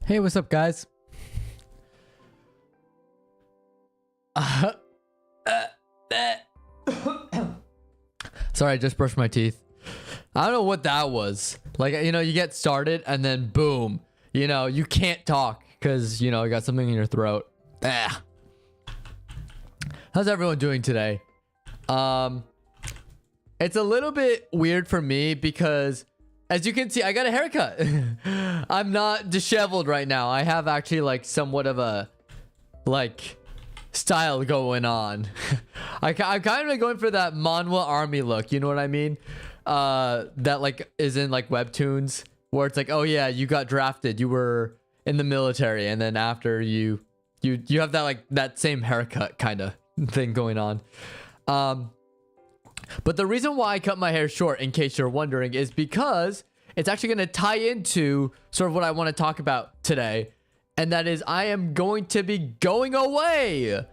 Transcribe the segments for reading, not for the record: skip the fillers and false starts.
Hey, what's up, guys? Sorry, I just brushed my teeth. I don't know what that was. Like, you get started and then boom, you can't talk because, you got something in your throat. Ah. How's everyone doing today? It's a little bit weird for me because, as you can see, I got a haircut. I'm not disheveled right now. I have actually like somewhat of a style going on. I'm kind of going for that Manhwa army look. You know what I mean? That like is in like webtoons where it's like, oh yeah, you got drafted. You were in the military, and then after you have that like that same haircut kind of thing going on. But the reason why I cut my hair short, in case you're wondering, is because it's actually going to tie into sort of what I want to talk about today. And that is, I am going to be going away.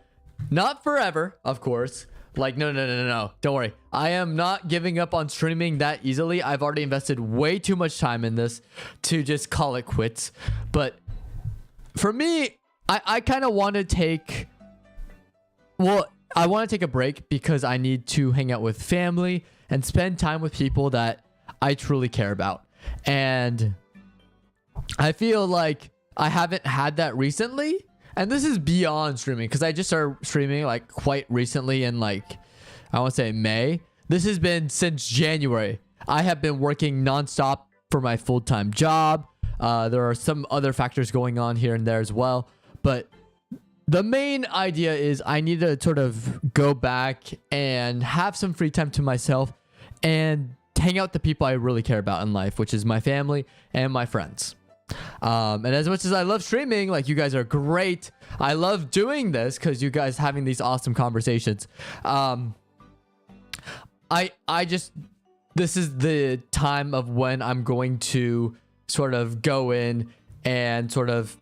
Not forever, of course. Like, no. Don't worry. I am not giving up on streaming that easily. I've already invested way too much time in this to just call it quits. But for me, I kind of want to take... Well, I want to take a break because I need to hang out with family and spend time with people that I truly care about. And I feel like I haven't had that recently. And this is beyond streaming because I just started streaming like quite recently in like, I want to say May. This has been since January. I have been working nonstop for my full-time job. There are some other factors going on here and there as well. But the main idea is I need to sort of go back and have some free time to myself and hang out with the people I really care about in life, which is my family and my friends. And as much as I love streaming, like, you guys are great. I love doing this because you guys having these awesome conversations. This is the time of when I'm going to sort of go in and sort of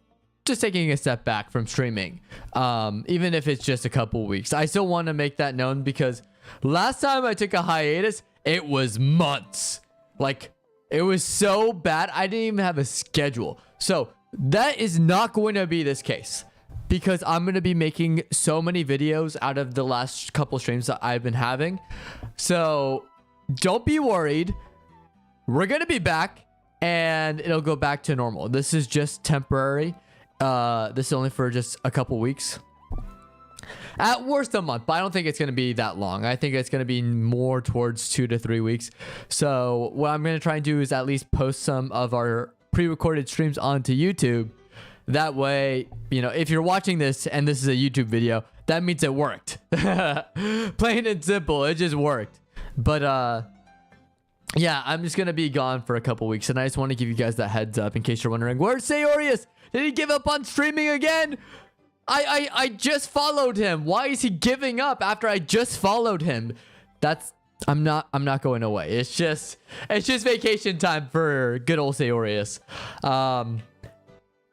just taking a step back from streaming, even if it's just a couple weeks. I still want to make that known because last time I took a hiatus, it was months. Like, it was so bad I didn't even have a schedule. So that is not going to be this case because I'm going to be making so many videos out of the last couple streams that I've been having. So don't be worried. We're going to be back and it'll go back to normal. This is just temporary. This is only for just a couple weeks. At worst a month, but I don't think it's going to be that long. I think it's going to be more towards 2 to 3 weeks. So what I'm going to try and do is at least post some of our pre-recorded streams onto YouTube. That way, if you're watching this and this is a YouTube video, that means it worked. Plain and simple, it just worked. But yeah, I'm just going to be gone for a couple weeks, and I just want to give you guys that heads up in case you're wondering, where's Seyorias? Did he give up on streaming again? I just followed him. Why is he giving up after I just followed him? I'm not going away. It's just vacation time for good old Seyorias.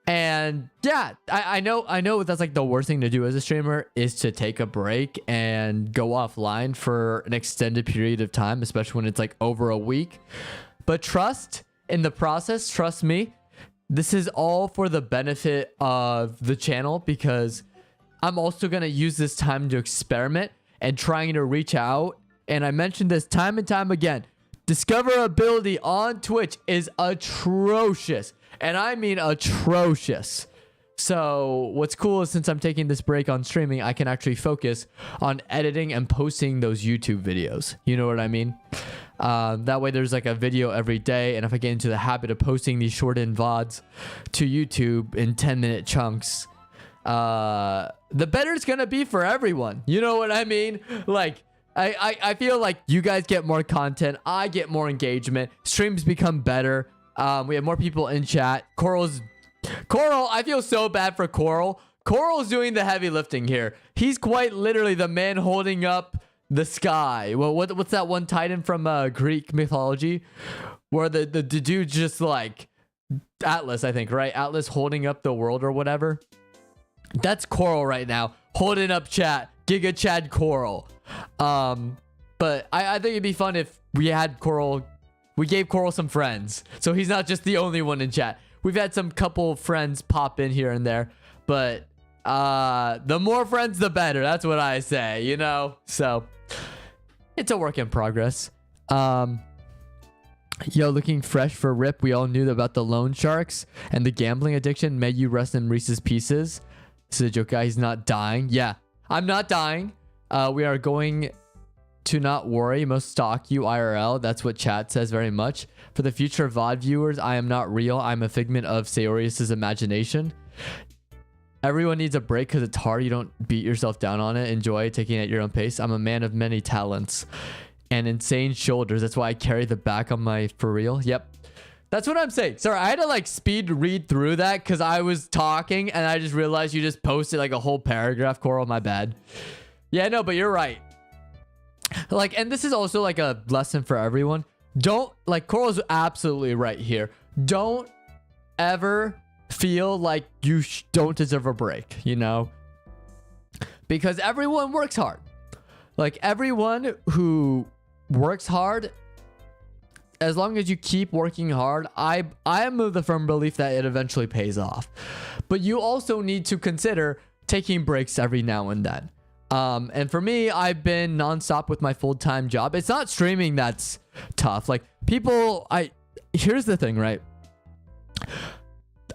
And yeah, I know that's like the worst thing to do as a streamer is to take a break and go offline for an extended period of time, especially when it's like over a week. But trust in the process, trust me. This is all for the benefit of the channel because I'm also going to use this time to experiment and trying to reach out. And I mentioned this time and time again. Discoverability on Twitch is atrocious. And I mean atrocious. So what's cool is since I'm taking this break on streaming, I can actually focus on editing and posting those YouTube videos. You know what I mean? That way there's like a video every day, and if I get into the habit of posting these shortened VODs to YouTube in 10-minute chunks, the better it's gonna be for everyone. You know what I mean? Like, I feel like you guys get more content, I get more engagement, streams become better, we have more people in chat. Coral, I feel so bad for Coral. Coral's doing the heavy lifting here. He's quite literally the man holding up the sky. Well, what's that one titan from Greek mythology where the dude just like Atlas, I think, right? Atlas holding up the world or whatever. That's Coral right now, holding up chat. Giga Chad Coral. But I think it'd be fun if we had Coral. We gave Coral some friends, so he's not just the only one in chat. we've had some couple friends pop in here and there, but the more friends, the better. That's what I say, you know? So it's a work in progress. Yo, looking fresh for Rip. We all knew about the loan sharks and the gambling addiction. May you rest in Reese's Pieces. This is a joke, guy. He's not dying. Yeah, I'm not dying. We are going to not worry. Most stalk you IRL. That's what chat says very much. For the future VOD viewers, I am not real. I'm a figment of Seyorias' imagination. Everyone needs a break because it's hard. You don't beat yourself down on it. Enjoy taking it at your own pace. I'm a man of many talents and insane shoulders. That's why I carry the back on my for real. Yep. That's what I'm saying. Sorry, I had to like speed read through that because I was talking and I just realized you just posted like a whole paragraph, Coral. My bad. Yeah, no, but you're right. Like, and this is also like a lesson for everyone. Don't, like, Coral's absolutely right here. Don't ever feel like you don't deserve a break, you know? Because everyone works hard. Like, everyone who works hard, as long as you keep working hard, I am of the firm belief that it eventually pays off. But you also need to consider taking breaks every now and then. And for me, I've been nonstop with my full-time job. It's not streaming that's tough. Like, people, here's the thing, right?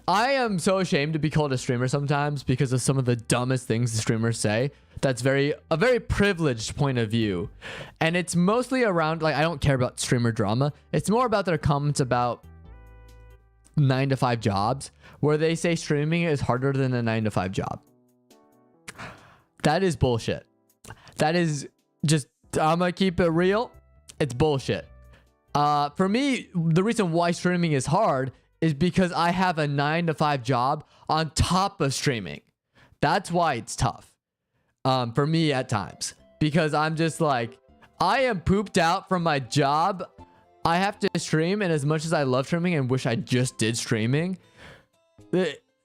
I am so ashamed to be called a streamer sometimes because of some of the dumbest things the streamers say. That's a very privileged point of view. And it's mostly around, like, I don't care about streamer drama. It's more about their comments about 9-to-5 jobs where they say streaming is harder than a 9-to-5 job. That is bullshit. That is just, I'm gonna keep it real. It's bullshit. For me, the reason why streaming is hard is because I have a 9-to-5 job on top of streaming. That's why it's tough. For me at times, because I'm just like, I am pooped out from my job. I have to stream, and as much as I love streaming and wish I just did streaming,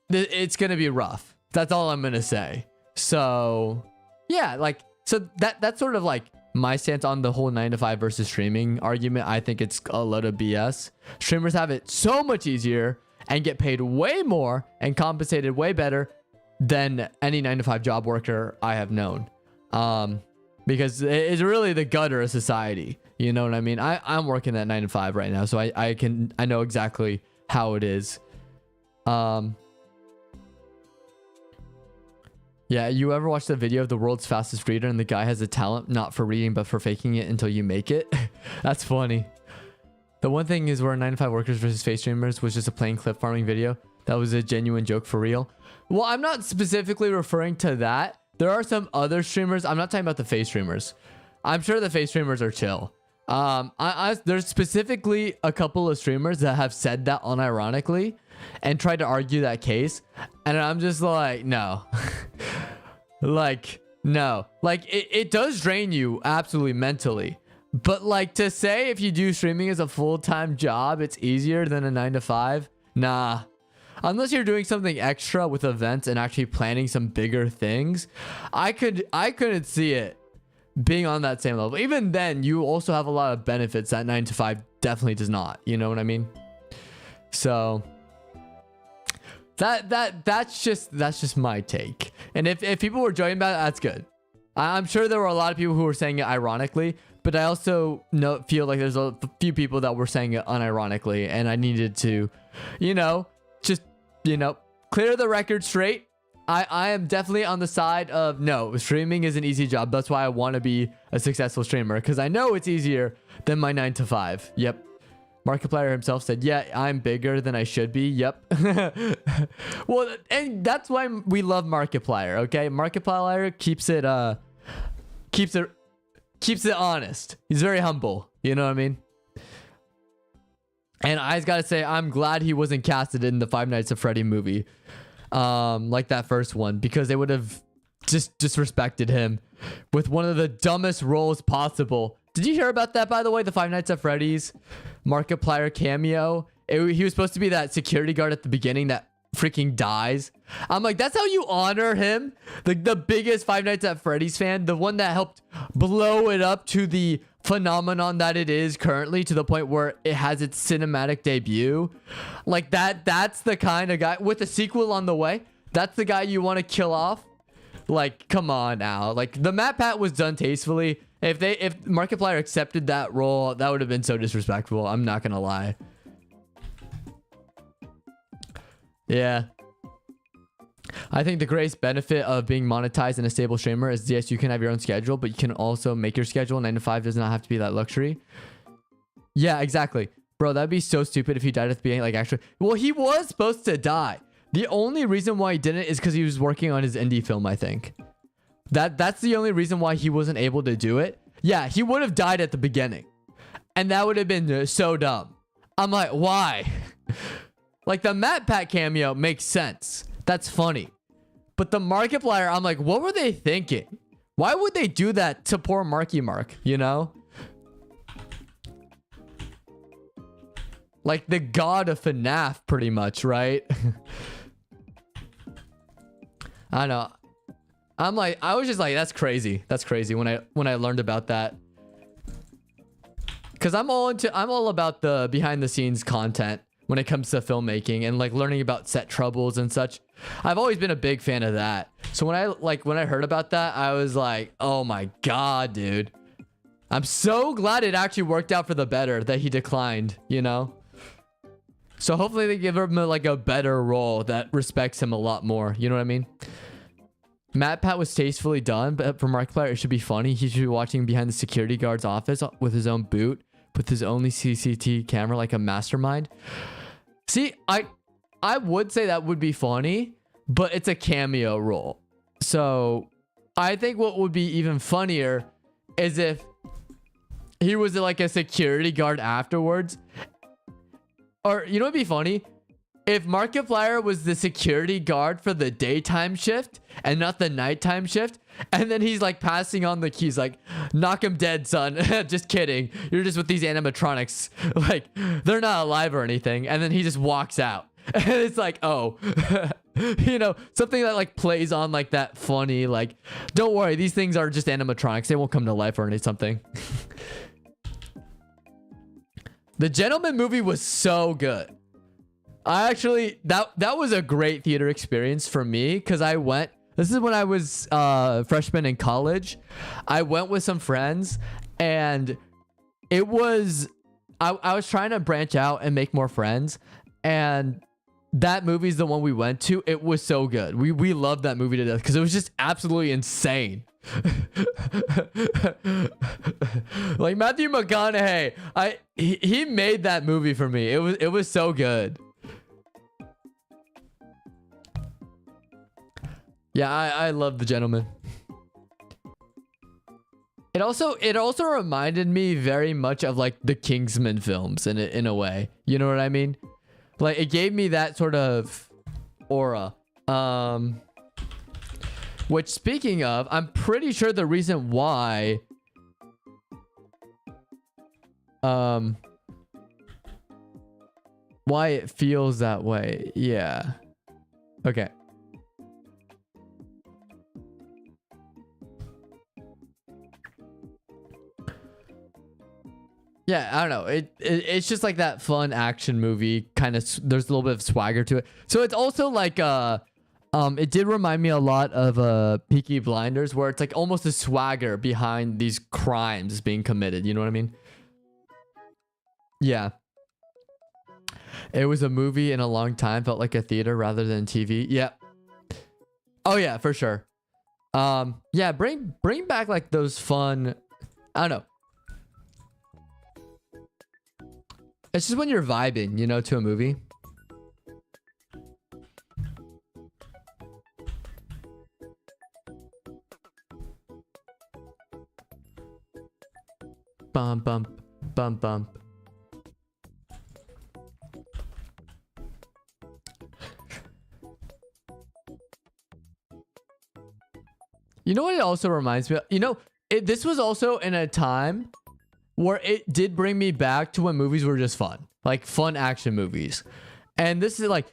it's gonna be rough. That's all I'm gonna say. So yeah, like, so that's sort of like my stance on the whole 9-to-5 versus streaming argument. I think it's a load of BS. Streamers have it so much easier and get paid way more and compensated way better than any 9-to-5 job worker I have known. Because it's really the gutter of society. You know what I mean? I'm working at 9-to-5 right now, so I know exactly how it is. Yeah, you ever watch the video of the world's fastest reader and the guy has a talent not for reading but for faking it until you make it? That's funny. The one thing is where 9-to-5 workers versus face streamers was just a plain clip farming video. That was a genuine joke for real. Well, I'm not specifically referring to that. There are some other streamers. I'm not talking about the face streamers. I'm sure the face streamers are chill. There's specifically a couple of streamers that have said that unironically and tried to argue that case. And I'm just like, no. Like, no. Like, it does drain you absolutely mentally. But like, to say if you do streaming as a full-time job, it's easier than a 9-to-5. Nah. Unless you're doing something extra with events and actually planning some bigger things, I couldn't see it being on that same level. Even then, you also have a lot of benefits that 9-to-5 definitely does not. You know what I mean? So that's just my take. And if people were joking about it, that's good. I'm sure there were a lot of people who were saying it ironically, but I also feel like there's a few people that were saying it unironically, and I needed to, just, clear the record straight. I am definitely on the side of no, streaming is an easy job. That's why I want to be a successful streamer, because I know it's easier than my 9-to-5. Yep. Markiplier himself said, yeah, I'm bigger than I should be. Yep. Well, and that's why we love Markiplier, okay? Markiplier keeps it honest. He's very humble. You know what I mean? And I just gotta say, I'm glad he wasn't casted in the Five Nights at Freddy movie. Like that first one, because they would have just disrespected him with one of the dumbest roles possible. Did you hear about that, by the way? The Five Nights at Freddy's Markiplier cameo. He was supposed to be that security guard at the beginning that freaking dies. I'm like, that's how you honor him? The biggest Five Nights at Freddy's fan, the one that helped blow it up to the phenomenon that it is currently, to the point where it has its cinematic debut. Like that's the kind of guy with a sequel on the way. That's the guy you want to kill off. Like, come on now. Like, the Matt Pat was done tastefully. If Markiplier accepted that role, that would have been so disrespectful. I'm not gonna lie. Yeah. I think the greatest benefit of being monetized and a stable streamer is, yes, you can have your own schedule, but you can also make your schedule. 9 to 5 does not have to be that luxury. Yeah, exactly. Bro, that'd be so stupid if he died at the beginning. Like, actually, well, he was supposed to die. The only reason why he didn't is because he was working on his indie film, I think. That's the only reason why he wasn't able to do it. Yeah, he would have died at the beginning. And that would have been so dumb. I'm like, why? Like, the Matt Pat cameo makes sense. That's funny. But the Markiplier, I'm like, what were they thinking? Why would they do that to poor Marky Mark, you know? Like the god of FNAF, pretty much, right? I don't know. I was just like, that's crazy. That's crazy when I learned about that. Cause I'm all about the behind the scenes content when it comes to filmmaking and like learning about set troubles and such. I've always been a big fan of that. So when I heard about that, I was like, oh my God, dude. I'm so glad it actually worked out for the better that he declined, you know? So hopefully they give him like a better role that respects him a lot more. You know what I mean? Matt Pat was tastefully done, but for Markiplier, it should be funny. He should be watching behind the security guard's office with his own boot, with his only CCTV camera, like a mastermind. See, I would say that would be funny, but it's a cameo role. So I think what would be even funnier is if he was like a security guard afterwards. Or, you know what'd be funny? If Markiplier was the security guard for the daytime shift and not the nighttime shift, and then he's like passing on the keys, like, knock him dead, son. Just kidding. You're just with these animatronics. Like, they're not alive or anything. And then he just walks out. And it's like, oh, you know, something that like plays on like that funny, like, don't worry, these things are just animatronics. They won't come to life or anything. Something. The Gentleman movie was so good. I actually, that was a great theater experience for me because I went, this is when I was freshman in college. I went with some friends and it was, I was trying to branch out and make more friends, and that movie's the one we went to. It was so good. We loved that movie to death because it was just absolutely insane. Like Matthew McConaughey, he made that movie for me. It was so good. Yeah, I love The Gentleman. It also reminded me very much of like the Kingsman films in a way. You know what I mean? Like it gave me that sort of aura. Which, speaking of, I'm pretty sure the reason why it feels that way. Yeah. Okay. Yeah, I don't know. It's just like that fun action movie kind of. There's a little bit of swagger to it. So it's also like it did remind me a lot of Peaky Blinders, where it's like almost a swagger behind these crimes being committed. You know what I mean? Yeah. It was a movie in a long time. Felt like a theater rather than TV. Yeah. Oh yeah, for sure. Yeah, bring back like those fun. I don't know. It's just when you're vibing, you know, to a movie. Bump, bump, bump, bump. You know what it also reminds me of? You know, this was also in a time where it did bring me back to when movies were just fun. Like fun action movies. And this is like,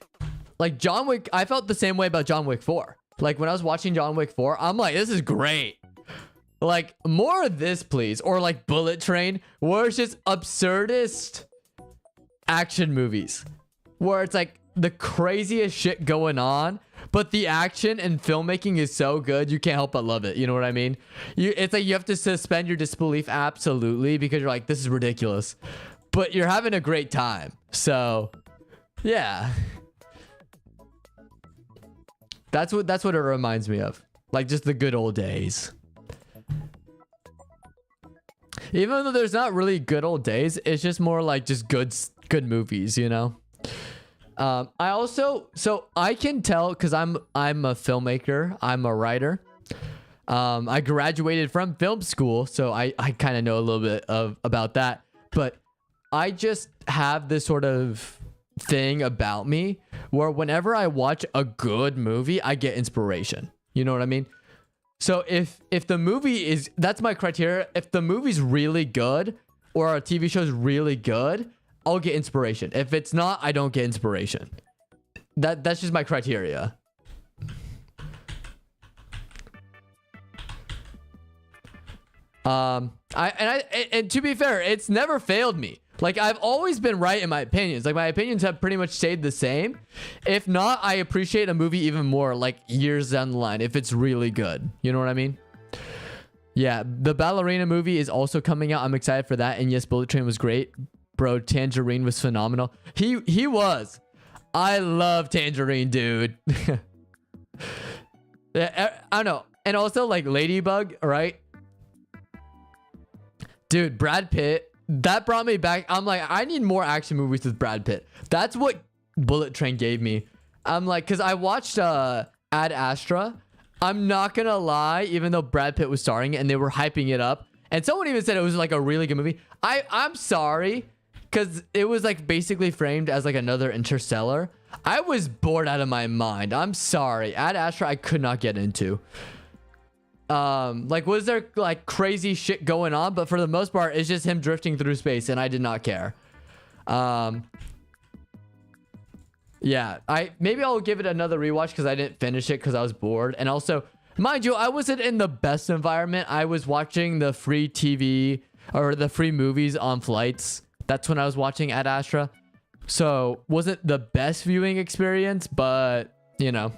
like John Wick, I felt the same way about John Wick 4. Like when I was watching John Wick 4, I'm like, this is great. Like more of this, please. Or like Bullet Train, where it's just absurdist action movies where it's like the craziest shit going on, but the action and filmmaking is so good you can't help but love it. You know what I mean? It's like you have to suspend your disbelief absolutely because you're like, this is ridiculous, but you're having a great time. So yeah, that's what it reminds me of, like just the good old days. Even though there's not really good old days, it's just more like just good movies, you know. I also, so I can tell because I'm a filmmaker, I'm a writer. I graduated from film school, so I kind of know a little bit about that. But I just have this sort of thing about me where whenever I watch a good movie, I get inspiration. You know what I mean? So if the movie is, that's my criteria. If the movie's really good or a TV show's really good, I'll get inspiration. If it's not, I don't get inspiration. That's just my criteria. And to be fair, it's never failed me. Like I've always been right in my opinions. Like my opinions have pretty much stayed the same. If not, I appreciate a movie even more like years down the line if it's really good. You know what I mean? Yeah, the Ballerina movie is also coming out. I'm excited for that. And yes, Bullet Train was great. Bro, Tangerine was phenomenal. He was. I love Tangerine, dude. I don't know. And also like Ladybug, right? Dude, Brad Pitt, that brought me back. I'm like, I need more action movies with Brad Pitt. That's what Bullet Train gave me. I'm like, because I watched Ad Astra. I'm not going to lie, even though Brad Pitt was starring it and they were hyping it up. And someone even said it was like a really good movie. I'm sorry, because it was like basically framed as like another Interstellar. I was bored out of my mind. I'm sorry. Ad Astra, I could not get into. Like, was there like crazy shit going on? But for the most part, it's just him drifting through space, and I did not care. Yeah, maybe I'll give it another rewatch because I didn't finish it because I was bored. And also, mind you, I wasn't in the best environment. I was watching the free TV or the free movies on flights. That's when I was watching Ad Astra. So wasn't the best viewing experience, but you know,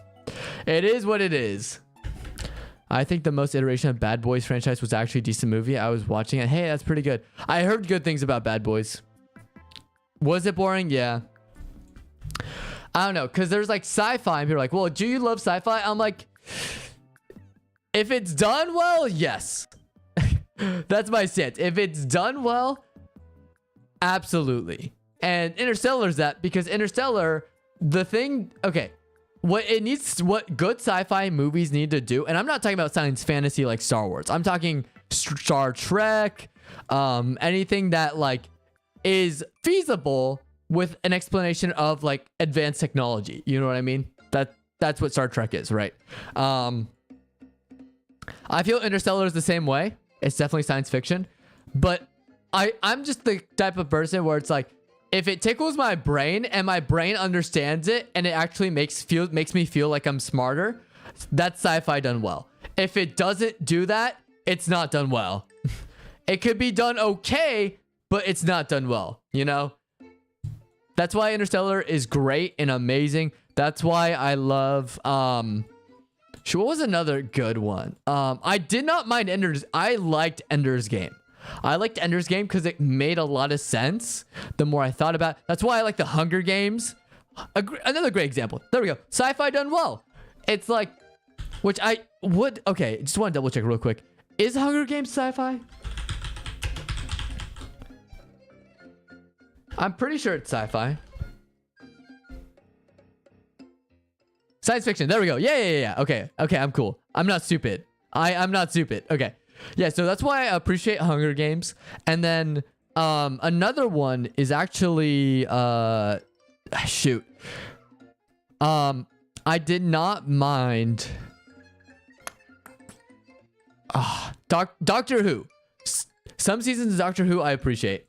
it is what it is. I think the most iteration of Bad Boys franchise was actually a decent movie. I was watching it. Hey, that's pretty good. I heard good things about Bad Boys. Was it boring? Yeah. I don't know, because there's like sci-fi and people are like, well, do you love sci-fi? I'm like, if it's done well, yes. That's my stance. If it's done well, absolutely. And Interstellar's that, because Interstellar, the thing, okay, what good sci-fi movies need to do, and I'm not talking about science fantasy like Star Wars. I'm talking Star Trek, anything that like is feasible with an explanation of like advanced technology. You know what I mean? That's what Star Trek is, right? I feel Interstellar is the same way. It's definitely science fiction, but I'm just the type of person where it's like, if it tickles my brain and my brain understands it and it actually makes me feel like I'm smarter, that's sci-fi done well. If it doesn't do that, it's not done well. It could be done okay, but it's not done well, you know? That's why Interstellar is great and amazing. That's why I love what was another good one? I did not mind Ender's. I liked Ender's Game. I liked Ender's Game because it made a lot of sense the more I thought about it. That's why I like the Hunger Games. Another great example. There we go. Sci-fi done well. It's like, which I would, okay, just want to double check real quick. Is Hunger Games sci-fi? I'm pretty sure it's sci-fi. Science fiction. There we go. Yeah. Okay, I'm cool. I'm not stupid. I'm not stupid. Okay. Yeah, so that's why I appreciate Hunger Games. And then another one is actually shoot. I did not mind Doctor Who. Some seasons of Doctor Who I appreciate.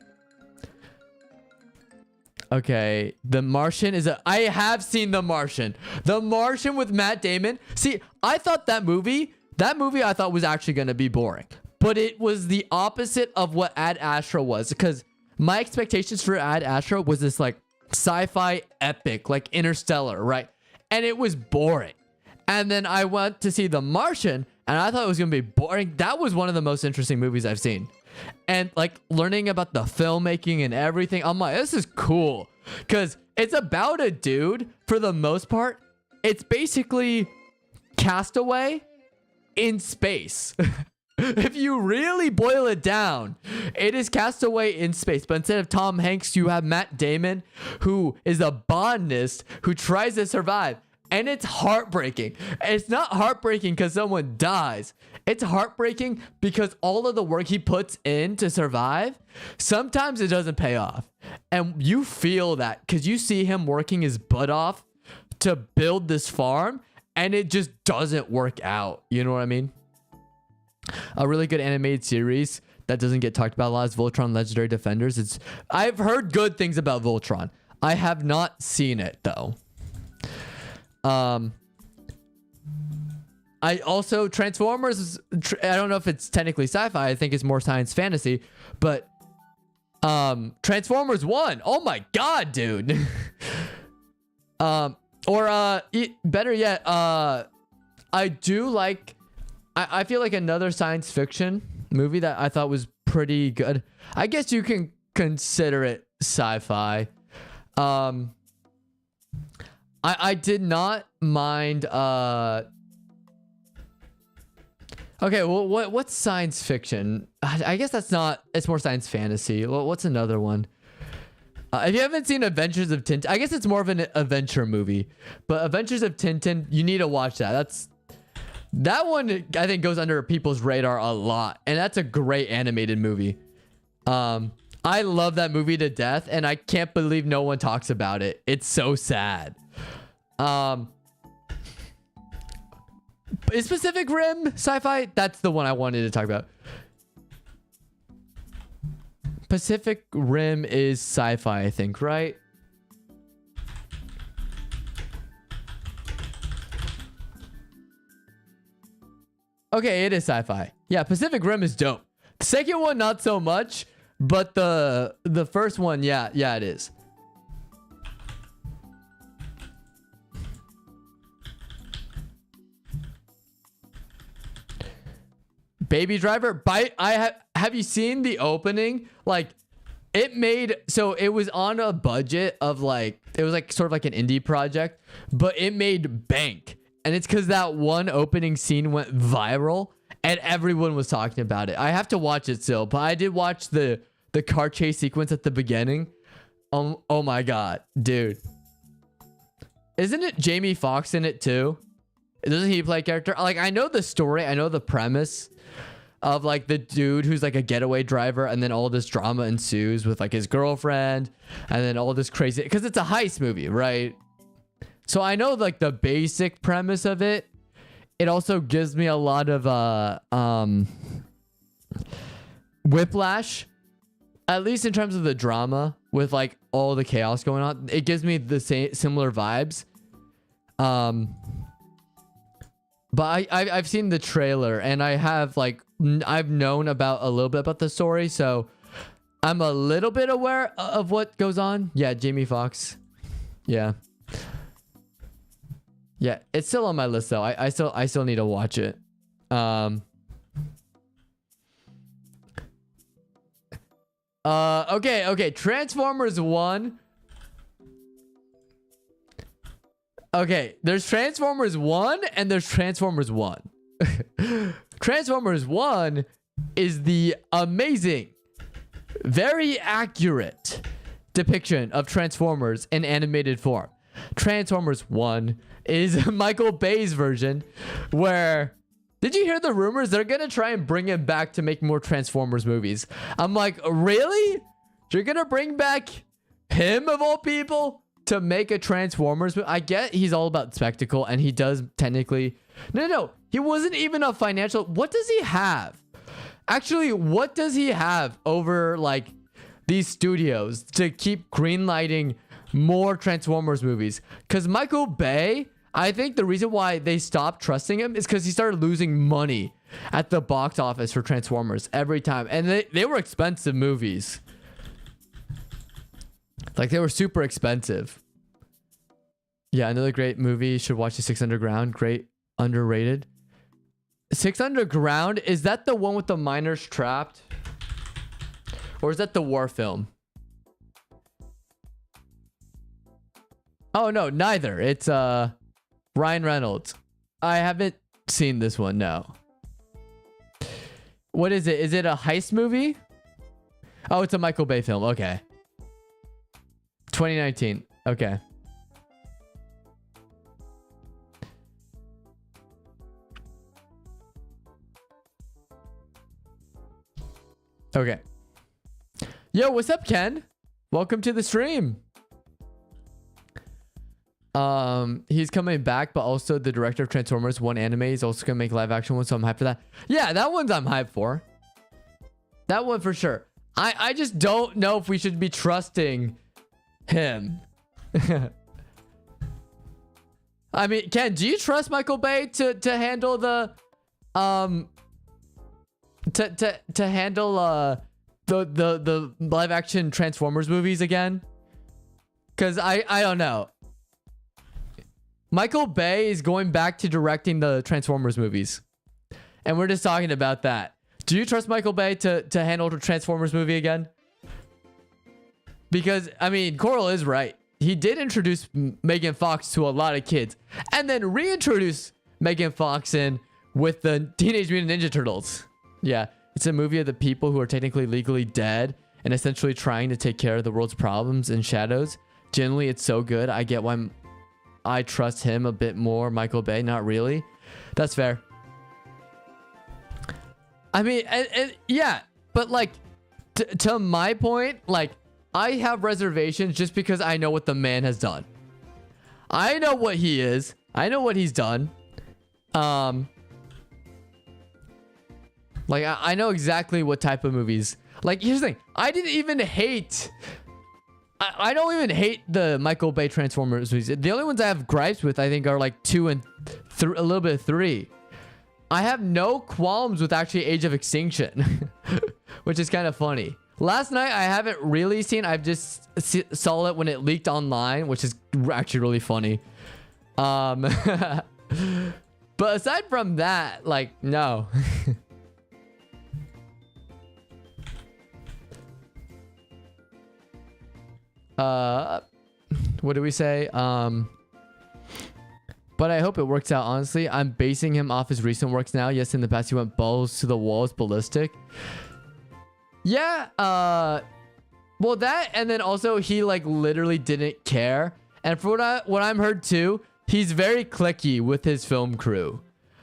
Okay, The Martian is I have seen The Martian. The Martian with Matt Damon. See, I thought that movie I thought was actually going to be boring. But it was the opposite of what Ad Astra was, because my expectations for Ad Astra was this like sci-fi epic, like Interstellar, right? And it was boring. And then I went to see The Martian, and I thought it was going to be boring. That was one of the most interesting movies I've seen. And like learning about the filmmaking and everything, I'm like, this is cool. Because it's about a dude, for the most part. It's basically Castaway in space. If you really boil it down, it is Castaway in space. But instead of Tom Hanks, you have Matt Damon, who is a botanist who tries to survive. And it's heartbreaking. It's not heartbreaking because someone dies. It's heartbreaking because all of the work he puts in to survive, sometimes it doesn't pay off. And you feel that because you see him working his butt off to build this farm, and it just doesn't work out. You know what I mean? A really good animated series that doesn't get talked about a lot is Voltron Legendary Defenders. I've heard good things about Voltron. I have not seen it though. I also Transformers. I don't know if it's technically sci-fi. I think it's more science fantasy. But Transformers 1. Oh my god, dude. Better yet, I do like. I feel like another science fiction movie that I thought was pretty good. I guess you can consider it sci-fi. I did not mind. Okay, well, what's science fiction? I guess that's not. It's more science fantasy. Well, what's another one? If you haven't seen Adventures of Tintin, I guess it's more of an adventure movie. But Adventures of Tintin, you need to watch that. That one I think goes under people's radar a lot, and that's a great animated movie. I love that movie to death, and I can't believe no one talks about it. It's so sad. Is Pacific Rim sci-fi? That's the one I wanted to talk about. Pacific Rim is sci-fi, I think, right? Okay, it is sci-fi. Yeah, Pacific Rim is dope. The second one, not so much, but the first one, yeah, it is. Baby Driver. Have you seen the opening? Like, it was on a budget of like, it was like sort of like an indie project, but it made bank. And it's because that one opening scene went viral and everyone was talking about it. I have to watch it still, but I did watch the car chase sequence at the beginning. Oh my god, dude. Isn't it Jamie Foxx in it too? Doesn't he play a character? Like, I know the story, I know the premise of like the dude who's like a getaway driver, and then all this drama ensues with like his girlfriend, and then all this crazy, because it's a heist movie, right? So I know like the basic premise of it. It also gives me a lot of whiplash, at least in terms of the drama with like all the chaos going on. It gives me the same similar vibes. But I've seen the trailer, and I have like I've known about a little bit about the story, so I'm a little bit aware of what goes on. Yeah, Jamie Foxx. Yeah. Yeah, it's still on my list though. I still need to watch it. Okay. Transformers 1. Okay, there's Transformers 1 and there's Transformers 1. Transformers 1 is the amazing, very accurate depiction of Transformers in animated form. Transformers 1 is Michael Bay's version, where... Did you hear the rumors? They're going to try and bring him back to make more Transformers movies. I'm like, really? You're going to bring back him, of all people, to make a Transformers movie? I get he's all about spectacle, and he does technically... No. He wasn't even a financial... What does he have? Actually, what does he have over, like, these studios to keep greenlighting more Transformers movies. Because Michael Bay, I think the reason why they stopped trusting him is because he started losing money at the box office for Transformers every time. And they were expensive movies. Like, they were super expensive. Yeah, another great movie. You should watch The Six Underground. Great, underrated. Six Underground, is that the one with the miners trapped? Or is that the war film? Oh, no, neither. It's Ryan Reynolds. I haven't seen this one, no. What is it? Is it a heist movie? Oh, it's a Michael Bay film. Okay. 2019. Okay. Okay. Yo, what's up, Ken? Welcome to the stream. He's coming back, but also the director of Transformers 1 anime is also gonna make live action one, so I'm hyped for that. Yeah, that one's I'm hyped for. That one for sure. I just don't know if we should be trusting him. I mean, Ken, do you trust Michael Bay to handle the to handle the live action Transformers movies again? Because I don't know. Michael Bay is going back to directing the Transformers movies, and we're just talking about that. Do you trust Michael Bay to handle the Transformers movie again? Because, I mean, Coral is right. He did introduce Megan Fox to a lot of kids, and then reintroduce Megan Fox in with the Teenage Mutant Ninja Turtles. Yeah, it's a movie of the people who are technically legally dead and essentially trying to take care of the world's problems in shadows. Generally, it's so good. I get why I trust him a bit more. Michael Bay, not really. That's fair. I mean, and yeah, but like, to my point, like, I have reservations just because I know what the man has done. I know what he is. I know what he's done. Like, I know exactly what type of movies. Like, here's the thing. I didn't even hate... I don't even hate the Michael Bay Transformers movies. The only ones I have gripes with, I think, are like 2 and a little bit of 3. I have no qualms with actually Age of Extinction, which is kind of funny. Last night, I haven't really seen. I've just saw it when it leaked online, which is actually really funny. But aside from that, like, no. What do we say? But I hope it works out, honestly. I'm basing him off his recent works now. Yes, in the past he went balls to the walls, ballistic. Yeah, well, that, and then also he like literally didn't care. And for what I'm heard too, he's very cliquey with his film crew.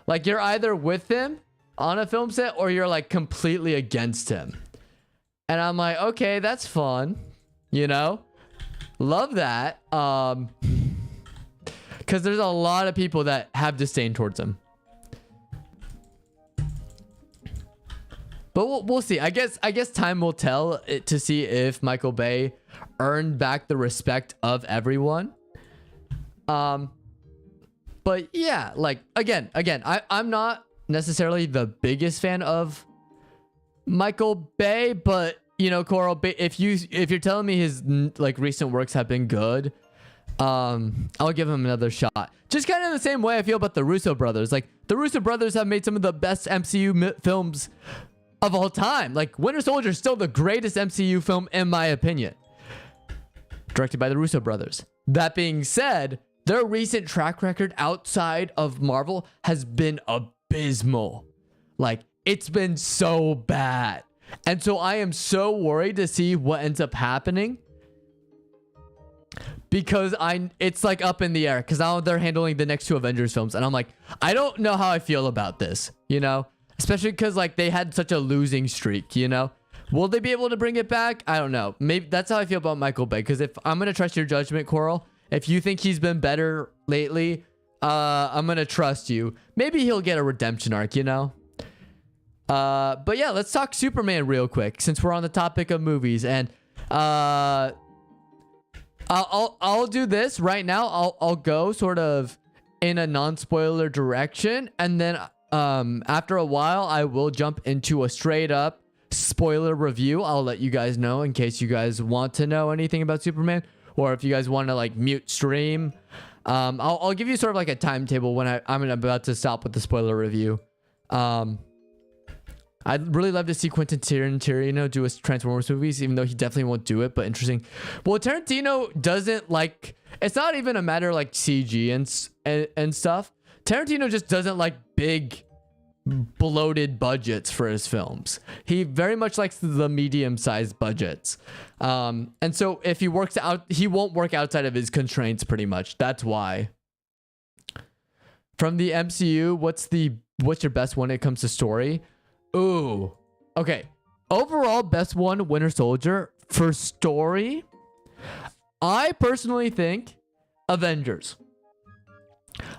Like, you're either with him on a film set or you're like completely against him. And I'm like, okay, that's fun, you know? Love that. Because there's a lot of people that have disdain towards him. But we'll see. I guess time will tell to see if Michael Bay earned back the respect of everyone. But yeah, like, again, I'm not necessarily the biggest fan of Michael Bay, but you know, Coral, if you're telling me his like recent works have been good, I'll give him another shot. Just kind of the same way I feel about the Russo brothers. Like, the Russo brothers have made some of the best MCU films of all time. Like, Winter Soldier is still the greatest MCU film in my opinion, directed by the Russo brothers. That being said, their recent track record outside of Marvel has been abysmal. Like, it's been so bad. And so I am so worried to see what ends up happening, because it's like up in the air, because now they're handling the next 2 Avengers films, and I'm like, I don't know how I feel about this, you know, especially because like they had such a losing streak, you know. Will they be able to bring it back? I don't know. Maybe that's how I feel about Michael Bay, because if I'm gonna trust your judgment, Coral, if you think he's been better lately, I'm gonna trust you. Maybe he'll get a redemption arc, you know. But yeah, let's talk Superman real quick, since we're on the topic of movies. And Uh, I'll do this right now. I'll go sort of in a non-spoiler direction, and then after a while I will jump into a straight up spoiler review. I'll let you guys know in case you guys want to know anything about Superman, or if you guys want to like mute stream. I'll give you sort of like a timetable when I'm about to stop with the spoiler review. I'd really love to see Quentin Tarantino do a Transformers movies, even though he definitely won't do it, but interesting. Well, Tarantino doesn't like, it's not even a matter of like CG and stuff. Tarantino just doesn't like big bloated budgets for his films. He very much likes the medium-sized budgets. And so if he works out, he won't work outside of his constraints pretty much. That's why. From the MCU, what's your best one when it comes to story? Ooh, okay. Overall, best one, Winter Soldier. For story, I personally think Avengers.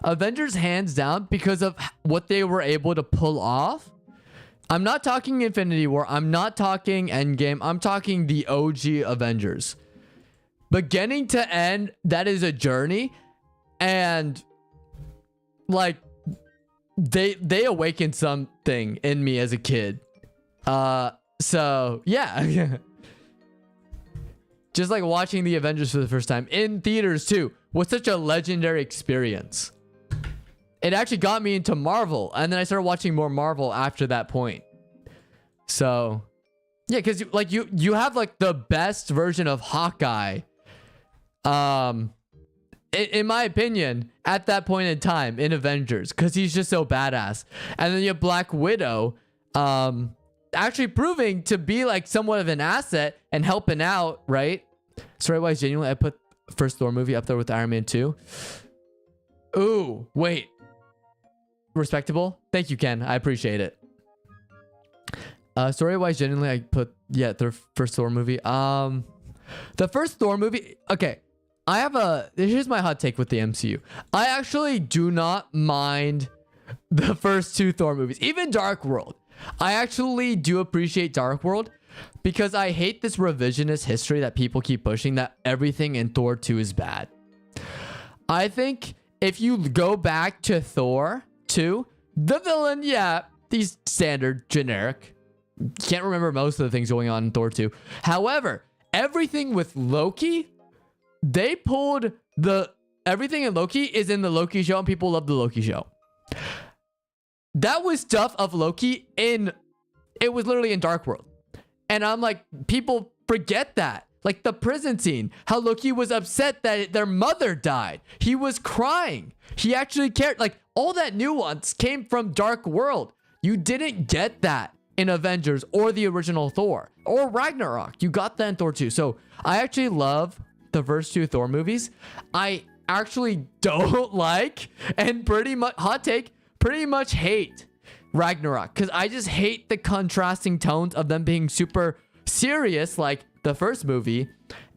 Avengers hands down because of what they were able to pull off. I'm not talking Infinity War. I'm not talking Endgame. I'm talking the OG Avengers. Beginning to end, that is a journey. And like, they awakened something in me as a kid. So yeah. Just like watching the Avengers for the first time in theaters too was such a legendary experience. It actually got me into Marvel, and then I started watching more Marvel after that point. So yeah, because you have like the best version of Hawkeye. In my opinion, at that point in time in Avengers, because he's just so badass. And then you have Black Widow actually proving to be like somewhat of an asset and helping out, right? Story-wise, genuinely, I put first Thor movie up there with Iron Man 2. Ooh, wait. Respectable? Thank you, Ken. I appreciate it. Story-wise, genuinely, I put, yeah, the first Thor movie. The first Thor movie, okay. Here's my hot take with the MCU. I actually do not mind the first two Thor movies, even Dark World. I actually do appreciate Dark World because I hate this revisionist history that people keep pushing that everything in Thor 2 is bad. I think if you go back to Thor 2, the villain, yeah, he's standard, generic. Can't remember most of the things going on in Thor 2. However, everything with Loki, they pulled everything in Loki is in the Loki show, and people love the Loki show. That was stuff of Loki it was literally in Dark World. And I'm like, people forget that. Like the prison scene, how Loki was upset that their mother died. He was crying. He actually cared. Like all that nuance came from Dark World. You didn't get that in Avengers or the original Thor or Ragnarok. You got that in Thor 2. So I actually love the first two Thor movies. I actually don't like, and pretty much hot take, pretty much hate Ragnarok because I just hate the contrasting tones of them being super serious like the first movie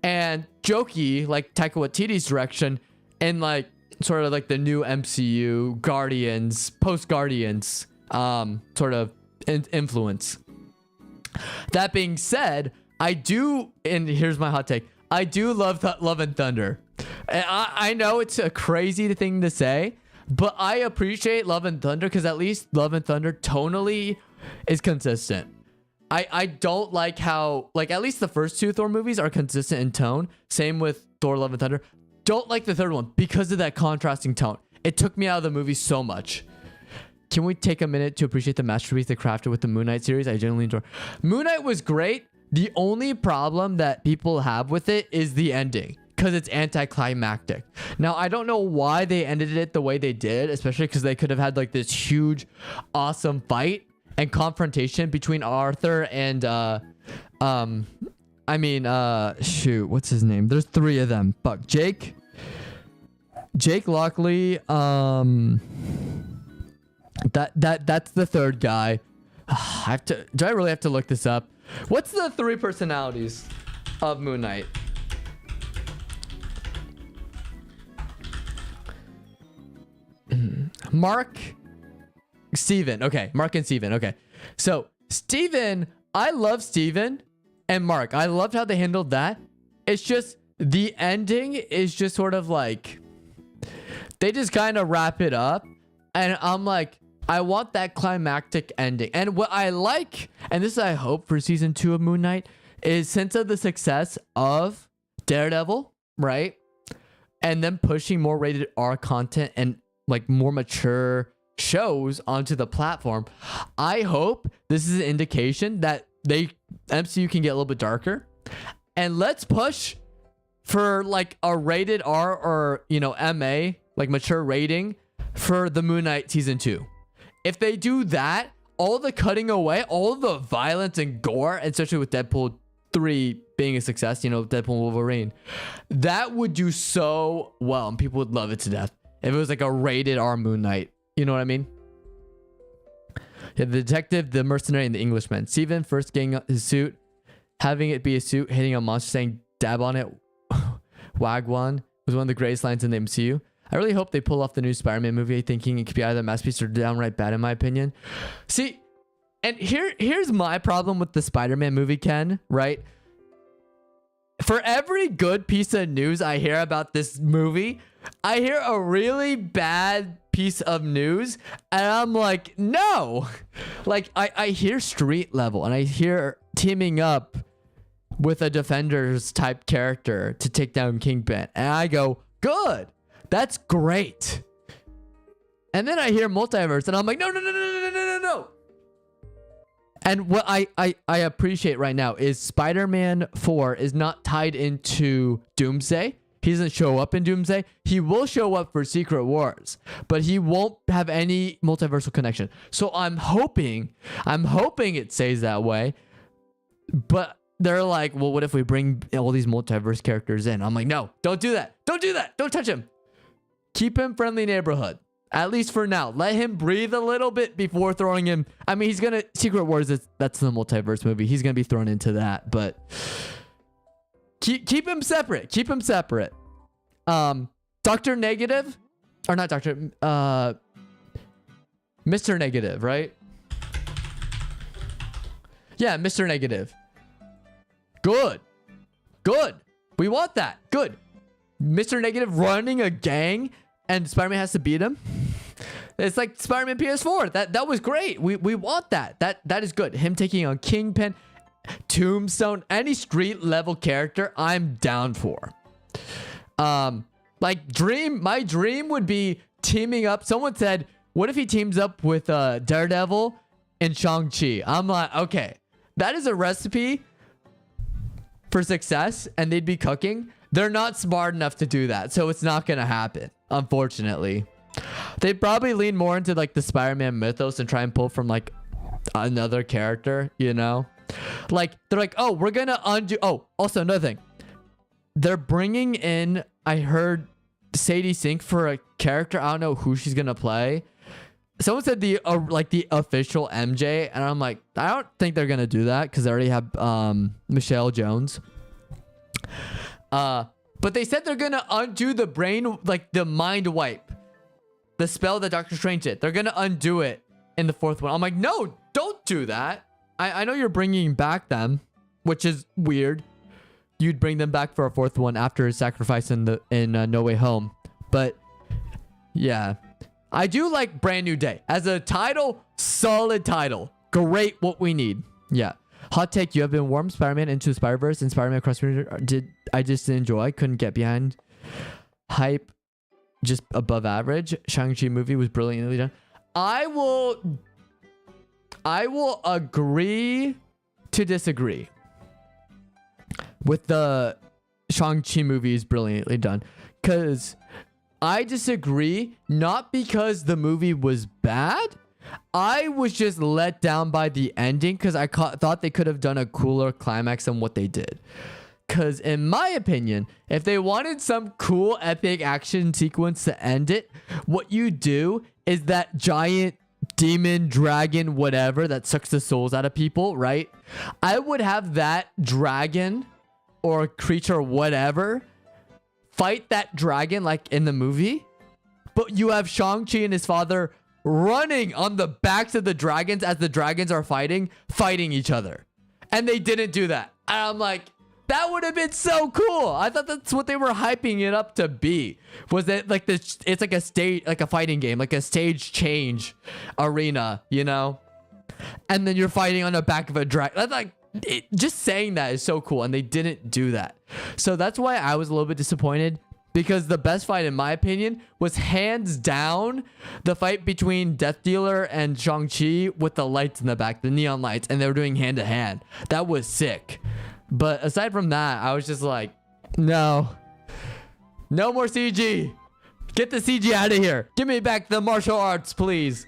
and jokey like Taika Waititi's direction and like sort of like the new MCU Guardians, post Guardians sort of influence. That being said, I do, and here's my hot take, I do love Love and Thunder. And I know it's a crazy thing to say, but I appreciate Love and Thunder because at least Love and Thunder tonally is consistent. I don't like how, like, at least the first two Thor movies are consistent in tone. Same with Thor Love and Thunder. Don't like the third one because of that contrasting tone. It took me out of the movie so much. Can we take a minute to appreciate the masterpiece they crafted with the Moon Knight series? I genuinely enjoy. Moon Knight was great. The only problem that people have with it is the ending because it's anticlimactic. Now, I don't know why they ended it the way they did, especially because they could have had like this huge, awesome fight and confrontation between Arthur and, shoot, what's his name? There's three of them. Fuck, Jake Lockley, that's the third guy. Do I really have to look this up? What's the three personalities of Moon Knight? Mark, Steven. Okay, Mark and Steven. Okay. So, Steven, I love Steven and Mark. I loved how they handled that. It's just the ending is just sort of like they just kind of wrap it up, and I'm like, I want that climactic ending. And what I like, and this is I hope for season 2 of Moon Knight, is since of the success of Daredevil, right? And then pushing more rated R content and like more mature shows onto the platform. I hope this is an indication that MCU can get a little bit darker. And let's push for like a rated R or, you know, MA, like mature rating for the Moon Knight season 2. If they do that, all the cutting away, all the violence and gore, especially with Deadpool 3 being a success, you know, Deadpool and Wolverine, that would do so well and people would love it to death if it was like a rated R Moon Knight. You know what I mean? Yeah, the detective, the mercenary, and the Englishman. Steven first getting his suit, having it be a suit, hitting a monster, saying dab on it, wagwan, was one of the greatest lines in the MCU. I really hope they pull off the new Spider-Man movie, thinking it could be either a masterpiece or downright bad, in my opinion. See, and here's my problem with the Spider-Man movie, Ken, right? For every good piece of news I hear about this movie, I hear a really bad piece of news, and I'm like, no. Like, I hear street level, and I hear teaming up with a Defenders type character to take down Kingpin, and I go, good. That's great. And then I hear multiverse and I'm like, no. And what I appreciate right now is Spider-Man 4 is not tied into Doomsday. He doesn't show up in Doomsday. He will show up for Secret Wars, but he won't have any multiversal connection. So I'm hoping it stays that way. But they're like, well, what if we bring all these multiverse characters in? I'm like, no, don't do that. Don't do that. Don't touch him. Keep him friendly neighborhood, at least for now. Let him breathe a little bit before throwing him. I mean, he's gonna Secret Wars. That's the multiverse movie. He's gonna be thrown into that, but keep him separate. Keep him separate. Dr. Negative, or not Dr. Mr. Negative, right? Yeah, Mr. Negative. Good. We want that. Good. Mr. Negative running a gang and Spider-Man has to beat him. It's like Spider-Man PS4. That was great. We want that. That is good. Him taking on Kingpin, Tombstone, any street level character, I'm down for. Like my dream would be teaming up. Someone said, what if he teams up with Daredevil and Shang-Chi? I'm like, okay, that is a recipe for success, and they'd be cooking. They're not smart enough to do that, so it's not gonna happen, unfortunately. They'd probably lean more into like the Spider-Man mythos and try and pull from like another character, you know? Like they're like, oh, we're gonna undo. Oh, also another thing, they're bringing in, I heard, Sadie Sink for a character. I don't know who she's gonna play. Someone said the official MJ, and I'm like, I don't think they're gonna do that because they already have Michelle Jones. But they said they're gonna undo the brain, like the mind wipe, the spell that Doctor Strange did. They're gonna undo it in the fourth one. I'm like, no, don't do that. I know you're bringing back them, which is weird. You'd bring them back for a fourth one after his sacrifice in No Way Home, but yeah. I do like Brand New Day as a title. Solid title. Great. What we need. Yeah. Hot take. You have been warm. Spider-Man Into the Spider-Verse and Spider-Man Across the Universe I just didn't couldn't get behind. Hype. Just above average. Shang-Chi movie was brilliantly done. I will agree to disagree with the Shang-Chi movie is brilliantly done. Because I disagree, not because the movie was bad. I was just let down by the ending because I thought they could have done a cooler climax than what they did. Because in my opinion, if they wanted some cool epic action sequence to end it, what you do is that giant demon, dragon, whatever, that sucks the souls out of people, right? I would have that dragon or creature, whatever, fight that dragon like in the movie, but you have Shang-Chi and his father running on the backs of the dragons as the dragons are fighting each other. And they didn't do that. And I'm like, that would have been so cool. I thought that's what they were hyping it up to be. Was that like this? It's like a stage, like a fighting game, like a stage change arena, you know? And then you're fighting on the back of a dragon. That's like, just saying that is so cool. And they didn't do that. So that's why I was a little bit disappointed. Because the best fight, in my opinion, was hands down the fight between Death Dealer and Shang-Chi with the lights in the back, the neon lights, and they were doing hand to hand. That was sick. But aside from that, I was just like, no. No more CG. Get the CG out of here. Give me back the martial arts, please.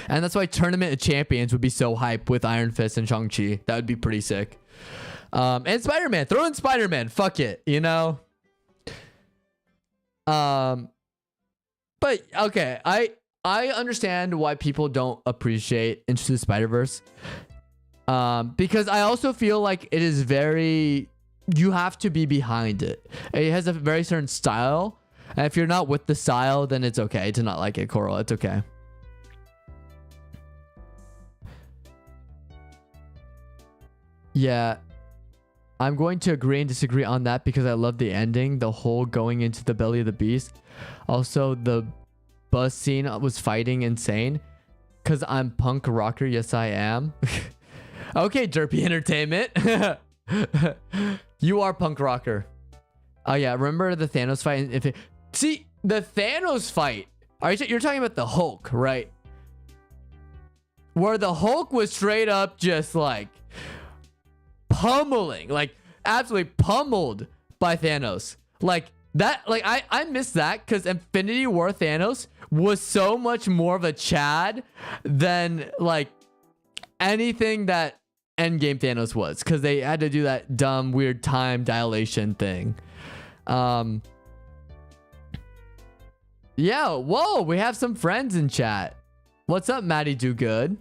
And that's why Tournament of Champions would be so hype with Iron Fist and Shang-Chi. That would be pretty sick. And Spider-Man. Throw in Spider-Man. Fuck it, you know? But okay, I understand why people don't appreciate Into the Spider-Verse. Because I also feel like it is very, you have to be behind it. It has a very certain style, and if you're not with the style, then it's okay to not like it, Coral. It's okay. Yeah. I'm going to agree and disagree on that because I love the ending, the whole going into the belly of the beast. Also, the bus scene was fighting insane. Because I'm punk rocker. Yes, I am. Okay, Derpy Entertainment. You are punk rocker. Oh, yeah. Remember the Thanos fight? See, the Thanos fight. You're talking about the Hulk, right? Where the Hulk was straight up just like pummeling, like absolutely pummeled by Thanos. Like that, like I missed that because Infinity War Thanos was so much more of a Chad than like anything that Endgame Thanos was, because they had to do that dumb weird time dilation thing. Yeah, whoa, we have some friends in chat. What's up, Maddie Do Good?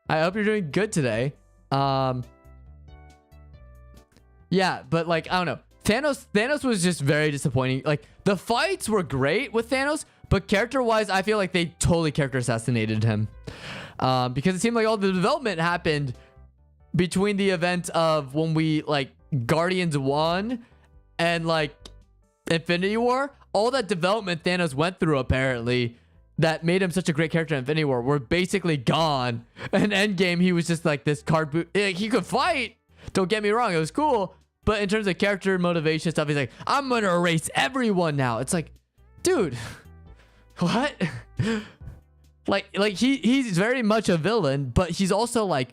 I hope you're doing good today. Yeah, but like, I don't know. Thanos was just very disappointing. Like, the fights were great with Thanos, but character-wise, I feel like they totally character assassinated him. Because it seemed like all the development happened between the event of when we, like, Guardians 1 and, like, Infinity War. All that development Thanos went through, apparently, that made him such a great character in Infinity War, were basically gone. And Endgame, he was just like this card boot. He could fight. Don't get me wrong, it was cool. But in terms of character motivation stuff, he's like, I'm gonna erase everyone now. It's like, dude, what? like he's very much a villain, but he's also like,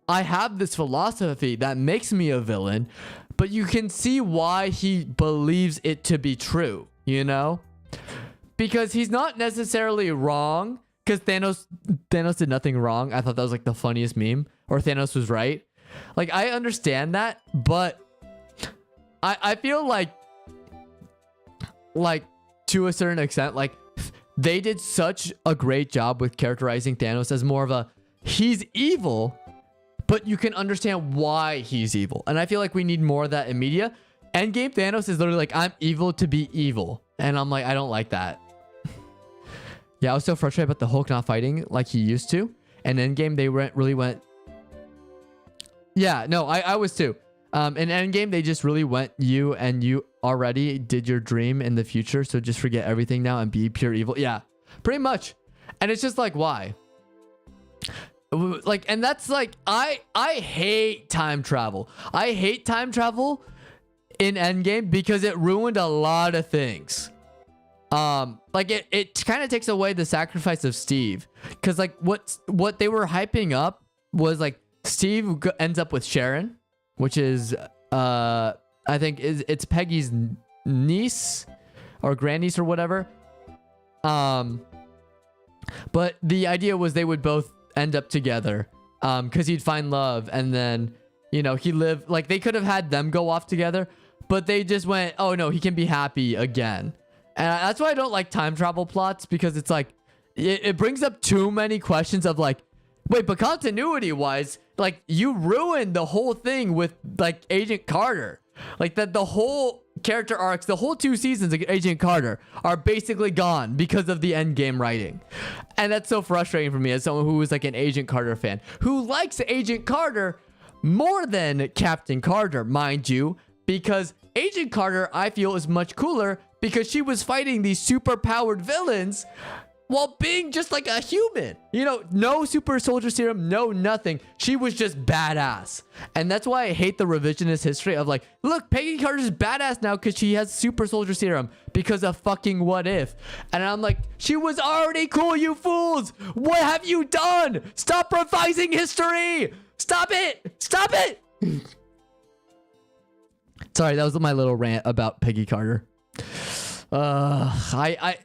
I have this philosophy that makes me a villain, but you can see why he believes it to be true, you know? Because he's not necessarily wrong, because Thanos did nothing wrong. I thought that was like the funniest meme, or Thanos was right. Like, I understand that, but I feel like to a certain extent, like, they did such a great job with characterizing Thanos as more of a, he's evil, but you can understand why he's evil. And I feel like we need more of that in media. Endgame Thanos is literally like, I'm evil to be evil. And I'm like, I don't like that. Yeah, I was so frustrated about the Hulk not fighting like he used to. And Endgame, they really went... Yeah, no, I was too. In Endgame, they just really went, you already did your dream in the future, so just forget everything now and be pure evil. Yeah, pretty much. And it's just like, why? Like, and that's like, I hate time travel. I hate time travel in Endgame because it ruined a lot of things. Like it kind of takes away the sacrifice of Steve, because like what they were hyping up was like Steve ends up with Sharon, which is I think it's Peggy's niece or grandniece or whatever. But the idea was they would both end up together, because he'd find love, and then, you know, he lived, like, they could have had them go off together, but they just went, oh no, he can be happy again. And that's why I don't like time travel plots, because it's like, it brings up too many questions of like, wait, but continuity wise, like, you ruined the whole thing with like Agent Carter. Like, that the whole character arcs, the whole 2 seasons of Agent Carter are basically gone because of the Endgame writing. And that's so frustrating for me as someone who is like an Agent Carter fan, who likes Agent Carter, more than Captain Carter, mind you, because Agent Carter, I feel, is much cooler because she was fighting these super powered villains while being just like a human. You know, no super soldier serum, no nothing. She was just badass. And that's why I hate the revisionist history of like, look, Peggy Carter's badass now because she has super soldier serum because of fucking What If. And I'm like, she was already cool, you fools. What have you done? Stop revising history. Stop it. Stop it. Sorry, that was my little rant about Peggy Carter.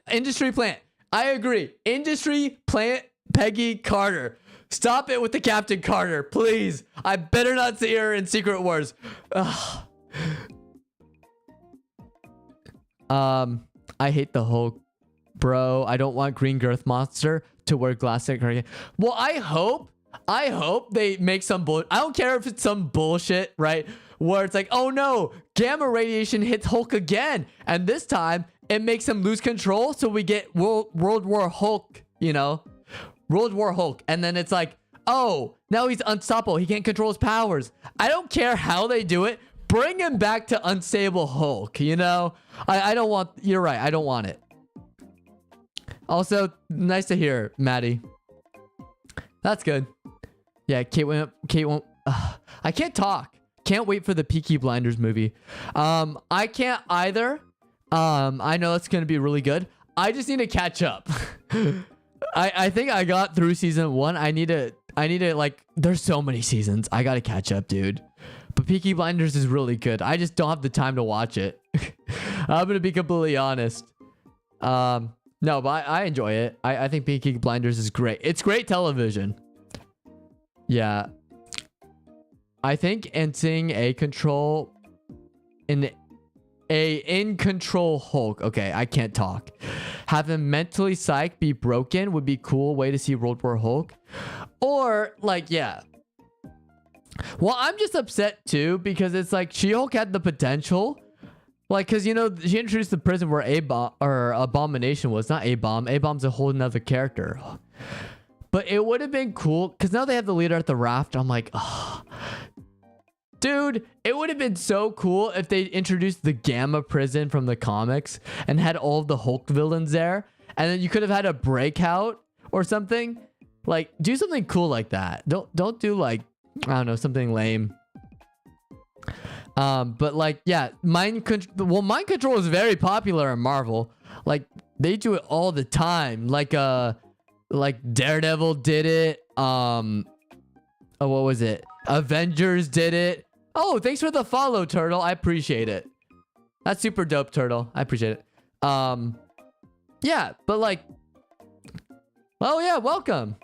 Industry plant. I agree. Industry plant Peggy Carter. Stop it with the Captain Carter, please. I better not see her in Secret Wars. I hate the Hulk, bro. I don't want Green Girth Monster to wear glasses. Well, I hope they make some bull. I don't care if it's some bullshit, right? Where it's like, oh no, gamma radiation hits Hulk again, and this time it makes him lose control, so we get World War Hulk, you know? World War Hulk. And then it's like, oh, now he's unstoppable. He can't control his powers. I don't care how they do it. Bring him back to unstable Hulk, you know? I don't want... You're right. I don't want it. Also, nice to hear, Maddie. That's good. Yeah, Kate won't... I can't talk. Can't wait for the Peaky Blinders movie. I can't either. I know it's gonna be really good. I just need to catch up. I think I got through season 1. I need to like, there's so many seasons. I gotta catch up, dude. But Peaky Blinders is really good. I just don't have the time to watch it. I'm gonna be completely honest. No, but I enjoy it. I think Peaky Blinders is great. It's great television. Yeah. I think entering a control in control Hulk. Okay, I can't talk. Have him mentally psyched be broken would be cool way to see World War Hulk. Or like, yeah. Well, I'm just upset too because it's like She-Hulk had the potential. Like, cause you know, she introduced the prison where A-Bomb or Abomination was, not A-Bomb. A-Bomb's a whole nother character. But it would have been cool because now they have the leader at the raft. I'm like, oh. Dude, it would have been so cool if they introduced the Gamma prison from the comics and had all of the Hulk villains there. And then you could have had a breakout or something. Like, do something cool like that. Don't do like, I don't know, something lame. But like, yeah, mind control is very popular in Marvel. Like, they do it all the time. Like Daredevil did it. Oh, what was it? Avengers did it. Oh, thanks for the follow, Turtle. I appreciate it. That's super dope, Turtle. I appreciate it. Yeah, but like, oh yeah, welcome.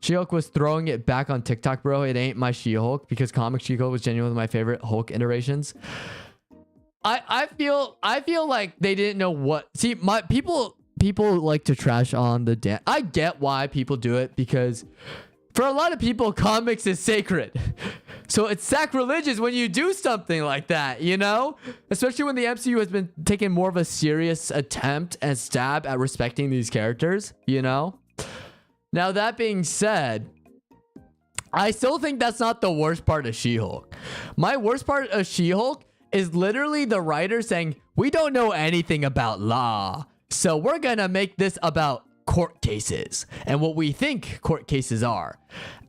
She-Hulk was throwing it back on TikTok, bro. It ain't my She-Hulk because comic She-Hulk was genuinely my favorite Hulk iterations. I feel like they didn't know what. See, my people like to trash on the dance. I get why people do it because for a lot of people, comics is sacred. So it's sacrilegious when you do something like that, you know? Especially when the MCU has been taking more of a serious attempt and stab at respecting these characters, you know? Now, that being said, I still think that's not the worst part of She-Hulk. My worst part of She-Hulk is literally the writer saying, we don't know anything about law, so we're gonna make this about court cases and what we think court cases are.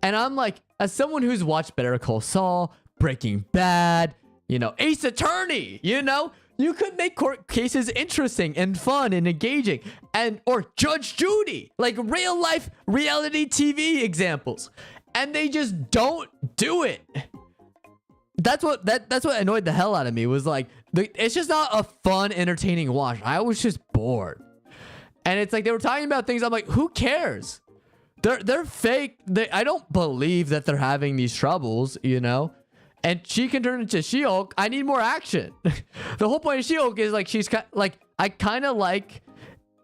And I'm like, as someone who's watched Better Call Saul, Breaking Bad, you know, Ace Attorney, you know, you could make court cases interesting and fun and engaging, and or Judge Judy, like real life reality TV examples, and they just don't do it. That's what annoyed the hell out of me, was like, it's just not a fun, entertaining watch. I was just bored. And it's like they were talking about things. I'm like, who cares? They're fake. I don't believe that they're having these troubles, you know? And she can turn into She-Hulk. I need more action. The whole point of She-Hulk is like, she's like, I kind of like,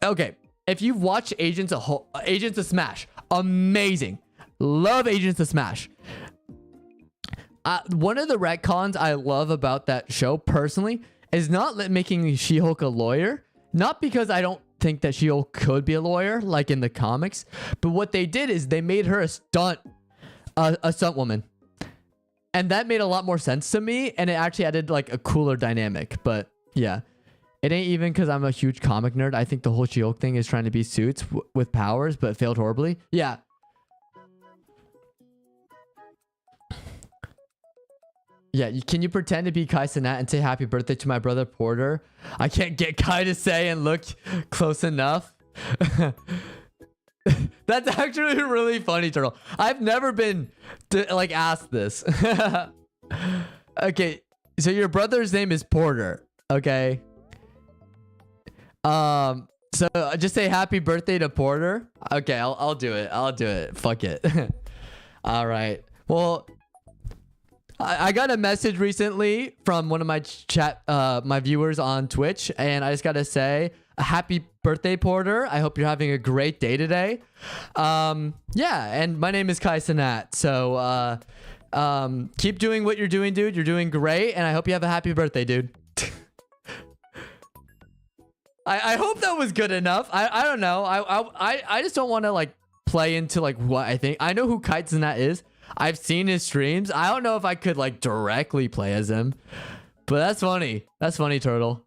okay, if you've watched Agents of Smash, amazing. Love Agents of Smash. One of the retcons I love about that show personally is not making She-Hulk a lawyer. Not because I don't think that She-Hulk could be a lawyer like in the comics, but what they did is they made her a stunt woman. And that made a lot more sense to me, and it actually added like a cooler dynamic. But yeah, it ain't even because I'm a huge comic nerd. I think the whole She-Hulk thing is trying to be Suits with powers, but it failed horribly. Yeah. Yeah, can you pretend to be Kai Cenat and say happy birthday to my brother Porter? I can't get Kai to say and look close enough. That's actually really funny, Turtle. I've never been like asked this. Okay, so your brother's name is Porter. Okay. So just say happy birthday to Porter. Okay, I'll do it. I'll do it. Fuck it. All right. Well, I got a message recently from one of my my viewers on Twitch, and I just gotta say, a happy birthday, Porter. I hope you're having a great day today. Yeah, and my name is Kai Cenat. So keep doing what you're doing, dude. You're doing great, and I hope you have a happy birthday, dude. I hope that was good enough. I don't know. I just don't want to like play into like what I think. I know who Kai Cenat is. I've seen his streams. I don't know if I could like directly play as him, but that's funny. That's funny, Turtle.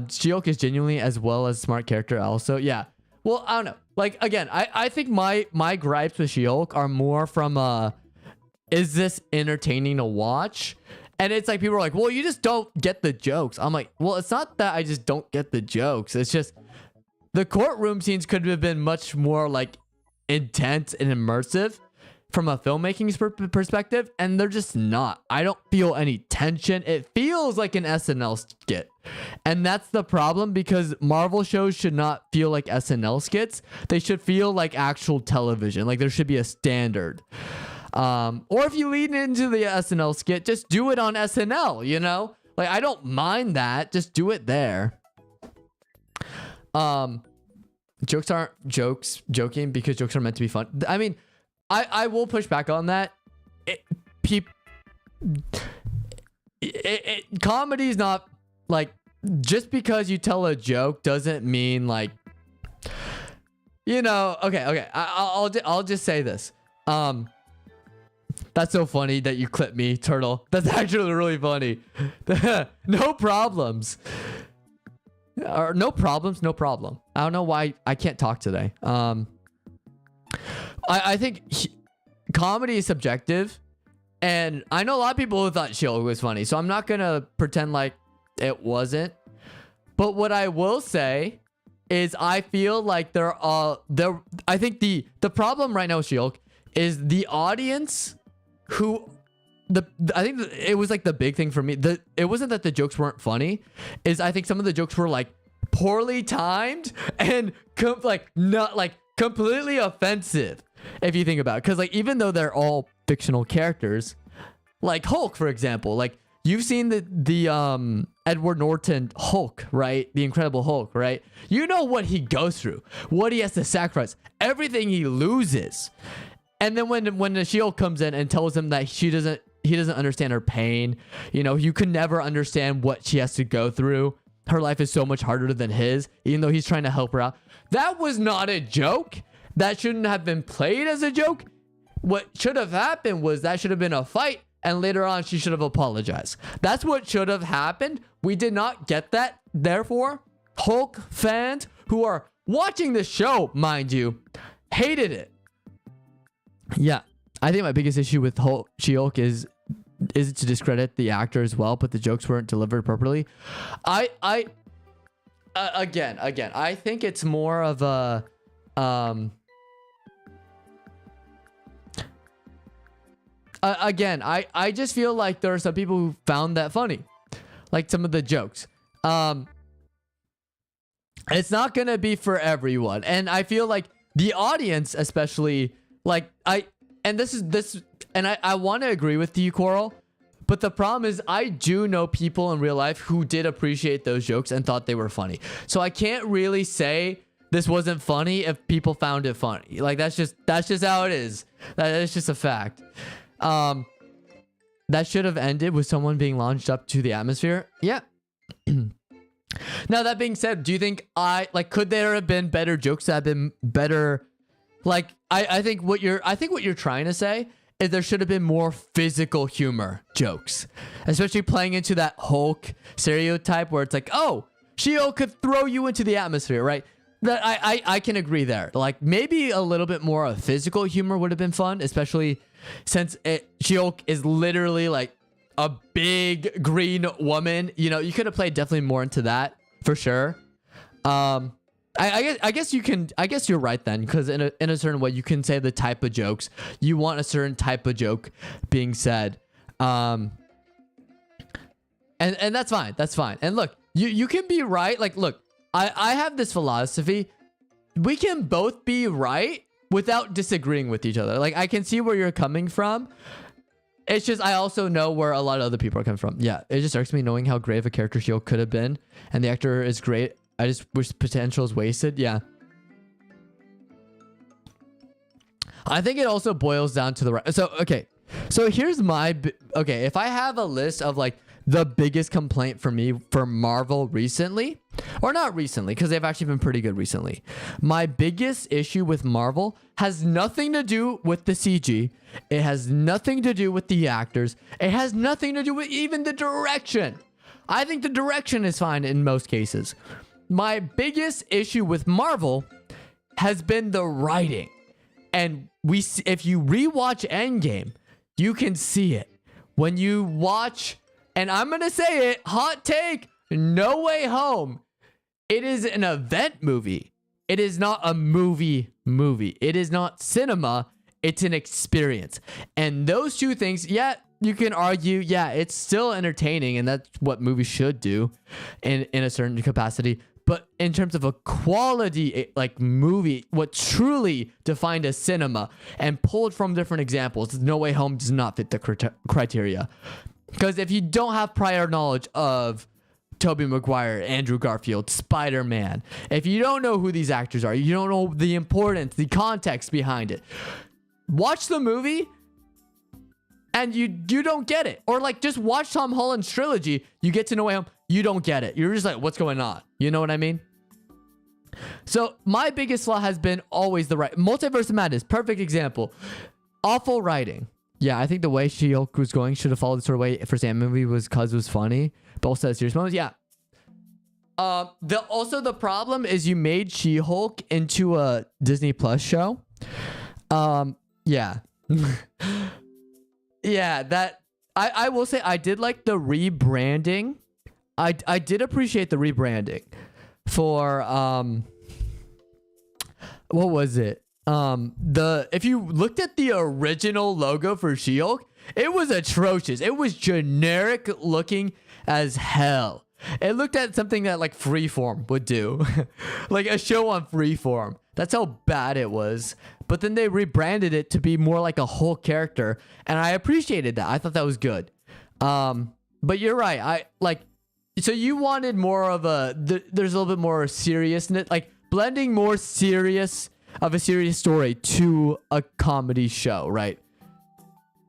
She-Hulk is genuinely as well as a smart character also. Yeah. Well, I don't know. Like, again, I think my gripes with She-Hulk are more from, is this entertaining to watch? And it's like, people are like, well, you just don't get the jokes. I'm like, well, it's not that I just don't get the jokes. It's just the courtroom scenes could have been much more like intense and immersive from a filmmaking perspective, and they're just not. I don't feel any tension. It feels like an SNL skit, and that's the problem, because Marvel shows should not feel like SNL skits. They should feel like actual television. Like there should be a standard. Or if you lead into the SNL skit, just do it on SNL, you know? Like I don't mind that. Just do it there. Jokes aren't joking because jokes are meant to be fun. I mean, I will push back on that. Comedy is not like, just because you tell a joke doesn't mean like, you know. Okay. I'll just say this. That's so funny that you clipped me, Turtle. That's actually really funny. No problems. Or no problems, no problem. I don't know why I can't talk today. I think comedy is subjective, and I know a lot of people who thought She-Hulk was funny, so I'm not gonna pretend like it wasn't. But what I will say is I feel like I think the problem right now with She-Hulk is the audience who I think it was like the big thing for me. It wasn't that the jokes weren't funny, is I think some of the jokes were like poorly timed and not like completely offensive, if you think about it. Because like, even though they're all fictional characters, like Hulk, for example, like you've seen the Edward Norton Hulk, right? The Incredible Hulk, right? You know what he goes through, what he has to sacrifice, everything he loses. And then when the She-Hulk comes in and tells him that he doesn't understand her pain, you know, you can never understand what she has to go through. Her life is so much harder than his, even though he's trying to help her out. That was not a joke. That shouldn't have been played as a joke. What should have happened was that should have been a fight, and later on she should have apologized. That's what should have happened. We did not get that. Therefore, Hulk fans who are watching the show, mind you, hated it. Yeah, I think my biggest issue with She-Hulk is to discredit the actor as well, but the jokes weren't delivered properly. Again, I think it's more of a again, I just feel like there are some people who found that funny, like some of the jokes. It's not gonna be for everyone, and I feel like the audience, especially, like I want to agree with you, Coral, but the problem is I do know people in real life who did appreciate those jokes and thought they were funny. So I can't really say this wasn't funny if people found it funny. Like that's just how it is. That's just a fact. That should have ended with someone being launched up to the atmosphere. Yeah. Now that being said, do you think could there have been better jokes that have been better? Like I think what you're trying to say is there should have been more physical humor jokes, especially playing into that Hulk stereotype where it's like, oh, She-Hulk could throw you into the atmosphere, right? That I can agree there. Like maybe a little bit more of physical humor would have been fun, especially since She-Hulk is literally like a big green woman. You know, you could have played definitely more into that for sure. I guess you can. I guess you're right then, because in a certain way you can say the type of jokes you want a certain type of joke being said, and that's fine. That's fine. And look, you can be right. Like, look, I have this philosophy: we can both be right without disagreeing with each other. Like, I can see where you're coming from. It's just I also know where a lot of other people are coming from. Yeah, it just irks me knowing how great of a character She-Hulk could have been, and the actor is great. I just wish potential is wasted. Yeah. I think it also boils down to the right. So, okay. So here's my, okay. If I have a list of like the biggest complaint for me for Marvel recently, or not recently, because they've actually been pretty good recently. My biggest issue with Marvel has nothing to do with the CG. It has nothing to do with the actors. It has nothing to do with even the direction. I think the direction is fine in most cases. My biggest issue with Marvel has been the writing. And if you rewatch Endgame, you can see it. When you watch, and I'm going to say it, hot take, No Way Home, it is an event movie. It is not a movie. It is not cinema. It's an experience. And those two things, yeah, you can argue, yeah, it's still entertaining, and that's what movies should do in a certain capacity. But in terms of a quality like movie, what truly defined as cinema and pulled from different examples, No Way Home does not fit the criteria. Because if you don't have prior knowledge of Tobey Maguire, Andrew Garfield, Spider-Man, if you don't know who these actors are, you don't know the importance, the context behind it, watch the movie and you don't get it. Or like just watch Tom Holland's trilogy, you get to No Way Home, you don't get it. You're just like, what's going on? You know what I mean? So my biggest flaw has been always the right. Multiverse of Madness, perfect example. Awful writing. Yeah, I think the way She-Hulk was going should have followed the sort of way for Sam movie was because it was funny, but also had serious moments. Yeah. Also the problem is you made She-Hulk into a Disney Plus show. Yeah. Yeah, that I will say I did like the rebranding. I did appreciate the rebranding for what was it? If you looked at the original logo for She-Hulk, it was atrocious. It was generic looking as hell. It looked at something that like Freeform would do. Like a show on Freeform. That's how bad it was. But then they rebranded it to be more like a whole character, and I appreciated that. I thought that was good. But you're right. So you wanted more of there's a little bit more seriousness, like blending more serious of a serious story to a comedy show, right?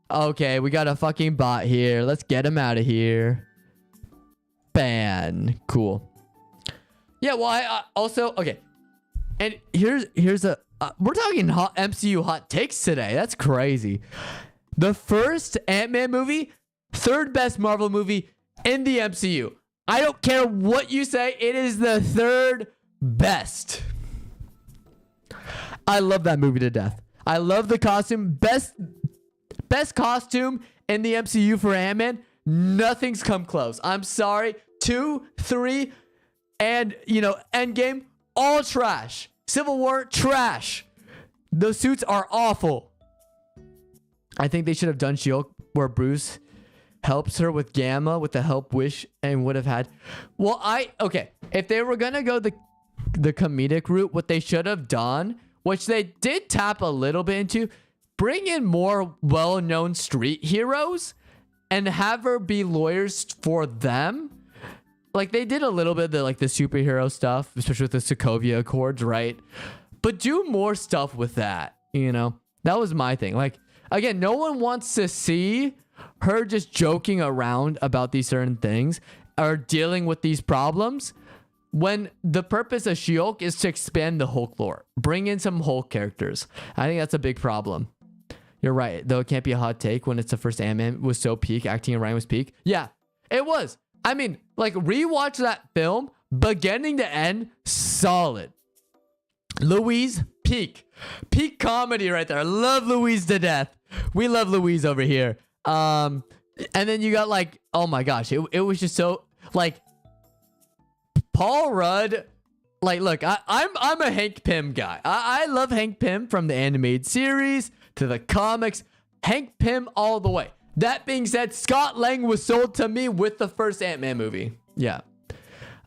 Okay, we got a fucking bot here. Let's get him out of here. Ban. Cool. Yeah, well, I also, okay. And here's a, we're talking MCU hot takes today. That's crazy. The first Ant-Man movie, third best Marvel movie in the MCU. I don't care what you say. It is the third best. I love that movie to death. I love the costume. Best costume in the MCU for Ant-Man. Nothing's come close. I'm sorry. 2, 3, and, Endgame, all trash. Civil War, trash. Those suits are awful. I think they should have done She-Hulk where Bruce helps her with Gamma with the help wish and would have had. Well, okay. If they were going to go the comedic route, what they should have done, which they did tap a little bit into, bring in more well-known street heroes and have her be lawyers for them. Like they did a little bit of the superhero stuff, especially with the Sokovia Accords, right? But do more stuff with that, That was my thing. Like, again, no one wants to see her just joking around about these certain things or dealing with these problems when the purpose of She-Hulk is to expand the Hulk lore. Bring in some Hulk characters. I think that's a big problem. You're right. Though it can't be a hot take when it's the first Ant-Man was so peak. Acting in Ryan was peak. Yeah, it was. I mean, like, rewatch that film, beginning to end, solid. Louise, peak. Peak comedy right there. I love Louise to death. We love Louise over here. And then you got, like, oh my gosh, it was just so, like, Paul Rudd. Like, look, I'm a Hank Pym guy. I love Hank Pym from the animated series to the comics. Hank Pym all the way. That being said, Scott Lang was sold to me with the first Ant-Man movie. Yeah.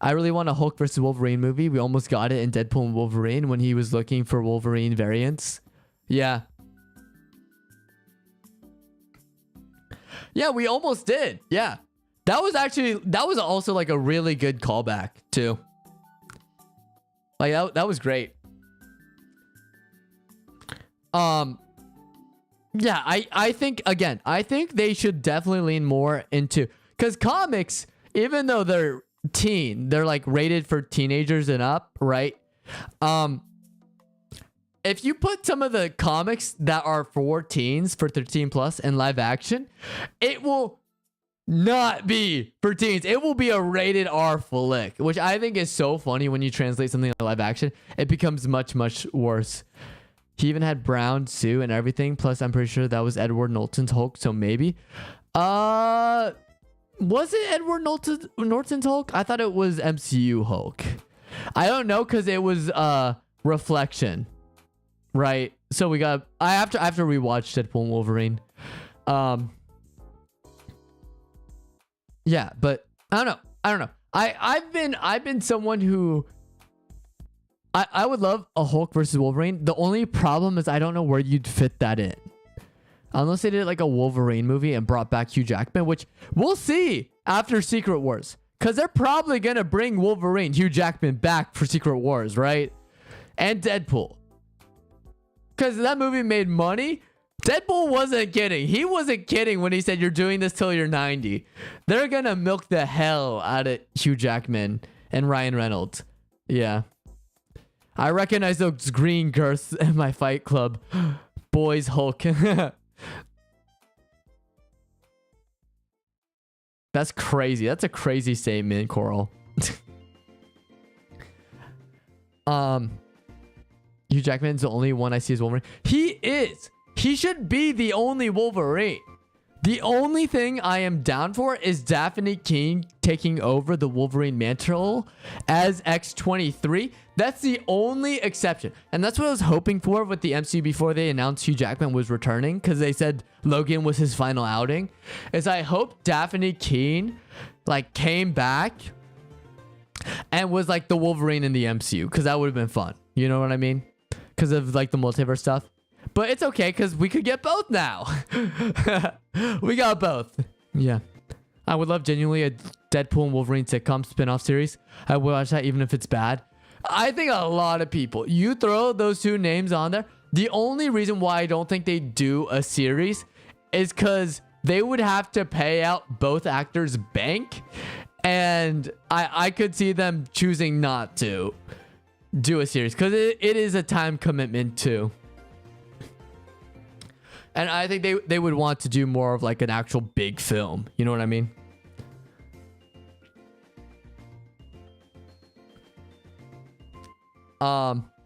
I really want a Hulk versus Wolverine movie. We almost got it in Deadpool and Wolverine when he was looking for Wolverine variants. Yeah. Yeah, we almost did. Yeah. That was also like a really good callback too. Like that was great. Yeah, I think they should definitely lean more into, because comics, even though they're like rated for teenagers and up, right? If you put some of the comics that are for teens, for 13 plus, in live action, it will not be for teens. It will be a rated R flick, which I think is so funny. When you translate something to live action, it becomes much, much worse. He even had brown suit and everything. Plus, I'm pretty sure that was Edward Norton's Hulk. So maybe, was it Edward Norton's Hulk? I thought it was MCU Hulk. I don't know, because it was Reflection, right? So we got, I have to rewatch Deadpool and Wolverine. Yeah, but I don't know. I've been someone who, I would love a Hulk versus Wolverine. The only problem is I don't know where you'd fit that in. Unless they did like a Wolverine movie and brought back Hugh Jackman, which we'll see after Secret Wars. Because they're probably going to bring Wolverine, Hugh Jackman, back for Secret Wars, right? And Deadpool. Because that movie made money. Deadpool wasn't kidding. He wasn't kidding when he said you're doing this till you're 90. They're going to milk the hell out of Hugh Jackman and Ryan Reynolds. Yeah. I recognize those green girths in my Fight Club. Boys Hulk. That's crazy. That's a crazy statement, Coral. Hugh Jackman's the only one I see as Wolverine. He is. He should be the only Wolverine. The only thing I am down for is Daphne King taking over the Wolverine mantle as X-23. That's the only exception. And that's what I was hoping for with the MCU before they announced Hugh Jackman was returning, because they said Logan was his final outing. Is I hope Daphne King like came back and was like the Wolverine in the MCU, because that would have been fun. You know what I mean? Because of like the multiverse stuff. But it's okay, because we could get both now. We got both. Yeah. I would love genuinely a Deadpool and Wolverine sitcom spin-off series. I would watch that even if it's bad. I think a lot of people, you throw those two names on there. The only reason why I don't think they do a series is because they would have to pay out both actors bank. And I could see them choosing not to do a series, because it is a time commitment too. And I think they would want to do more of like an actual big film. You know what I mean?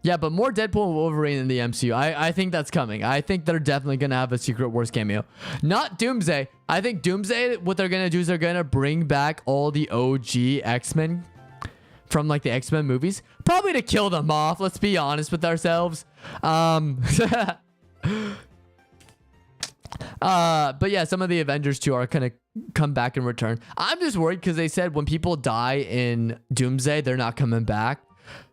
Yeah, but more Deadpool and Wolverine in the MCU. I think that's coming. I think they're definitely going to have a Secret Wars cameo. Not Doomsday. I think Doomsday, what they're going to do is they're going to bring back all the OG X-Men from like the X-Men movies. Probably to kill them off. Let's be honest with ourselves. But yeah, some of the Avengers too are gonna come back and return. I'm just worried because they said when people die in Doomsday, they're not coming back.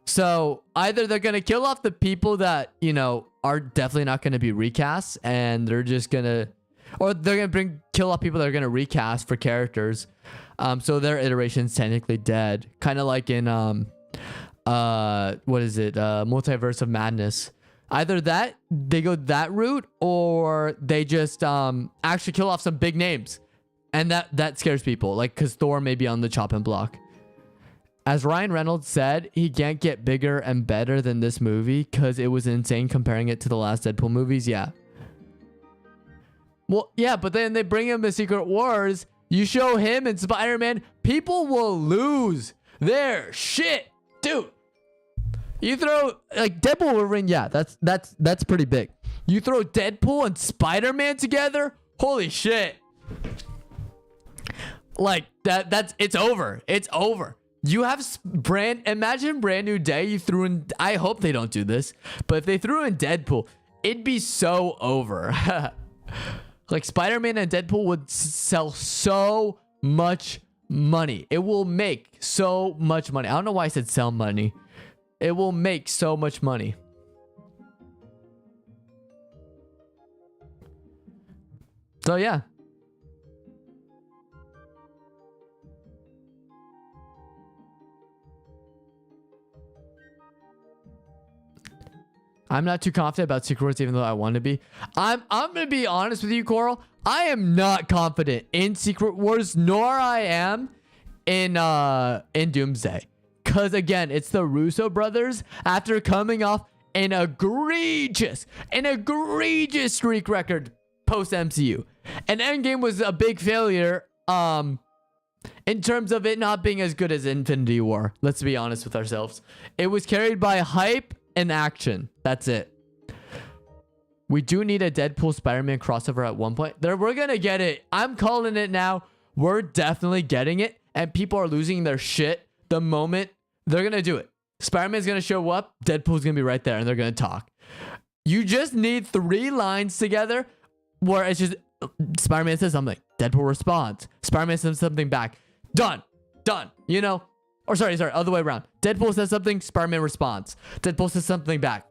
So either they're gonna kill off the people that, you know, are definitely not gonna be recast, and they're just gonna, or they're gonna kill off people that are gonna recast for characters. So their iteration's technically dead. Kind of like in what is it? Multiverse of Madness. Either that, they go that route, or they just actually kill off some big names. And that scares people. Like, because Thor may be on the chopping block. As Ryan Reynolds said, he can't get bigger and better than this movie because it was insane comparing it to the last Deadpool movies. Yeah. Well, yeah, but then they bring him to Secret Wars. You show him and Spider-Man, people will lose their shit, dude. You throw like Deadpool Wolverine, yeah, that's pretty big. You throw Deadpool and Spider-Man together, holy shit. Like that's it's over. It's over. You have imagine Brand New Day. You threw in. I hope they don't do this, but if they threw in Deadpool, it'd be so over. Like Spider-Man and Deadpool would sell so much money. It will make so much money. I don't know why I said sell money. It will make so much money. So yeah. I'm not too confident about Secret Wars, even though I want to be. I'm gonna be honest with you, Coral. I am not confident in Secret Wars, nor I am in Doomsday. Cause again, it's the Russo brothers after coming off an egregious streak record post MCU. And Endgame was a big failure. In terms of it not being as good as Infinity War. Let's be honest with ourselves. It was carried by hype and action. That's it. We do need a Deadpool Spider-Man crossover at one point. We're gonna get it. I'm calling it now. We're definitely getting it. And people are losing their shit the moment they're gonna do it. Spider-Man's gonna show up. Deadpool's gonna be right there and they're gonna talk. You just need 3 lines together where it's just Spider-Man says something. Deadpool responds. Spider-Man says something back. Done. You know? Or sorry, other way around. Deadpool says something, Spider-Man responds. Deadpool says something back.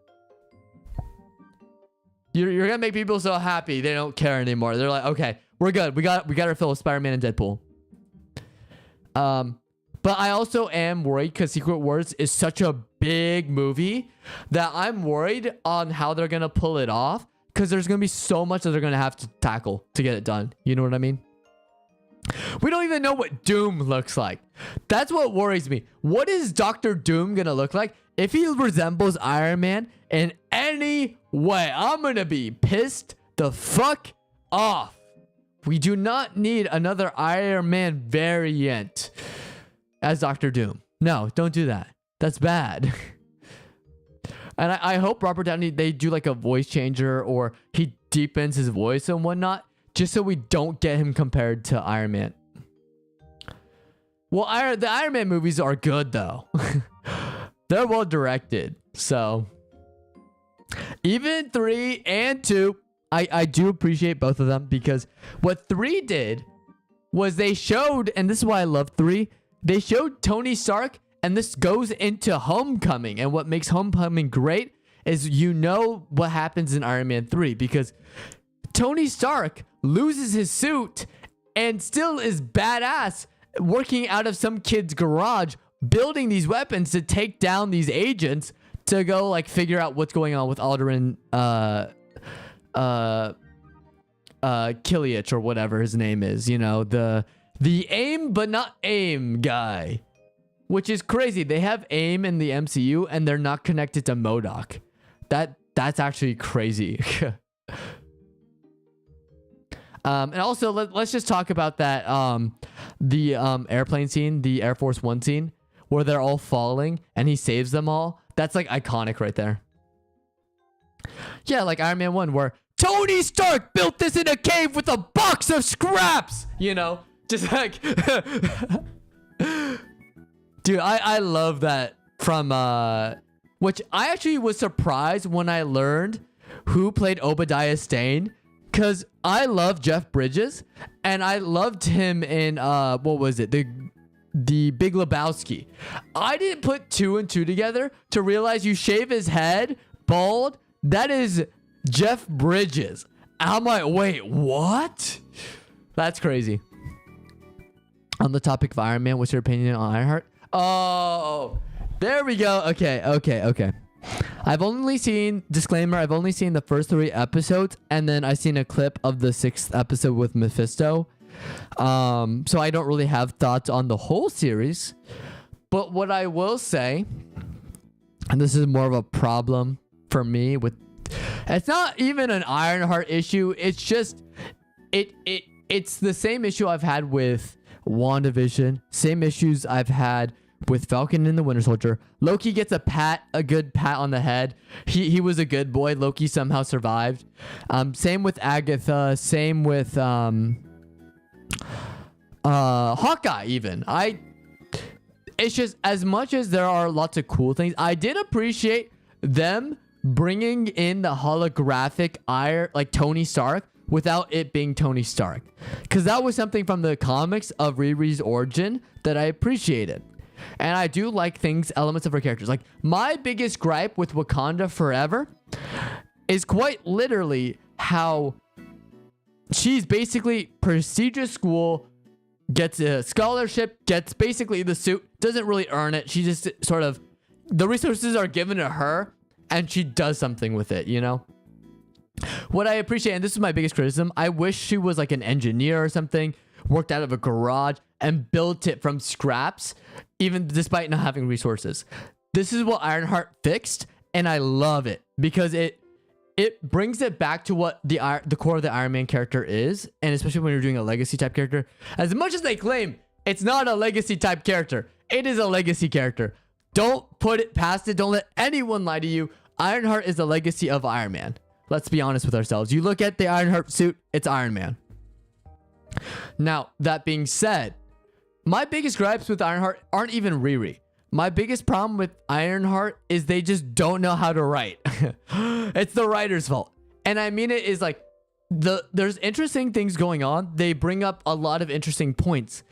You're gonna make people so happy they don't care anymore. They're like, okay, we're good. We got our fill of Spider-Man and Deadpool. But I also am worried because Secret Wars is such a big movie that I'm worried on how they're gonna pull it off. Because there's gonna be so much that they're gonna have to tackle to get it done. You know what I mean? We don't even know what Doom looks like. That's what worries me. What is Dr. Doom gonna look like? If he resembles Iron Man in any way, I'm gonna be pissed the fuck off. We do not need another Iron Man variant as Dr. Doom. No, don't do that. That's bad. And I hope Robert Downey, they do like a voice changer or he deepens his voice and whatnot. Just so we don't get him compared to Iron Man. Well, the Iron Man movies are good, though. They're well directed. So, even 3 and 2, I do appreciate both of them. Because what 3 did was they showed, and this is why I love 3, they showed Tony Stark, and this goes into Homecoming. And what makes Homecoming great is you know what happens in Iron Man 3. Because Tony Stark loses his suit and still is badass working out of some kid's garage building these weapons to take down these agents to go like figure out what's going on with Alderaan Killiach or whatever his name is, you know, the AIM but not AIM guy, which is crazy. They have AIM in the MCU and they're not connected to MODOK. That's actually crazy. And also, let's just talk about that, the airplane scene, the Air Force One scene, where they're all falling and he saves them all. That's like iconic right there. Yeah, like Iron Man 1, where Tony Stark built this in a cave with a box of scraps, you know? Just like... Dude, I love that from... which I actually was surprised when I learned who played Obadiah Stane. Because I love Jeff Bridges, and I loved him in, what was it? The Big Lebowski. I didn't put 2 and 2 together to realize you shave his head, bald, that is Jeff Bridges. I'm like, wait, what? That's crazy. On the topic of Iron Man, what's your opinion on Ironheart? Oh, there we go. Okay. I've only seen, disclaimer, I've only seen the first 3 episodes, and then I've seen a clip of the 6th episode with Mephisto. So I don't really have thoughts on the whole series. But what I will say, and this is more of a problem for me with, it's not even an Ironheart issue. It's just, it's the same issue I've had with WandaVision, same issues I've had with Falcon and the Winter Soldier. Loki gets a good pat on the head. He was a good boy. Loki somehow survived. Same with Agatha. Same with Hawkeye. Even it's just, as much as there are lots of cool things, I did appreciate them bringing in the holographic like Tony Stark without it being Tony Stark, because that was something from the comics of Riri's origin that I appreciated. And I do like elements of her characters. Like, my biggest gripe with Wakanda Forever is quite literally how she's basically prestigious school, gets a scholarship, gets basically the suit, doesn't really earn it. She just sort of, the resources are given to her and she does something with it, you know? What I appreciate, and this is my biggest criticism, I wish she was like an engineer or something, worked out of a garage and built it from scraps, even despite not having resources. This is what Ironheart fixed, and I love it because it brings it back to what the core of the Iron Man character is, and especially when you're doing a legacy type character. As much as they claim it's not a legacy type character, it is a legacy character. Don't put it past it. Don't let anyone lie to you. Ironheart is the legacy of Iron Man. Let's be honest with ourselves. You look at the Ironheart suit, it's Iron Man. Now, that being said, my biggest gripes with Ironheart aren't even Riri. My biggest problem with Ironheart is they just don't know how to write. It's the writer's fault. And I mean it is like, there's interesting things going on. They bring up a lot of interesting points.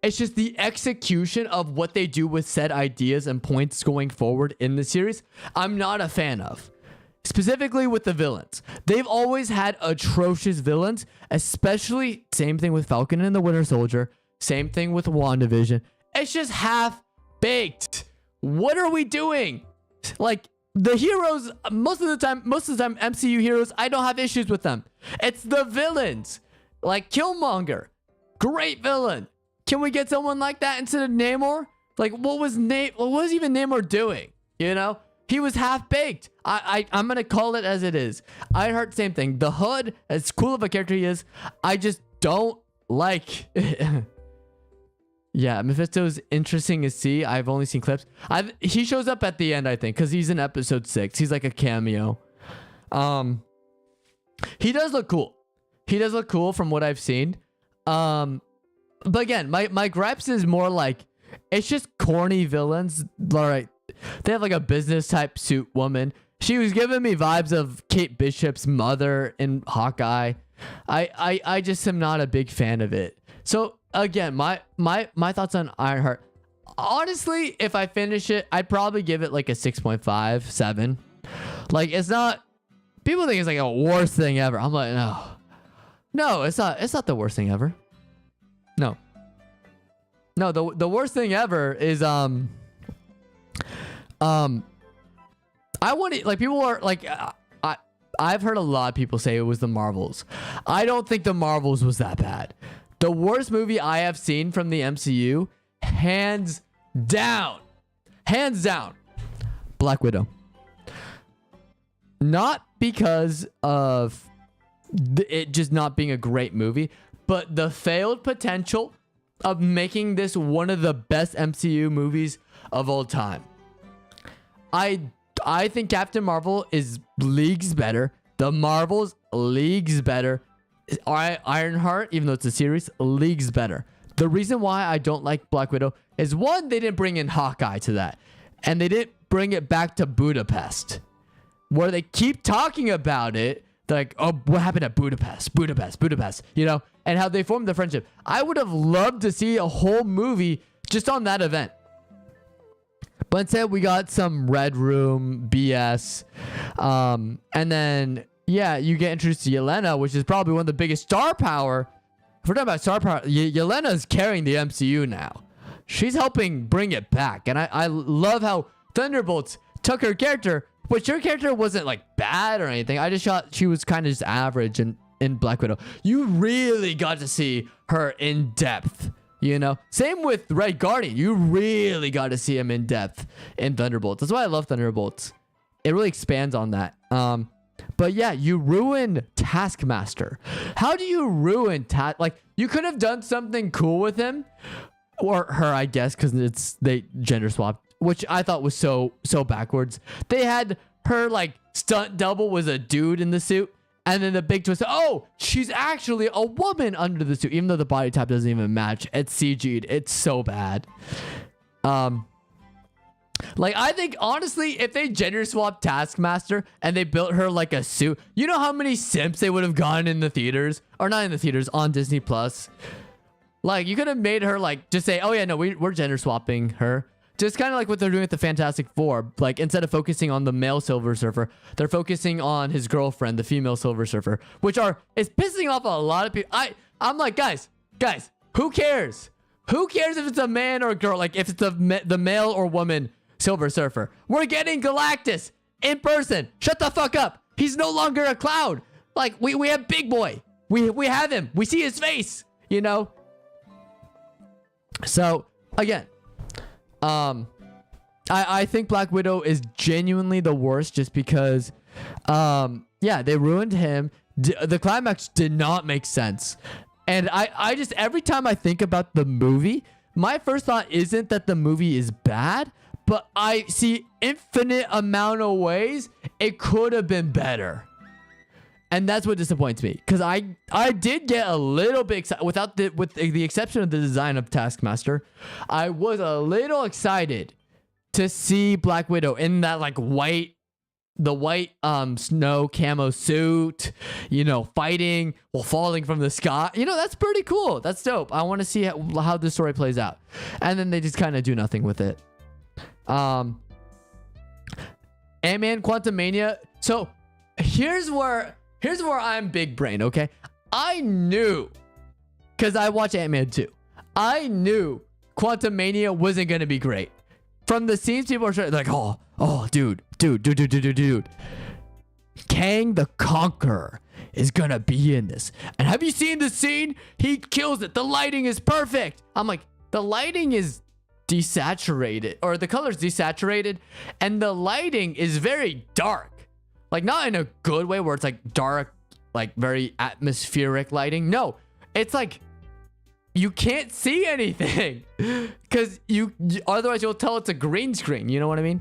It's just the execution of what they do with said ideas and points going forward in the series, I'm not a fan of. Specifically with the villains. They've always had atrocious villains, especially same thing with Falcon and the Winter Soldier, same thing with WandaVision. It's just half-baked. What are we doing? Like, the heroes, most of the time, MCU heroes, I don't have issues with them. It's the villains. Like Killmonger. Great villain. Can we get someone like that instead of Namor? Like, what was even Namor doing? You know? He was half-baked. I'm going to call it as it is. Ironheart, same thing. The Hood, as cool of a character he is, I just don't like. Yeah, Mephisto's interesting to see. I've only seen clips. He shows up at the end, I think, because he's in episode 6. He's like a cameo. He does look cool. He does look cool from what I've seen. But again, my gripes is more like, it's just corny villains. All right. They have like a business type suit woman. She was giving me vibes of Kate Bishop's mother in Hawkeye. I just am not a big fan of it. So again, my thoughts on Ironheart. Honestly, if I finish it, I'd probably give it like a 6.5, 7. Like, it's not, people think it's like a worst thing ever. I'm like, no, it's not the worst thing ever. No, the worst thing ever is I want to, like, people are like, I've heard a lot of people say it was the Marvels. I don't think the Marvels was that bad. The worst movie I have seen from the MCU, hands down, Black Widow. Not because of it just not being a great movie, but the failed potential of making this one of the best MCU movies of all time. I think Captain Marvel is leagues better. The Marvels, leagues better. Ironheart, even though it's a series, leagues better. The reason why I don't like Black Widow is, one, they didn't bring in Hawkeye to that. And they didn't bring it back to Budapest, where they keep talking about it. They're like, oh, what happened at Budapest, you know, and how they formed the friendship. I would have loved to see a whole movie just on that event. But instead, we got some Red Room BS. And then, yeah, you get introduced to Yelena, which is probably one of the biggest star power. If we're talking about star power, Yelena's carrying the MCU now. She's helping bring it back. And I love how Thunderbolts took her character, which her character wasn't like bad or anything. I just thought she was kind of just average in Black Widow. You really got to see her in depth. You know, same with Red Guardian. You really got to see him in depth in Thunderbolts. That's why I love Thunderbolts. It really expands on that. But yeah, you ruined Taskmaster. How do you ruin like you could have done something cool with him or her, I guess, because they gender swapped, which I thought was so backwards. They had her like stunt double was a dude in the suit, and then the big twist, oh, she's actually a woman under the suit, even though the body type doesn't even match. It's CG'd. It's so bad. Like, I think, honestly, if they gender swapped Taskmaster and they built her like a suit, you know how many simps they would have gotten in the theaters? Or not in the theaters, on Disney Plus. Like, you could have made her, like, just say, oh, yeah, no, we're gender swapping her. Just kind of like what they're doing with the Fantastic Four. Like, instead of focusing on the male Silver Surfer, they're focusing on his girlfriend, the female Silver Surfer, which is pissing off a lot of people. I'm like, guys, who cares? Who cares if it's a man or a girl? Like, if it's the male or woman Silver Surfer. We're getting Galactus in person. Shut the fuck up. He's no longer a cloud. Like, we have Big Boy. We have him. We see his face, you know? So, again, I think Black Widow is genuinely the worst just because, yeah, they ruined him. The climax did not make sense. And I just, every time I think about the movie, my first thought isn't that the movie is bad, but I see infinite amount of ways it could have been better. And that's what disappoints me. Because I did get a little bit excited. With the exception of the design of Taskmaster, I was a little excited to see Black Widow in that like white snow camo suit, you know, fighting while falling from the sky. You know, that's pretty cool. That's dope. I want to see how the story plays out. And then they just kind of do nothing with it. Ant-Man Quantumania. So here's where I'm big brain, okay? I knew, because I watched Ant-Man 2. I knew Quantumania wasn't going to be great. From the scenes people are like, dude. Kang the Conqueror is going to be in this. And have you seen the scene? He kills it. The lighting is perfect. I'm like, the lighting is desaturated, or the color's desaturated, and the lighting is very dark. Like, not in a good way where it's like dark, like very atmospheric lighting. No, it's like you can't see anything because otherwise you'll tell it's a green screen. You know what I mean?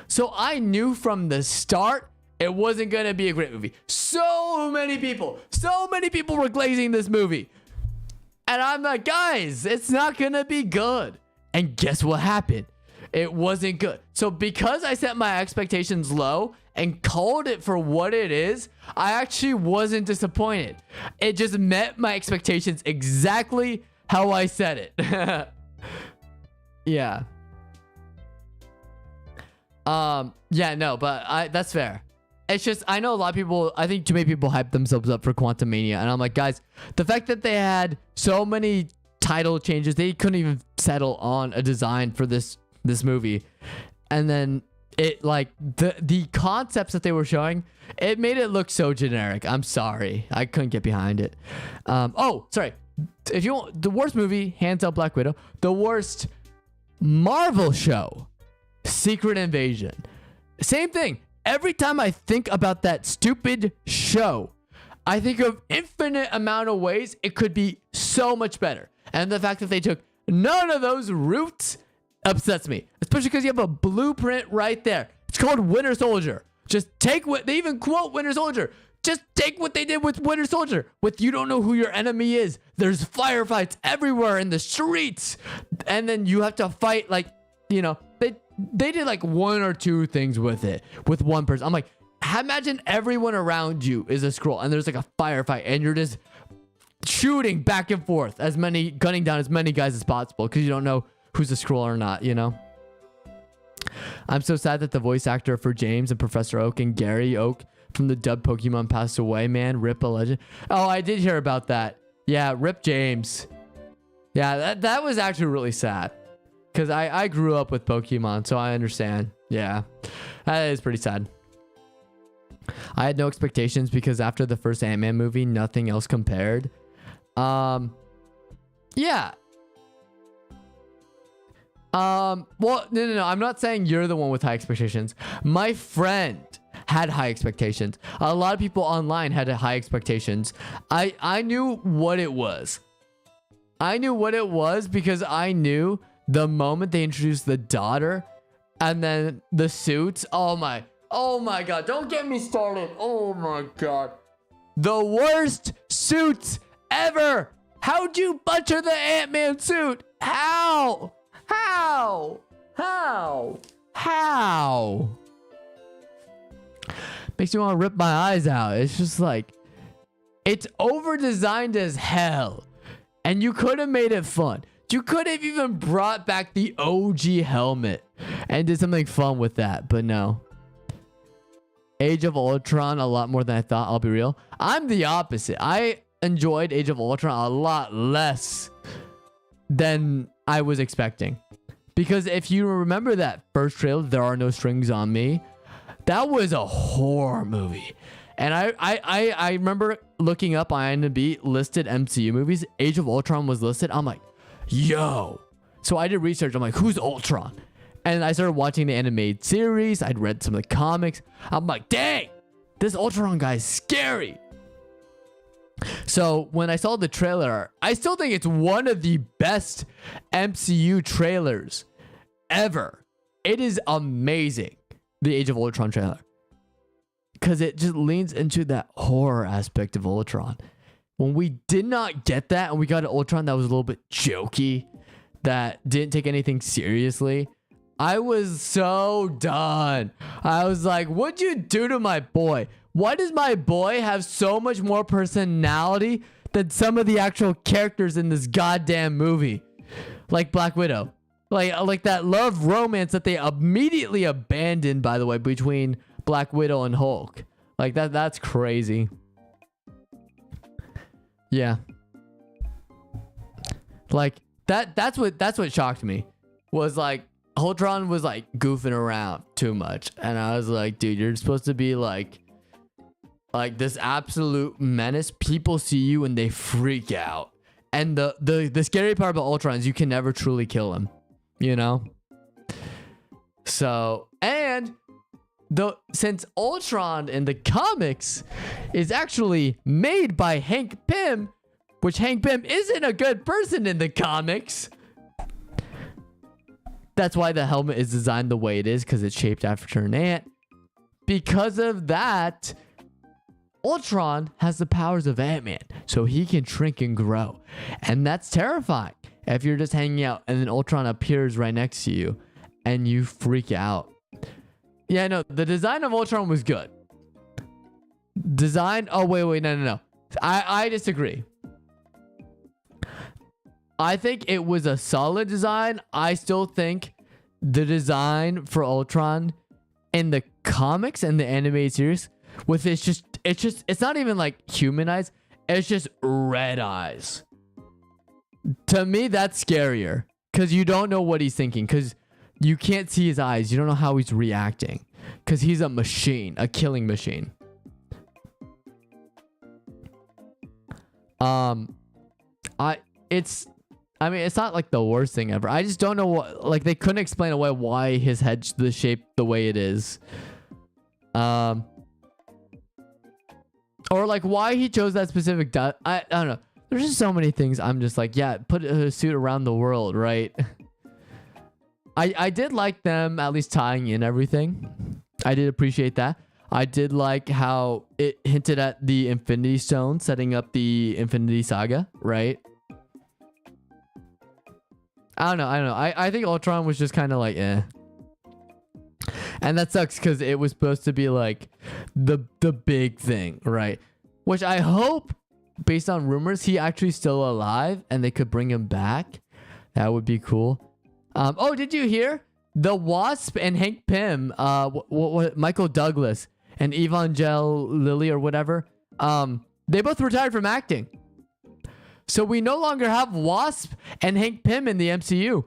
So I knew from the start it wasn't gonna be a great movie. So many people were glazing this movie, and I'm like, guys, it's not gonna be good. And guess what happened? It wasn't good. So because I set my expectations low and called it for what it is, I actually wasn't disappointed. It just met my expectations exactly how I said it. Yeah. Yeah, no, but that's fair. It's just, I know a lot of people, I think too many people hype themselves up for Quantumania. And I'm like, guys, the fact that they had so many title changes, they couldn't even settle on a design for this movie, and then it, like, the concepts that they were showing, it made it look so generic. I'm sorry, I couldn't get behind it. Oh, sorry, if you want the worst movie, hands up, Black Widow. The worst Marvel show, Secret Invasion. Same thing. Every time I think about that stupid show, I think of infinite amount of ways it could be so much better. And the fact that they took none of those routes upsets me. Especially because you have a blueprint right there. It's called Winter Soldier. Just take what they even quote Winter Soldier. Just take what they did with Winter Soldier. With you don't know who your enemy is. There's firefights everywhere in the streets. And then you have to fight, like, you know, they did like one or two things with it. With one person. I'm like, imagine everyone around you is a Skrull and there's like a firefight and you're just shooting back and forth, gunning down as many guys as possible because you don't know who's a Skrull or not, you know? I'm so sad that the voice actor for James and Professor Oak and Gary Oak from the dubbed Pokemon passed away, man. Rip a legend. Oh, I did hear about that. Yeah, rip James. Yeah, that was actually really sad because I grew up with Pokemon, so I understand. Yeah, that is pretty sad. I had no expectations because after the first Ant-Man movie, nothing else compared. Yeah. Well, no. I'm not saying you're the one with high expectations. My friend had high expectations. A lot of people online had high expectations. I knew what it was. I knew what it was because I knew the moment they introduced the daughter and then the suits. Oh my God. Don't get me started. Oh my God. The worst suits ever. How'd you butcher the Ant-Man suit? How? Makes me want to rip my eyes out. It's just like, it's over designed as hell. And you could have made it fun. You could have even brought back the OG helmet and did something fun with that. But no. Age of Ultron a lot more than I thought, I'll be real. I'm the opposite. I enjoyed Age of Ultron a lot less than I was expecting. Because if you remember that first trailer, There Are No Strings on Me, that was a horror movie. And I remember looking up on IMDb listed MCU movies. Age of Ultron was listed. I'm like, yo. So I did research. I'm like, who's Ultron? And I started watching the animated series. I'd read some of the comics. I'm like, dang, this Ultron guy is scary. So when I saw the trailer, I still think it's one of the best MCU trailers ever. It is amazing, the Age of Ultron trailer. Because it just leans into that horror aspect of Ultron. When we did not get that and we got an Ultron that was a little bit jokey, that didn't take anything seriously, I was so done. I was like, what'd you do to my boy? Why does my boy have so much more personality than some of the actual characters in this goddamn movie? Like Black Widow. Like that love romance that they immediately abandoned, by the way, between Black Widow and Hulk. Like that's crazy. Yeah. Like that's what shocked me. Was like Ultron was like goofing around too much. And I was like, dude, you're supposed to be like this absolute menace. People see you and they freak out. And the scary part about Ultron is you can never truly kill him. You know? So, and since Ultron in the comics is actually made by Hank Pym, which Hank Pym isn't a good person in the comics. That's why the helmet is designed the way it is, because it's shaped after an ant. Because of that, Ultron has the powers of Ant-Man, so he can shrink and grow. And that's terrifying if you're just hanging out and then Ultron appears right next to you and you freak out. Yeah, no, the design of Ultron was good. Oh, wait, no. I disagree. I think it was a solid design. I still think the design for Ultron in the comics and the animated series with it's not even like human eyes. It's just red eyes. To me, that's scarier because you don't know what he's thinking because you can't see his eyes. You don't know how he's reacting because he's a machine, a killing machine. It's not like the worst thing ever. I just don't know what, like they couldn't explain away why his head's the shape the way it is. Or like why he chose that specific I don't know. There's just so many things I'm just like, yeah, put a suit around the world, right? I did like them at least tying in everything. I did appreciate that. I did like how it hinted at the Infinity Stone, setting up the Infinity Saga, right? I don't know. I think Ultron was just kind of like, eh. And that sucks because it was supposed to be like the big thing, right? Which I hope, based on rumors, he actually still alive and they could bring him back. That would be cool. Oh, did you hear? The Wasp and Hank Pym, Michael Douglas and Evangel Lilly or whatever, they both retired from acting. So we no longer have Wasp and Hank Pym in the MCU.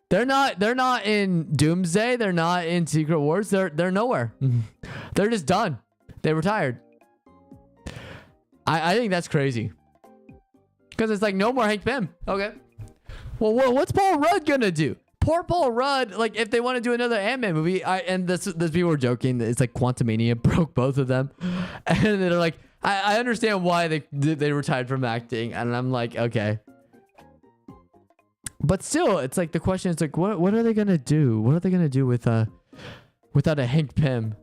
They're not in Doomsday. They're not in Secret Wars. They're nowhere. They're just done. They retired. I think that's crazy. Because it's like no more Hank Pym. Okay. Well, what's Paul Rudd gonna do? poor Paul Rudd. Like, if they want to do another Ant-Man movie, and this people were joking. It's like Quantumania broke both of them, and they're like, I understand why they retired from acting, and I'm like, okay. But still, it's like the question is like, what are they gonna do? What are they gonna do with without a Hank Pym?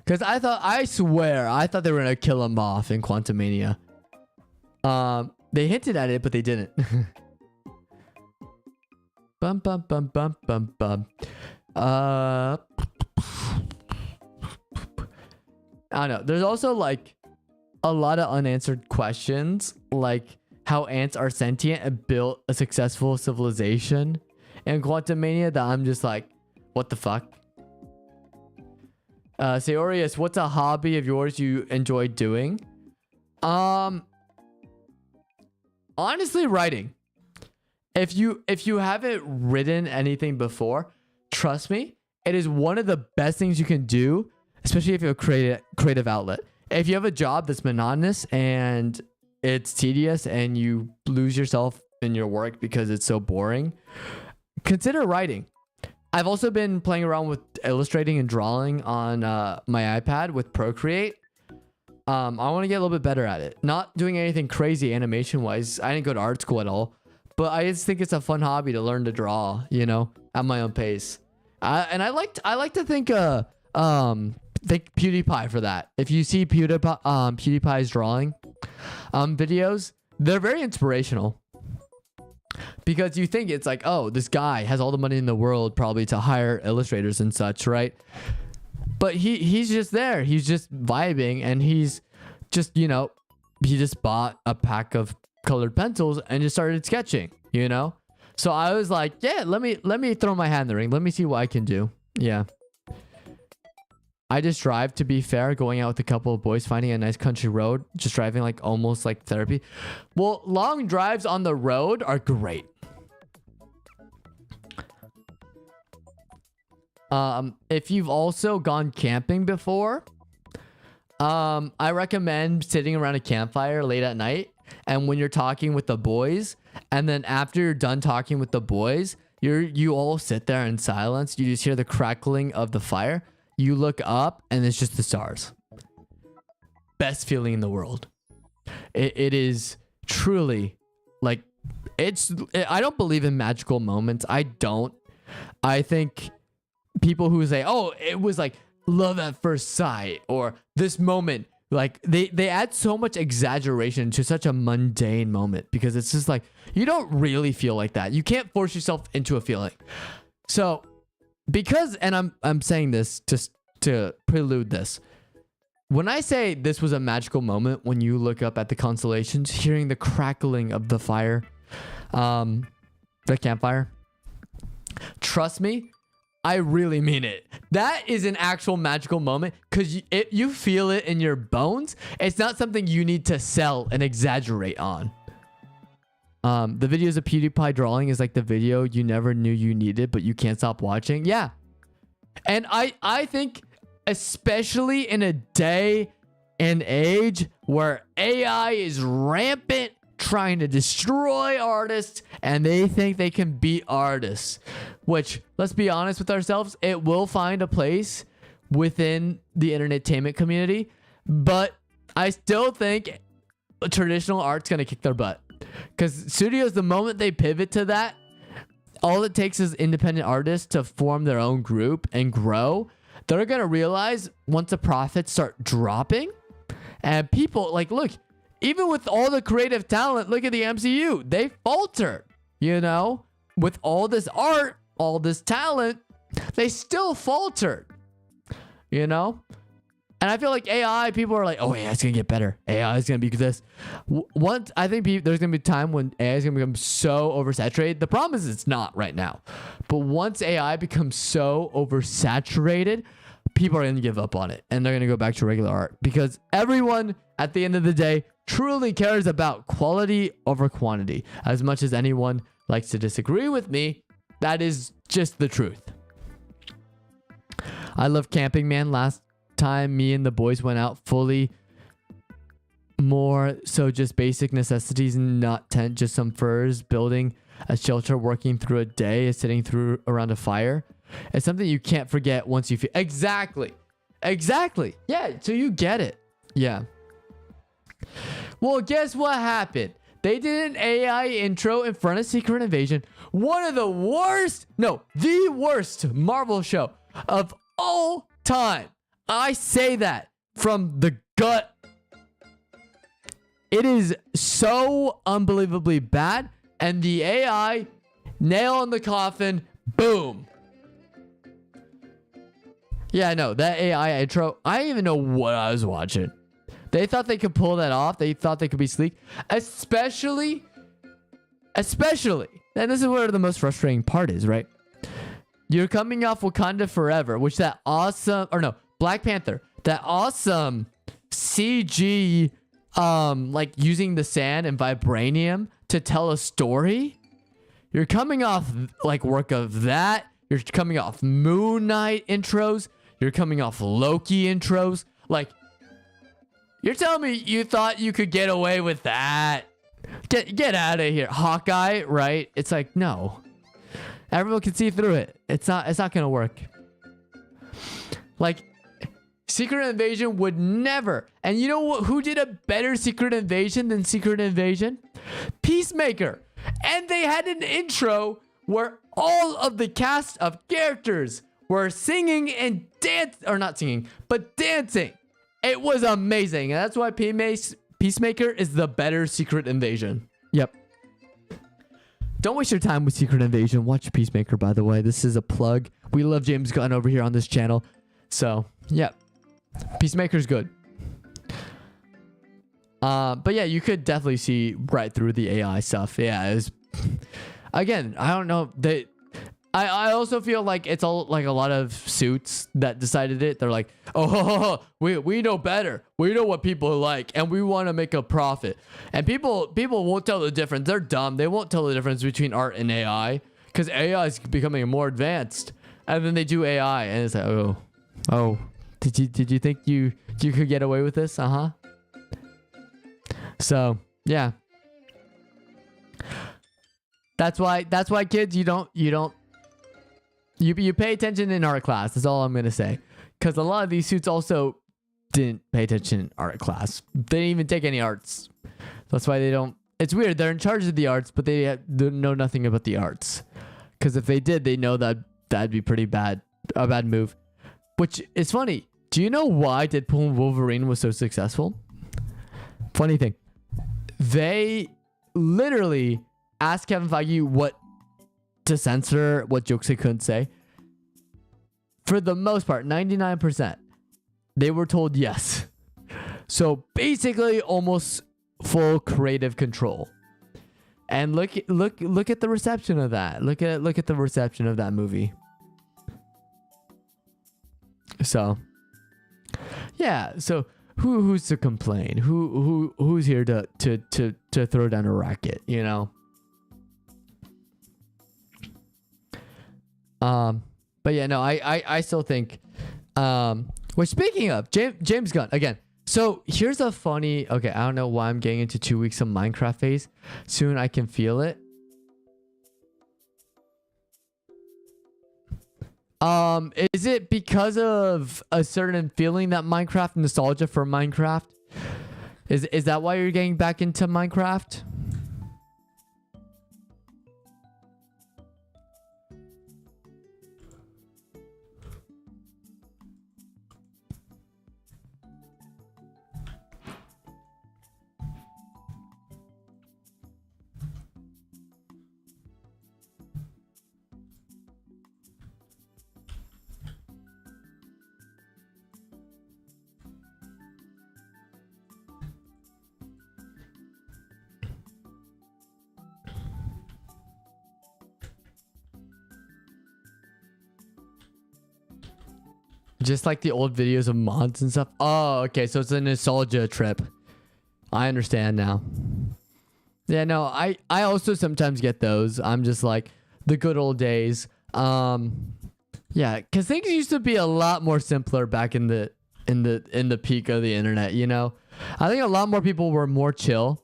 Because I swear I thought they were gonna kill him off in Quantumania. They hinted at it, but they didn't. Bum bum bum bum bum bum. I don't know. There's also like a lot of unanswered questions, like how ants are sentient and built a successful civilization in Quantumania, that I'm just like, what the fuck? Seyorias, what's a hobby of yours you enjoy doing? Honestly, writing. If you haven't written anything before, trust me, it is one of the best things you can do, especially if you have a creative outlet. If you have a job that's monotonous and it's tedious and you lose yourself in your work because it's so boring, consider writing. I've also been playing around with illustrating and drawing on my iPad with Procreate. I want to get a little bit better at it. Not doing anything crazy animation-wise. I didn't go to art school at all. But I just think it's a fun hobby to learn to draw, you know, at my own pace. And I like to think PewDiePie for that. If you see PewDiePie's drawing videos, they're very inspirational. Because you think it's like, oh, this guy has all the money in the world probably to hire illustrators and such, right? But he's just there. He's just vibing, and he's just, you know, he just bought a pack of colored pencils and just started sketching, you know? So I was like, yeah, let me throw my hat in the ring. Let me see what I can do. Yeah. I just drive, to be fair, going out with a couple of boys, finding a nice country road, just driving like almost like therapy. Well, long drives on the road are great. If you've also gone camping before, I recommend sitting around a campfire late at night. And when you're talking with the boys, and then after you're done talking with the boys, you all sit there in silence. You just hear the crackling of the fire. You look up and it's just the stars. Best feeling in the world. It is truly like, I don't believe in magical moments. I don't. I think people who say, oh, it was like love at first sight, or this moment, like they add so much exaggeration to such a mundane moment, because it's just like, you don't really feel like that. You can't force yourself into a feeling. So because, and I'm saying this just to prelude this, when I say this was a magical moment, when you look up at the constellations, hearing the crackling of the fire, the campfire, trust me, I really mean it. That is an actual magical moment, because you feel it in your bones. It's not something you need to sell and exaggerate on. The videos of PewDiePie drawing is like the video you never knew you needed, but you can't stop watching. Yeah. And I think, especially in a day and age where AI is rampant, trying to destroy artists, and they think they can beat artists, which, let's be honest with ourselves, it will find a place within the entertainment community, but I still think traditional art's gonna kick their butt, because studios, the moment they pivot to that, all it takes is independent artists to form their own group and grow. They're gonna realize once the profits start dropping, and people like, look, even with all the creative talent, look at the MCU. They faltered, you know? With all this art, all this talent, they still faltered, you know? And I feel like AI, people are like, oh, yeah, it's going to get better. AI is going to be this. Once, I think there's going to be a time when AI is going to become so oversaturated. The problem is it's not right now. But once AI becomes so oversaturated, people are going to give up on it. And they're going to go back to regular art. Because everyone, at the end of the day, truly cares about quality over quantity. As much as anyone likes to disagree with me, that is just the truth. I love camping, man. Last time me and the boys went out fully more so just basic necessities, not tent, just some furs, building a shelter, working through a day, sitting through around a fire. It's something you can't forget once you feel. Exactly. Yeah, so you get it. Yeah. Well, guess what happened? They did an AI intro in front of Secret Invasion. One of the worst, no, the worst Marvel show of all time. I say that from the gut. It is so unbelievably bad. And the AI, nail in the coffin, boom. Yeah, no, that AI intro, I didn't even know what I was watching. They thought they could pull that off. They thought they could be sleek. Especially, and this is where the most frustrating part is, right? You're coming off Wakanda Forever, which that awesome, or no, Black Panther, that awesome CG, like using the sand and vibranium to tell a story. You're coming off like work of that. You're coming off Moon Knight intros. You're coming off Loki intros. Like, you're telling me you thought you could get away with that? Get out of here. Hawkeye, right? It's like, no. Everyone can see through it. It's not gonna work. Like, Secret Invasion would never. And you know what, who did a better Secret Invasion than Secret Invasion? Peacemaker. And they had an intro where all of the cast of characters were singing and or not singing, but dancing. It was amazing. And that's why Peacemaker is the better Secret Invasion. Yep. Don't waste your time with Secret Invasion. Watch Peacemaker, by the way. This is a plug. We love James Gunn over here on this channel. So, yeah. Peacemaker's good. But yeah, you could definitely see right through the AI stuff. Yeah, it was... Again, I don't know. I also feel like it's all like a lot of suits that decided it. They're like, oh, we know better. We know what people like, and we want to make a profit. And people won't tell the difference. They're dumb. They won't tell the difference between art and AI because AI is becoming more advanced. And then they do AI, and it's like, oh, did you think you could get away with this? So yeah. That's why kids, you pay attention in art class. That's all I'm going to say. Because a lot of these suits also didn't pay attention in art class. They didn't even take any arts. That's why they don't. It's weird. They're in charge of the arts, but they know nothing about the arts. Because if they did, they know that that'd be pretty bad. A bad move. Which is funny. Do you know why Deadpool and Wolverine was so successful? Funny thing. They literally asked Kevin Feige what to censor, what jokes they couldn't say. For the most part, 99%, they were told yes. So basically, almost full creative control. And look at the reception of that. Look at the reception of that movie. So, yeah. So who's to complain? Who's here to throw down a racket? You know. But yeah, no, I still think, well, speaking of James Gunn again. So here's a funny, okay, I don't know why I'm getting into 2 weeks of Minecraft phase. Soon I can feel it. Is it because of a certain feeling that Minecraft, nostalgia for Minecraft? Is that why you're getting back into Minecraft? Just like the old videos of mods and stuff. Oh, okay. So it's a nostalgia trip. I understand now. Yeah, no, I also sometimes get those. I'm just like the good old days. Yeah, because things used to be a lot more simpler back in the peak of the internet, you know? I think a lot more people were more chill.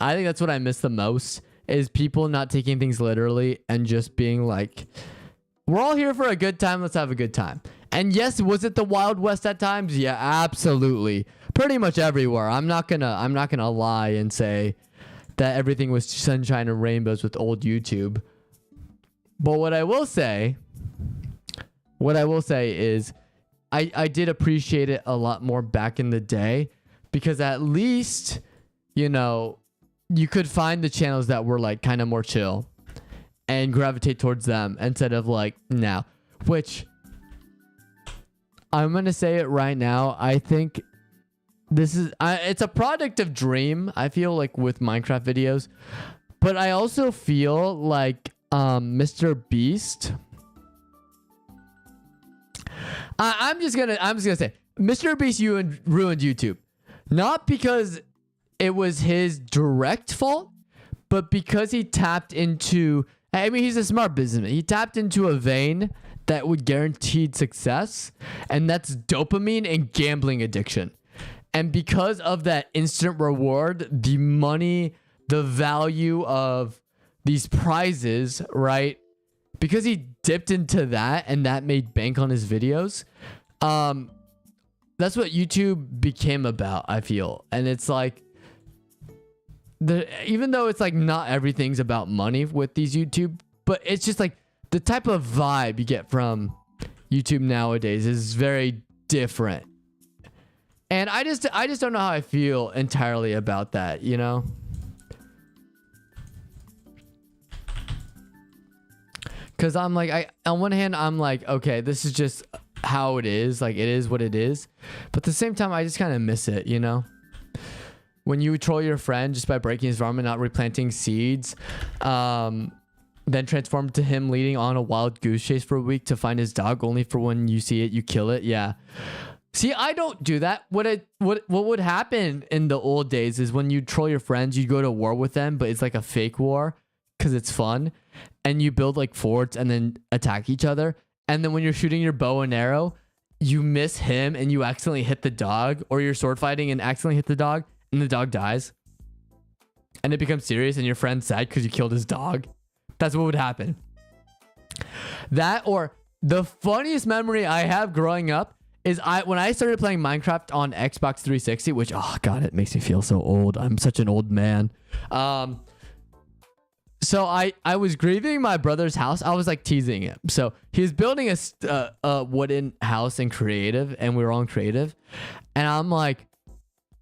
I think that's what I miss the most, is people not taking things literally and just being like, we're all here for a good time. Let's have a good time. And yes, was it the Wild West at times? Yeah, absolutely. Pretty much everywhere. I'm not gonna lie and say that everything was sunshine and rainbows with old YouTube. But what I will say is I did appreciate it a lot more back in the day, because at least, you know, you could find the channels that were like kind of more chill and gravitate towards them instead of like now, which I'm going to say it right now. I think this is, it's a product of dream, I feel like, with Minecraft videos, but I also feel like Mr. Beast, I'm just gonna say Mr. Beast ruined YouTube, not because it was his direct fault, but because he tapped into, I mean, he's a smart businessman. He tapped into a vein that would guaranteed success, and that's dopamine and gambling addiction. And because of that instant reward, the money, the value of these prizes, right? Because he dipped into that and that made bank on his videos. That's what YouTube became about, I feel. And it's like, even though it's like not everything's about money with these YouTube, but it's just like the type of vibe you get from YouTube nowadays is very different. And I just don't know how I feel entirely about that, you know? Because I'm like, on one hand, I'm like, okay, this is just how it is. Like, it is what it is. But at the same time, I just kind of miss it, you know? When you troll your friend just by breaking his arm and not replanting seeds, then transform to him leading on a wild goose chase for a week to find his dog, only for when you see it, you kill it. Yeah. See, I don't do that. What would happen in the old days is when you troll your friends, you go to war with them, but it's like a fake war because it's fun. And you build like forts and then attack each other. And then when you're shooting your bow and arrow, you miss him and you accidentally hit the dog, or you're sword fighting and accidentally hit the dog and the dog dies. And it becomes serious and your friend's sad because you killed his dog. That's what would happen. That, or the funniest memory I have growing up is when I started playing Minecraft on Xbox 360, which, oh God, it makes me feel so old. I'm such an old man. So I was grieving my brother's house. I was like teasing him. So he was building a wooden house in creative, and we were on creative. And I'm like,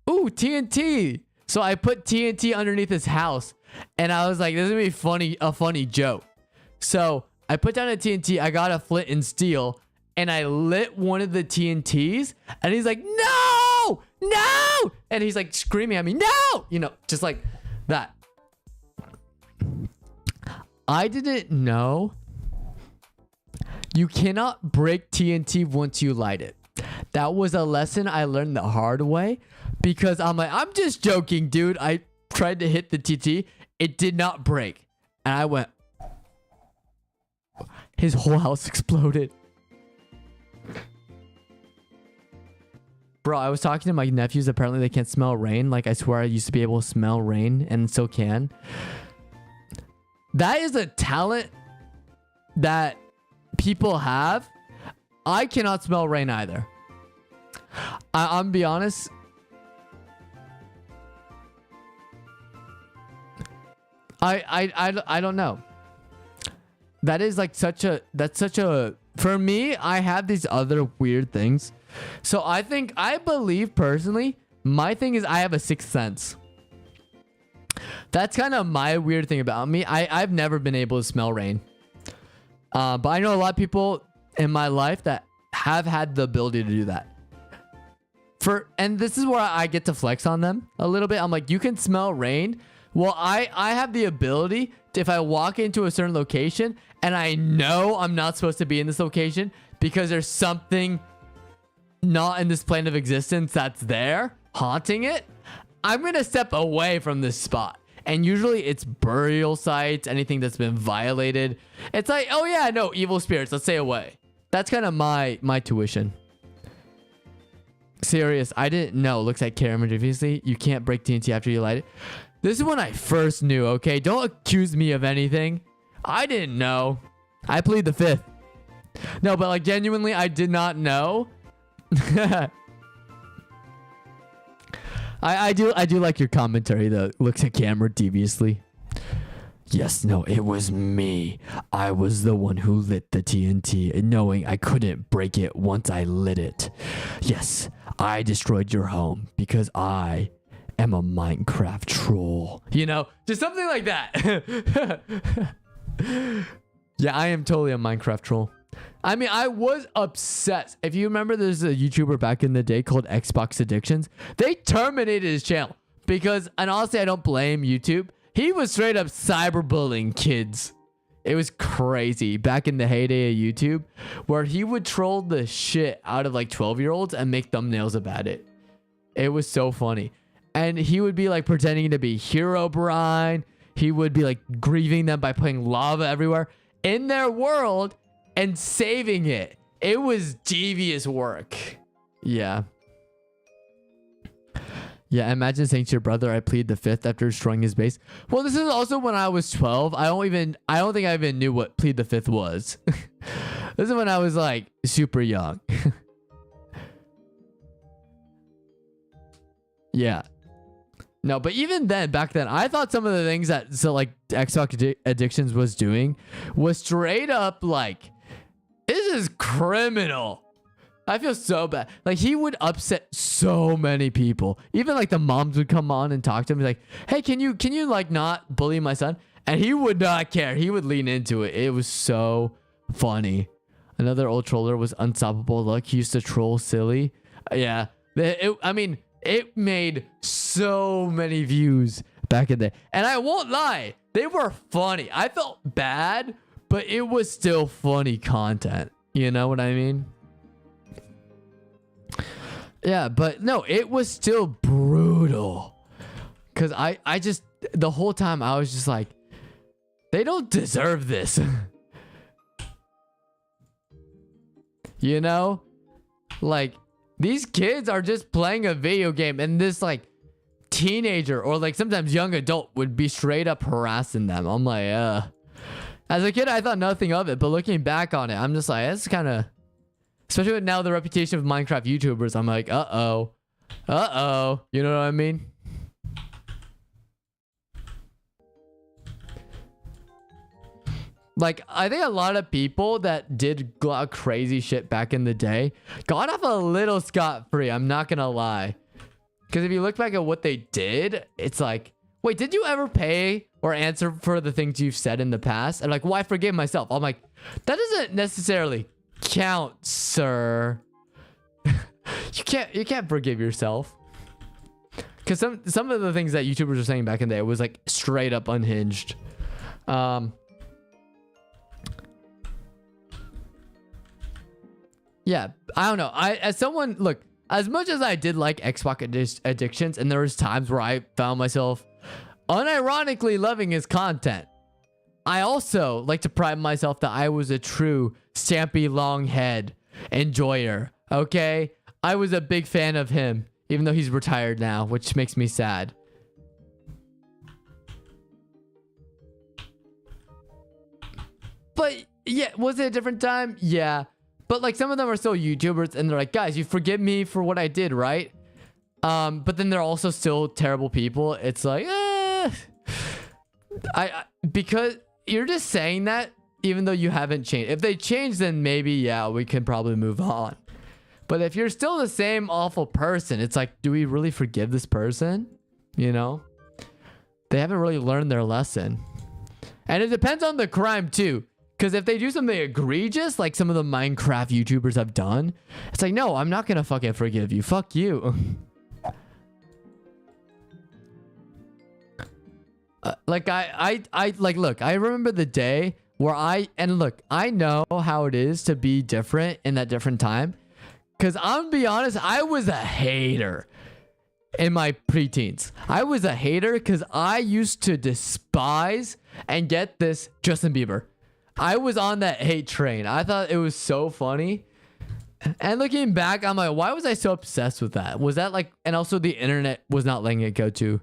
ooh, TNT. So I put TNT underneath his house, and I was like, this is gonna be a funny joke. So I put down a TNT. I got a flint and steel, and I lit one of the TNTs. And he's like, no, no. And he's like screaming at me, no, you know, just like that. I didn't know you cannot break TNT once you light it. That was a lesson I learned the hard way, because I'm like, I'm just joking, dude. I tried to hit the TNT. It did not break. And I went, his whole house exploded. Bro, I was talking to my nephews. Apparently they can't smell rain. Like, I swear I used to be able to smell rain and still can. That is a talent that people have. I cannot smell rain either. I'm gonna be honest. I don't know. That is like such a, for me, I have these other weird things. So I believe personally, my thing is I have a sixth sense. That's kind of my weird thing about me. I've never been able to smell rain. But I know a lot of people in my life that have had the ability to do that. And this is where I get to flex on them a little bit. I'm like, you can smell rain. Well, I have the ability to, if I walk into a certain location and I know I'm not supposed to be in this location because there's something not in this plane of existence that's there haunting it, I'm going to step away from this spot. And usually it's burial sites, anything that's been violated. It's like, oh yeah, no, evil spirits, let's stay away. That's kind of my tuition. Serious, I didn't know. Looks like Cameron previously. You can't break TNT after you light it. This is when I first knew, okay? Don't accuse me of anything. I didn't know. I plead the fifth. No, but like genuinely, I did not know. I do like your commentary though. Looks at camera deviously. Yes, no, it was me. I was the one who lit the TNT, knowing I couldn't break it once I lit it. Yes, I destroyed your home because I am a Minecraft troll. You know, just something like that. Yeah, I am totally a Minecraft troll. I mean, I was obsessed. If you remember, there's a YouTuber back in the day called Xbox Addictions. They terminated his channel because, and honestly, I don't blame YouTube. He was straight up cyberbullying kids. It was crazy back in the heyday of YouTube, where he would troll the shit out of like 12-year-olds and make thumbnails about it. It was so funny. And he would be like pretending to be Herobrine. He would be like grieving them by putting lava everywhere in their world and saving it. It was devious work. Yeah. Yeah, imagine saying to your brother, I plead the fifth after destroying his base. Well, this is also when I was 12. I don't think I even knew what plead the fifth was. This is when I was like super young. Yeah. No, but even then, back then, I thought some of the things that like Xbox Addictions was doing was straight up like, this is criminal. I feel so bad. Like, he would upset so many people. Even like the moms would come on and talk to him, be like, hey, can you like not bully my son? And he would not care. He would lean into it. It was so funny. Another old troller was Unstoppable Luck. He used to troll silly. Yeah. I mean, it made so many views back in the day. And I won't lie, they were funny. I felt bad, but it was still funny content. You know what I mean? Yeah, but no, it was still brutal. Because I just, the whole time I was just like, they don't deserve this. You know? Like, these kids are just playing a video game and this like teenager or like sometimes young adult would be straight up harassing them. I'm like, as a kid, I thought nothing of it. But looking back on it, I'm just like, that's kind of... Especially with now the reputation of Minecraft YouTubers, I'm like, uh-oh. Uh-oh. You know what I mean? Like, I think a lot of people that did a lot of crazy shit back in the day got off a little scot-free. I'm not gonna lie. Because if you look back at what they did, it's like, wait, did you ever pay or answer for the things you've said in the past? And like, well, I forgive myself. I'm like, that doesn't necessarily count, sir. You can't forgive yourself. Because some of the things that YouTubers were saying back in the day was like straight up unhinged. Yeah, I don't know. As someone, look, as much as I did like Xbox Addictions, and there was times where I found myself unironically loving his content, I also like to pride myself that I was a true Stampy Longhead enjoyer. Okay, I was a big fan of him, even though he's retired now, which makes me sad. But yeah, was it a different time? Yeah. But like some of them are still YouTubers and they're like, guys, you forgive me for what I did, right? But then they're also still terrible people. It's like, because you're just saying that even though you haven't changed. If they change, then maybe, yeah, we can probably move on. But if you're still the same awful person, it's like, do we really forgive this person? You know? They haven't really learned their lesson. And it depends on the crime too. Because if they do something egregious, like some of the Minecraft YouTubers have done, it's like, no, I'm not going to fucking forgive you. Fuck you. Like, look, I remember the day where I know how it is to be different in that different time. Because I'm gonna be honest, I was a hater in my preteens. I was a hater because I used to despise and get this Justin Bieber. I was on that hate train. I thought it was so funny. And looking back, I'm like, why was I so obsessed with that? Was that like, and also the internet was not letting it go to.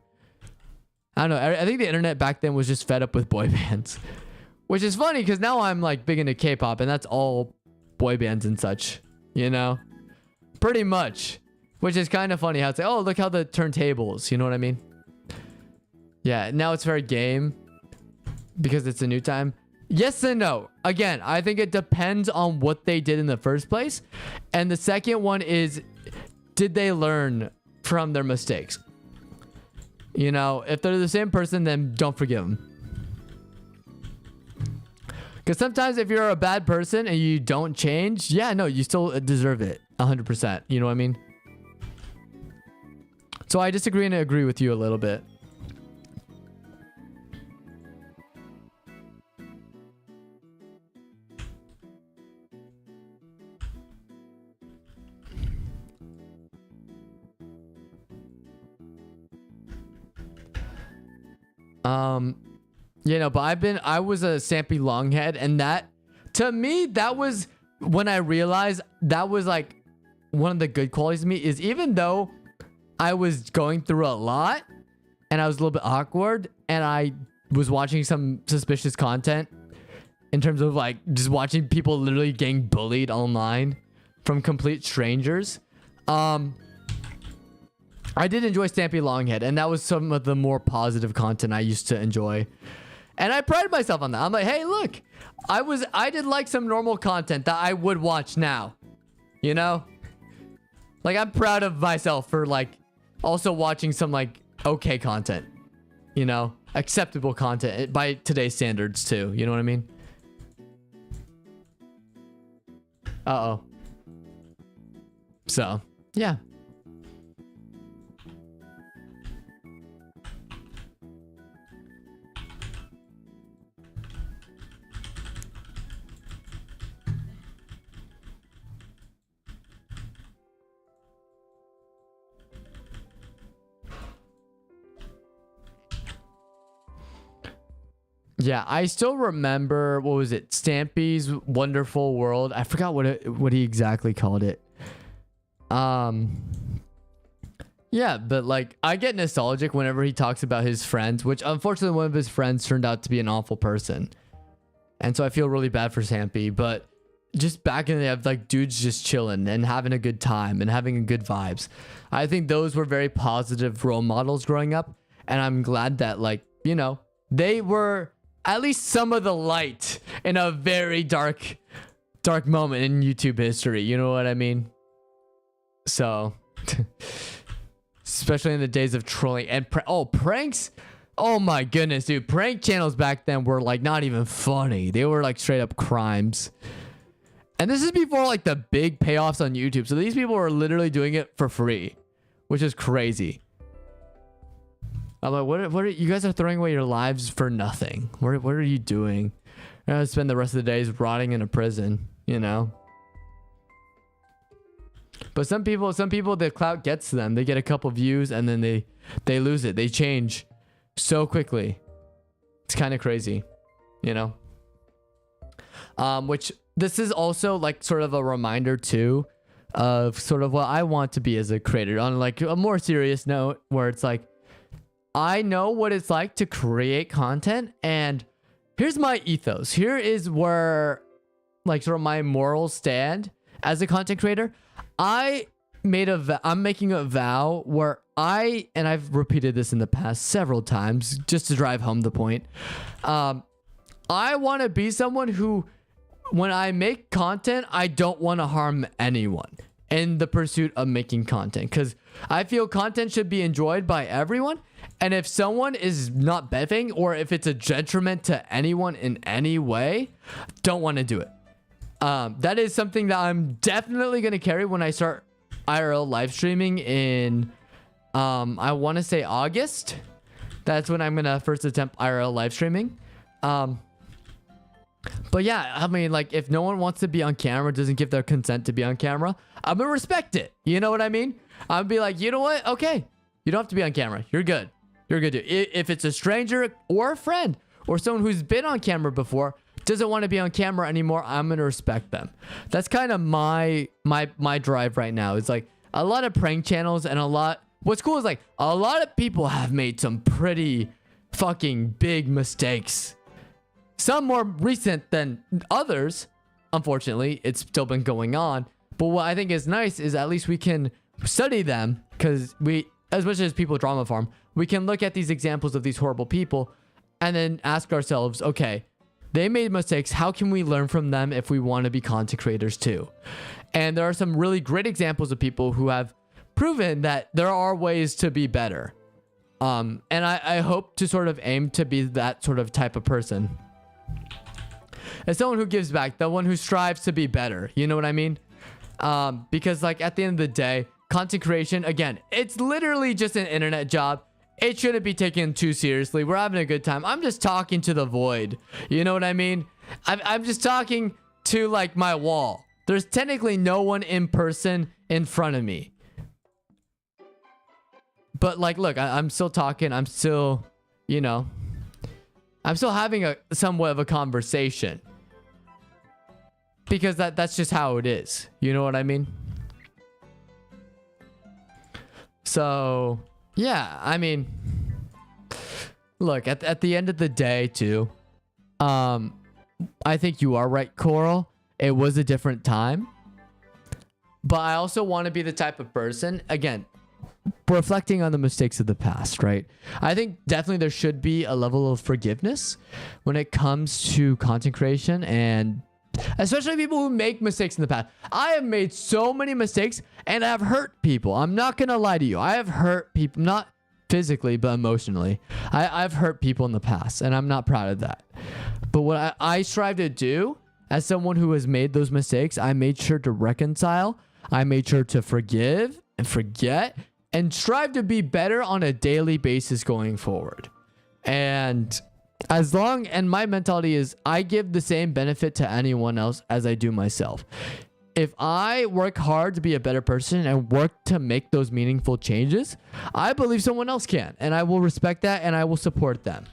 I don't know. I think the internet back then was just fed up with boy bands, which is funny because now I'm like big into K-pop and that's all boy bands and such, you know, pretty much, which is kind of funny how it's like, oh, look how the turntables, you know what I mean? Yeah. Now it's very game because it's a new time. Yes and no. Again, I think it depends on what they did in the first place. And the second one is, did they learn from their mistakes? You know, if they're the same person, then don't forgive them. Because sometimes if you're a bad person and you don't change, yeah, no, you still deserve it 100%. You know what I mean? So I disagree and agree with you a little bit. You know, but I was a Sampy Longhead, and that, to me, that was when I realized that was like one of the good qualities of me, is even though I was going through a lot and I was a little bit awkward and I was watching some suspicious content in terms of like just watching people literally getting bullied online from complete strangers. I did enjoy Stampy Longhead, and that was some of the more positive content I used to enjoy. And I pride myself on that. I'm like, hey, look, I did like some normal content that I would watch now. You know? Like, I'm proud of myself for like also watching some like okay content. You know? Acceptable content by today's standards too. You know what I mean? Uh-oh. So, yeah. Yeah, I still remember, what was it? Stampy's Wonderful World. I forgot what he exactly called it. Yeah, but like I get nostalgic whenever he talks about his friends, which unfortunately one of his friends turned out to be an awful person. And so I feel really bad for Stampy, but just back in the day of like dudes just chilling and having a good time and having good vibes. I think those were very positive role models growing up, and I'm glad that, like, you know, they were at least some of the light in a very dark moment in YouTube history. You know what I mean? So, especially in the days of trolling and pranks. Oh my goodness, dude. Prank channels back then were like not even funny. They were like straight up crimes. And this is before like the big payoffs on YouTube. So these people were literally doing it for free, which is crazy. I'm like, what are you guys are throwing away your lives for nothing? What are you doing? You're gonna spend the rest of the days rotting in a prison, you know? But some people, the clout gets to them. They get a couple views and then they lose it. They change so quickly. It's kind of crazy, you know? Which this is also like sort of a reminder too of sort of what I want to be as a creator, on like a more serious note, where it's like, I know what it's like to create content, and here's my ethos. Here is where like sort of my morals stand as a content creator. I'm making a vow where and I've repeated this in the past several times just to drive home the point. I want to be someone who, when I make content, I don't want to harm anyone in the pursuit of making content, because I feel content should be enjoyed by everyone. And if someone is not benefiting, or if it's a detriment to anyone in any way, don't want to do it. That is something that I'm definitely going to carry when I start IRL live streaming in, I want to say August. That's when I'm going to first attempt IRL live streaming. But yeah, I mean, like, if no one wants to be on camera, doesn't give their consent to be on camera, I'm going to respect it. You know what I mean? I'll be like, you know what? Okay. You don't have to be on camera. You're good. You're good. If it's a stranger or a friend or someone who's been on camera before, doesn't want to be on camera anymore, I'm going to respect them. That's kind of my drive right now. It's like a lot of prank channels and what's cool is like a lot of people have made some pretty fucking big mistakes. Some more recent than others. Unfortunately, it's still been going on. But what I think is nice is at least we can study them, because as much as people drama farm, we can look at these examples of these horrible people and then ask ourselves, okay, they made mistakes. How can we learn from them if we want to be content creators too? And there are some really great examples of people who have proven that there are ways to be better. And I hope to sort of aim to be that sort of type of person. As someone who gives back, the one who strives to be better. You know what I mean? Because like at the end of the day, content creation, again, it's literally just an internet job. It shouldn't be taken too seriously. We're having a good time. I'm just talking to the void. You know what I mean? I'm just talking to like my wall. There's technically no one in person in front of me. But like, look, I'm still talking. I'm still, you know, I'm still having somewhat of a conversation. Because that's just how it is. You know what I mean? So, yeah, I mean, look, at the end of the day, too, I think you are right, Coral. It was a different time. But I also want to be the type of person, again, reflecting on the mistakes of the past, right? I think definitely there should be a level of forgiveness when it comes to content creation, and especially people who make mistakes in the past. I have made so many mistakes and I've hurt people. I'm not going to lie to you. I have hurt people, not physically, but emotionally. I've hurt people in the past, and I'm not proud of that. But what I strive to do as someone who has made those mistakes, I made sure to reconcile. I made sure to forgive and forget and strive to be better on a daily basis going forward. And my mentality is I give the same benefit to anyone else as I do myself. If I work hard to be a better person and work to make those meaningful changes, I believe someone else can, and I will respect that and I will support them.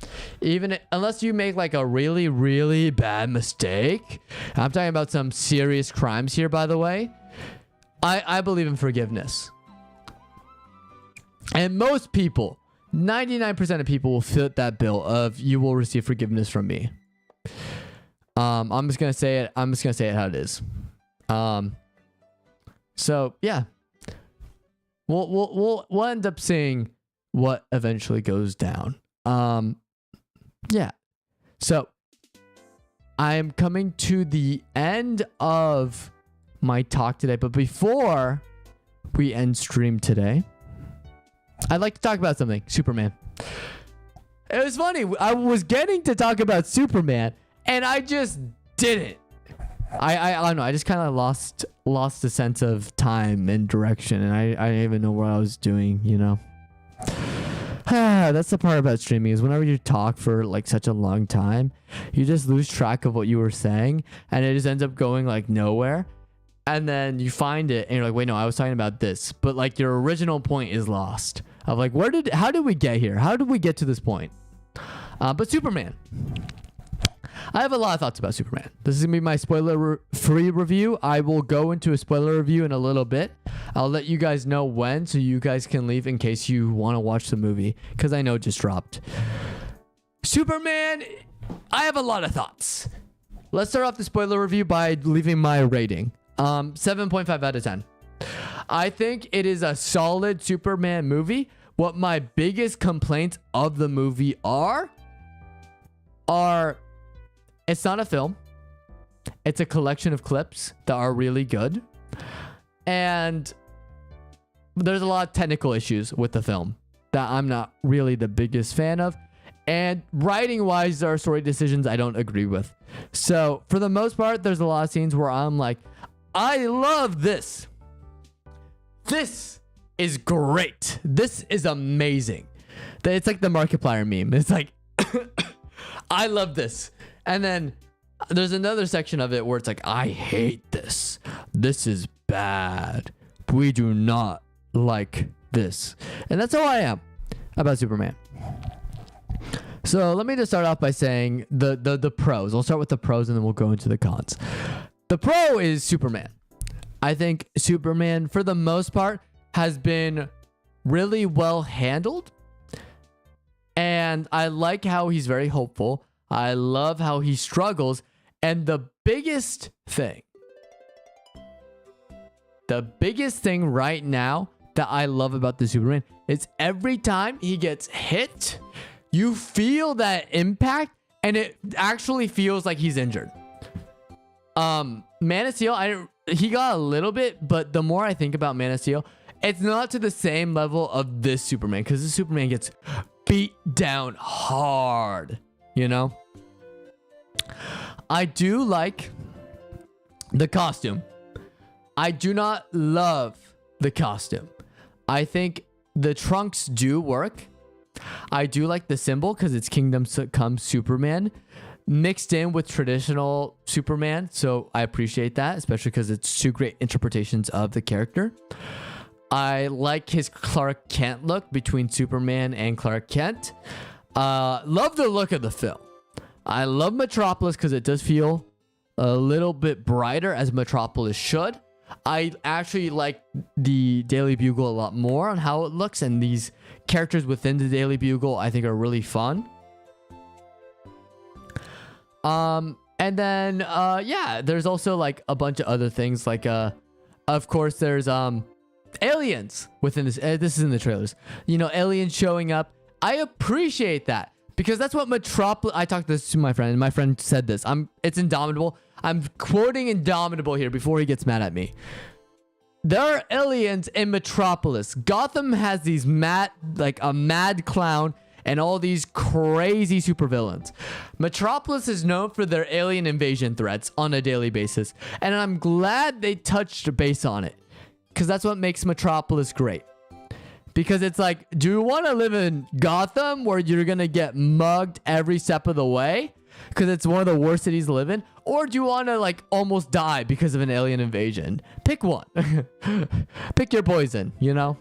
Unless you make like a really, really bad mistake. I'm talking about some serious crimes here, by the way. I believe in forgiveness. And most people, 99% of people will fit that bill of you will receive forgiveness from me. I'm just gonna say it. I'm just gonna say it how it is. So yeah, we'll end up seeing what eventually goes down. Yeah. So I am coming to the end of my talk today, but before we end stream today, I'd like to talk about something. Superman. It was funny. I was getting to talk about Superman, and I just didn't. I don't know. I just kind of lost the sense of time and direction, and I didn't even know what I was doing, you know? That's the part about streaming, is whenever you talk for like such a long time, you just lose track of what you were saying, and it just ends up going like nowhere. And then you find it and you're like, wait, no, I was talking about this. But like your original point is lost. Of like, how did we get here? How did we get to this point? But Superman. I have a lot of thoughts about Superman. This is going to be my spoiler-free review. I will go into a spoiler review in a little bit. I'll let you guys know when, so you guys can leave in case you want to watch the movie, because I know it just dropped. Superman, I have a lot of thoughts. Let's start off the spoiler review by leaving my rating. 7.5 out of 10. I think it is a solid Superman movie. What my biggest complaints of the movie are it's not a film. It's a collection of clips that are really good. And there's a lot of technical issues with the film that I'm not really the biggest fan of. And writing-wise, there are story decisions I don't agree with. So for the most part, there's a lot of scenes where I'm like, I love this. This is great. This is amazing. It's like the Markiplier meme. It's like, I love this. And then there's another section of it where it's like, I hate this. This is bad. We do not like this. And that's how I am about Superman. So let me just start off by saying the pros. I'll start with the pros and then we'll go into the cons. The pro is Superman. I think Superman, for the most part, has been really well handled. And I like how he's very hopeful. I love how he struggles. And the biggest thing right now that I love about the Superman is every time he gets hit, you feel that impact and it actually feels like he's injured. Man of Steel, he got a little bit, but the more I think about Man of Steel, it's not to the same level of this Superman, because this Superman gets beat down hard, you know? I do like the costume. I do not love the costume. I think the trunks do work. I do like the symbol because it's Kingdom Come Superman mixed in with traditional Superman. So I appreciate that, especially because it's two great interpretations of the character. I like his Clark Kent look between Superman and Clark Kent. Love the look of the film. I love Metropolis because it does feel a little bit brighter, as Metropolis should. I actually like the Daily Bugle a lot more on how it looks, and these characters within the Daily Bugle I think are really fun. And then yeah, there's also like a bunch of other things, like of course there's aliens within this. This is in the trailers, you know, aliens showing up. I appreciate that because that's what Metropolis. I talked this to my friend, and my friend said this. It's Indomitable. I'm quoting Indomitable here before he gets mad at me. There are aliens in Metropolis. Gotham has these a mad clown and all these crazy supervillains. Metropolis is known for their alien invasion threats on a daily basis, and I'm glad they touched base on it, because that's what makes Metropolis great. Because it's like, do you want to live in Gotham where you're gonna get mugged every step of the way because it's one of the worst cities to live in? Or do you want to like almost die because of an alien invasion? Pick one. Pick your poison, you know?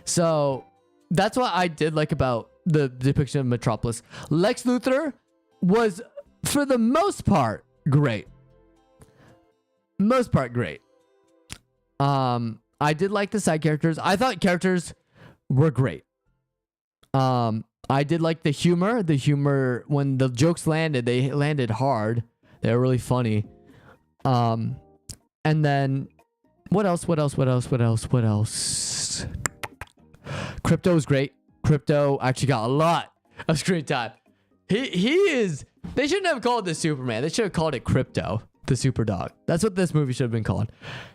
So that's what I did like about the depiction of Metropolis. Lex Luthor was, for the most part, great. Most part, great. I did like the side characters. I thought characters were great. I did like the humor. The humor, when the jokes landed, they landed hard. They were really funny. And then what else? Crypto was great. Crypto actually got a lot of screen time. He is. They shouldn't have called this Superman. They should have called it Crypto, the super dog. That's what this movie should have been called.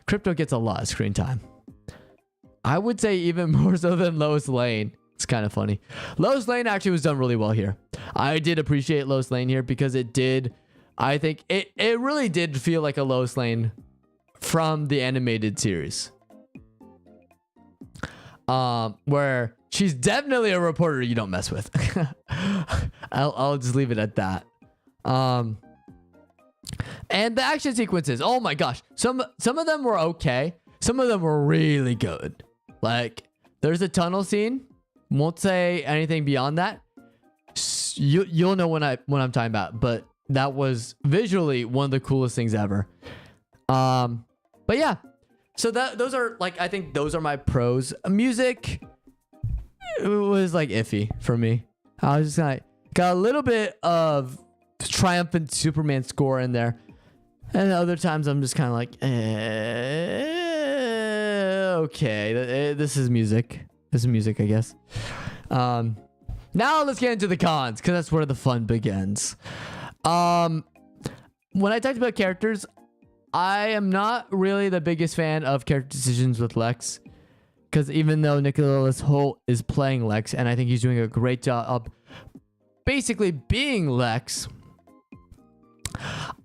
Crypto gets a lot of screen time. I would say even more so than Lois Lane. It's kind of funny. Lois Lane actually was done really well here. I did appreciate Lois Lane here because it did. I think it really did feel like a Lois Lane from the animated series. Where she's definitely a reporter you don't mess with. I'll just leave it at that. And the action sequences, oh my gosh, some of them were okay, some of them were really good. Like, there's a tunnel scene, won't say anything beyond that. You'll know what I'm talking about, but that was visually one of the coolest things ever. But yeah, so those are like, I think those are my pros. Music, it was like iffy for me. I was just like, got a little bit of triumphant Superman score in there, and other times I'm just kind of like, okay, this is music. This is music, I guess. Now let's get into the cons, because that's where the fun begins. When I talked about characters, I am not really the biggest fan of character decisions with Lex, because even though Nicholas Hoult is playing Lex, and I think he's doing a great job of basically being Lex,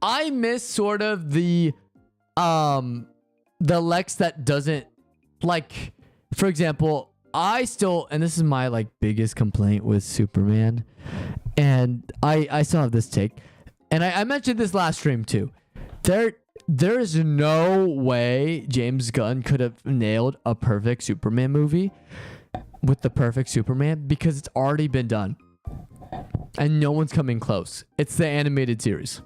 I miss sort of the Lex that doesn't, like, for example, I still, and this is my like biggest complaint with Superman, and I still have this take, and I mentioned this last stream too. There's no way James Gunn could have nailed a perfect Superman movie with the perfect Superman because it's already been done. And no one's coming close. It's the animated series.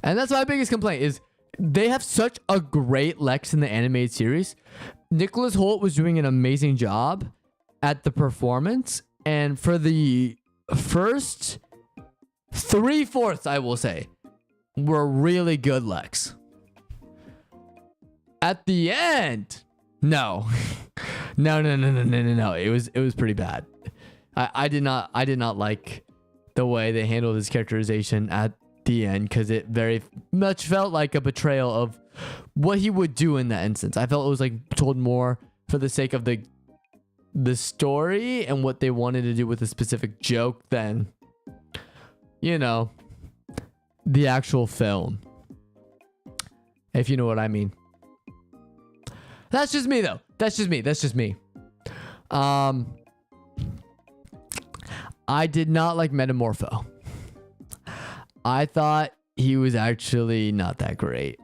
And that's my biggest complaint is they have such a great Lex in the animated series. Nicholas Hoult was doing an amazing job at the performance. And for the first 3/4, I will say, were really good Lex. At the end, no. No. It was pretty bad. I did not like the way they handled his characterization at the end because it very much felt like a betrayal of what he would do in that instance. I felt it was like told more for the sake of the story and what they wanted to do with a specific joke than, you know, the actual film. If you know what I mean. That's just me though. That's just me. I did not like Metamorpho. I thought he was actually not that great.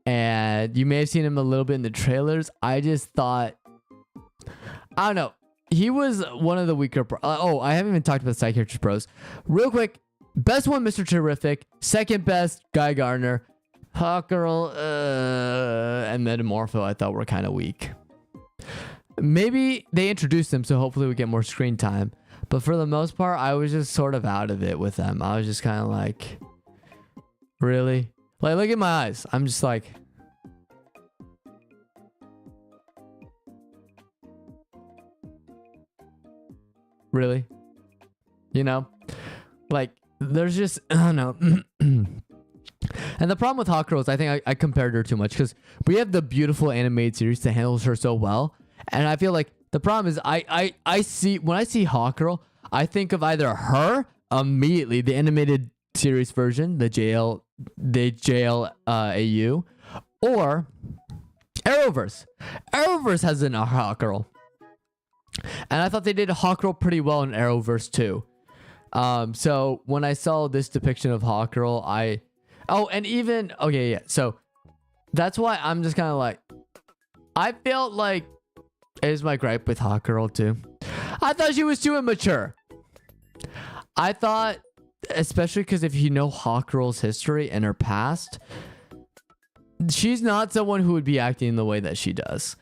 And you may have seen him a little bit in the trailers. I just thought, I don't know. He was one of the weaker. I haven't even talked about Psychiatrist Pros. Real quick, best one, Mr. Terrific. Second best, Guy Gardner. Hawkgirl and Metamorpho I thought were kind of weak. Maybe they introduced them, so hopefully we get more screen time. But for the most part, I was just sort of out of it with them. I was just kind of like, really? Like, look at my eyes. I'm just like, really? You know? Like, there's just, I don't know. And the problem with Hawkgirl is I think I compared her too much because we have the beautiful animated series that handles her so well. And I feel like the problem is I see, when I see Hawkgirl, I think of either her immediately, the animated series version, the JLAU, or Arrowverse. Arrowverse has a Hawkgirl. And I thought they did Hawkgirl pretty well in Arrowverse too. So when I saw this depiction of Hawkgirl, so that's why I'm just kind of like, I felt like, is my gripe with Hawkgirl too. I thought she was too immature. I thought, especially because if you know Hawkgirl's history and her past, she's not someone who would be acting the way that she does.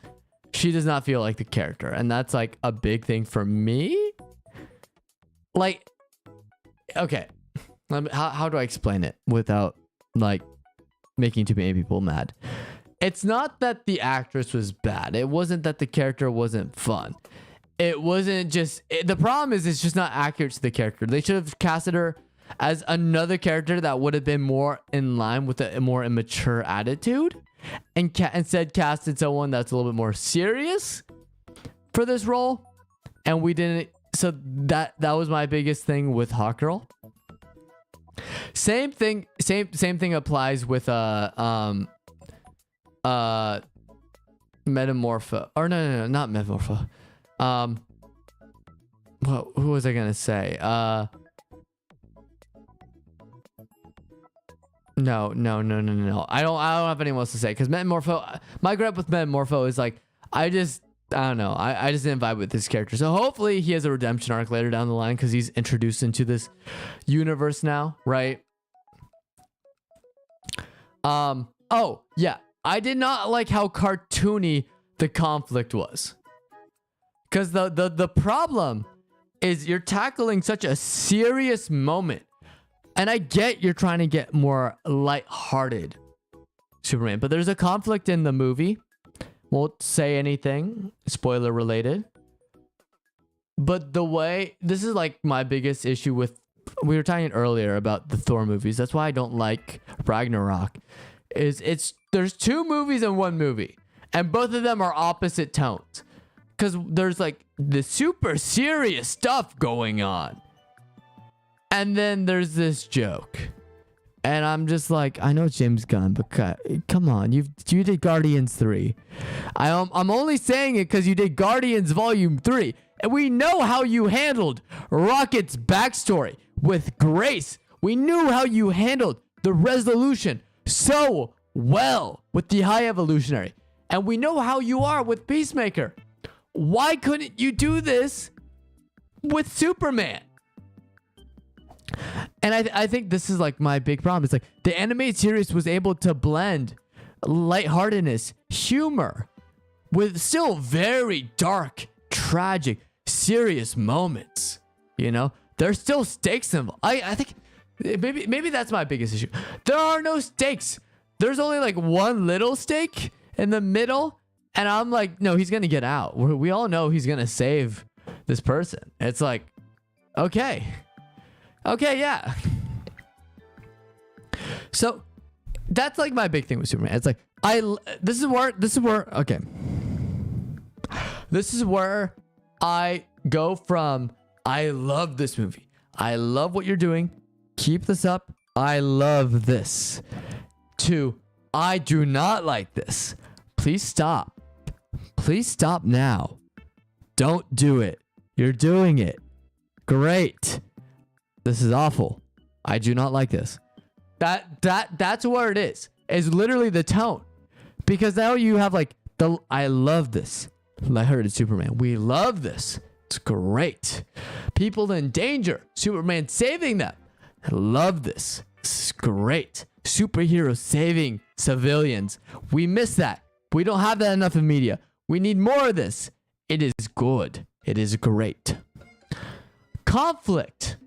She does not feel like the character. And that's like a big thing for me. Like, okay. How do I explain it without like making too many people mad? It's not that the actress was bad. It wasn't that the character wasn't fun. It wasn't just... the problem is it's just not accurate to the character. They should have casted her as another character that would have been more in line with a more immature attitude. And instead casted someone that's a little bit more serious for this role. And we didn't... So that was my biggest thing with Hawkgirl. Same thing applies with Metamorpho, or no, not Metamorpho. Who was I gonna say? No. I don't have anyone else to say because Metamorpho. My gripe with Metamorpho is like, I don't know. I just didn't vibe with this character. So hopefully he has a redemption arc later down the line because he's introduced into this universe now, right? Oh yeah. I did not like how cartoony the conflict was. Because the problem is you're tackling such a serious moment. And I get you're trying to get more lighthearted Superman. But there's a conflict in the movie. Won't say anything spoiler related. But the way... This is like my biggest issue with... We were talking earlier about the Thor movies. That's why I don't like Ragnarok. There's two movies in one movie, and both of them are opposite tones because there's like the super serious stuff going on, and then there's this joke, and I'm just like, I know James Gunn, but come on, you did Guardians 3. I'm only saying it because you did Guardians Volume 3, and we know how you handled Rocket's backstory with grace. We knew how you handled the resolution so well with the High Evolutionary. And we know how you are with Peacemaker. Why couldn't you do this with Superman? And I think this is like my big problem. It's like the animated series was able to blend lightheartedness, humor, with still very dark, tragic, serious moments. You know, there's still stakes involved. I think maybe that's my biggest issue. There are no stakes. There's only like one little stake in the middle, and I'm like, no, he's gonna get out. We all know he's gonna save this person. It's like, okay, yeah. So that's like my big thing with Superman. It's like this is where I go from I love this movie. I love what you're doing. Keep this up. I love this. To I do not like this. Please stop. Please stop now. Don't do it. You're doing it. Great. This is awful. I do not like this. That's where it is. It's literally the tone. Because now you have like I love this. Lighthearted Superman. We love this. It's great. People in danger. Superman saving them. I love this. This is great. Superheroes saving civilians. We miss that. We don't have that enough in media. We need more of this. It is good. It is great. Conflict.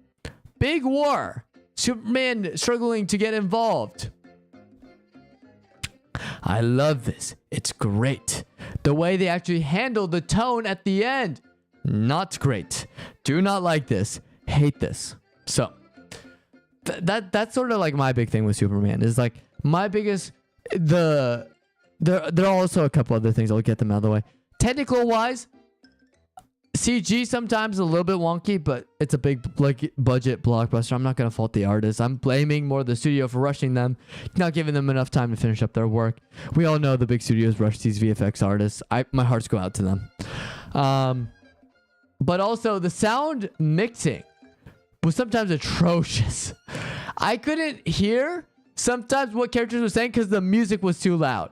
Big war. Superman struggling to get involved. I love this. It's great. The way they actually handle the tone at the end. Not great. Do not like this. Hate this. So that's sort of like my big thing with Superman is like my biggest there are also a couple other things. I'll get them out of the way. Technical wise, CG sometimes a little bit wonky, but it's a big like budget blockbuster. I'm not gonna fault the artists. I'm blaming more the studio for rushing them, not giving them enough time to finish up their work. We all know the big studios rush these VFX artists. My hearts go out to them. But also the sound mixing was sometimes atrocious. I couldn't hear sometimes what characters were saying because the music was too loud.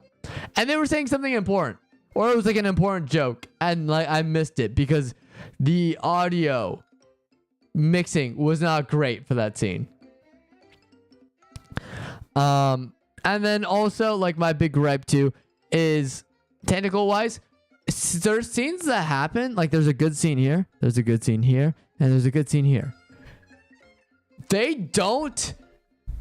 And they were saying something important. Or it was like an important joke. And like I missed it because the audio mixing was not great for that scene. And then also like my big gripe too is technical wise, there's scenes that happen. Like there's a good scene here. There's a good scene here. And there's a good scene here. They don't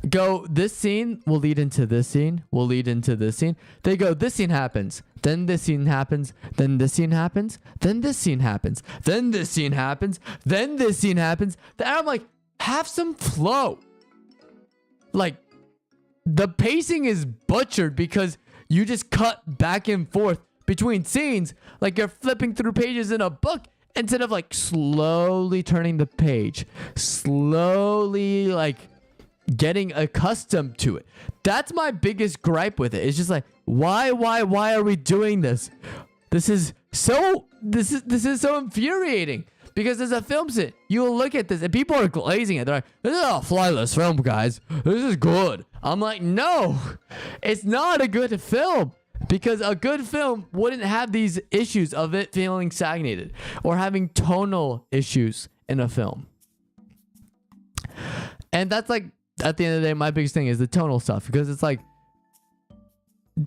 go, this scene will lead into this scene, will lead into this scene. They go, this scene happens, then this scene happens, then this scene happens, then this scene happens, then this scene happens, then this scene happens. And I'm like, have some flow. Like, the pacing is butchered because you just cut back and forth between scenes like you're flipping through pages in a book. Instead of like slowly turning the page, slowly like getting accustomed to it. That's my biggest gripe with it. It's just like, why are we doing this? This is so infuriating because as a film set, you will look at this and people are glazing it. They're like, this is a flawless film, guys. This is good. I'm like, no, it's not a good film. Because a good film wouldn't have these issues of it feeling stagnated or having tonal issues in a film. And that's like, at the end of the day, my biggest thing is the tonal stuff. Because it's like,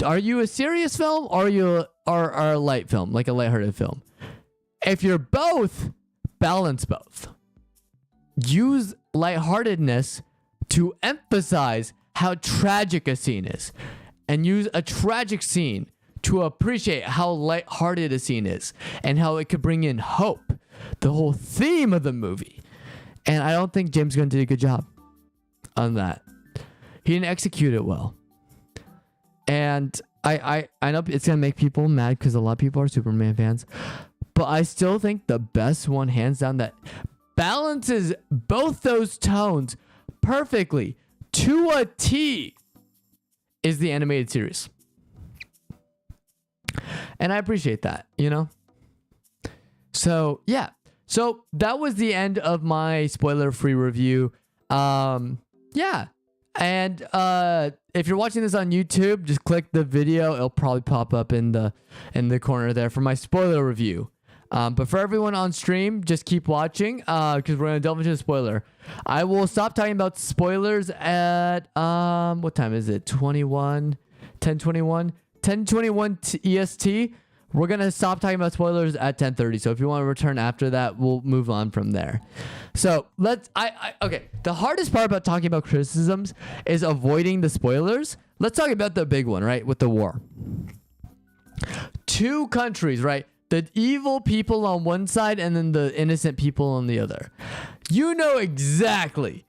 are you a serious film or are you a light film, like a lighthearted film? If you're both, balance both. Use lightheartedness to emphasize how tragic a scene is. And use a tragic scene to appreciate how lighthearted a scene is and how it could bring in hope, the whole theme of the movie. And I don't think James Gunn did a good job on that. He didn't execute it well. And I know it's going to make people mad because a lot of people are Superman fans. But I still think the best one, hands down, that balances both those tones perfectly to a T is the animated series. And I appreciate that, you know? So, yeah. So, that was the end of my spoiler-free review. Yeah. And if you're watching this on YouTube, just click the video. It'll probably pop up in the corner there for my spoiler review. But for everyone on stream, just keep watching because we're going to delve into the spoiler. I will stop talking about spoilers at, what time is it? 10:21 EST. We're going to stop talking about spoilers at 10:30. So if you want to return after that, we'll move on from there. So okay. The hardest part about talking about criticisms is avoiding the spoilers. Let's talk about the big one, right? With the war. Two countries, right? The evil people on one side and then the innocent people on the other. You know exactly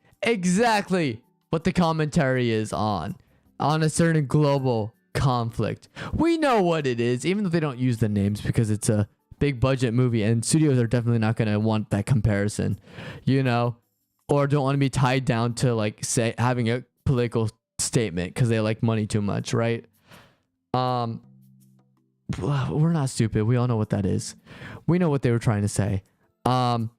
what the commentary is on a certain global conflict. We know what it is, even though they don't use the names because it's a big budget movie and studios are definitely not going to want that comparison, you know, or don't want to be tied down to like say having a political statement because they like money too much, right? We're not stupid. We all know what that is. We know what they were trying to say. But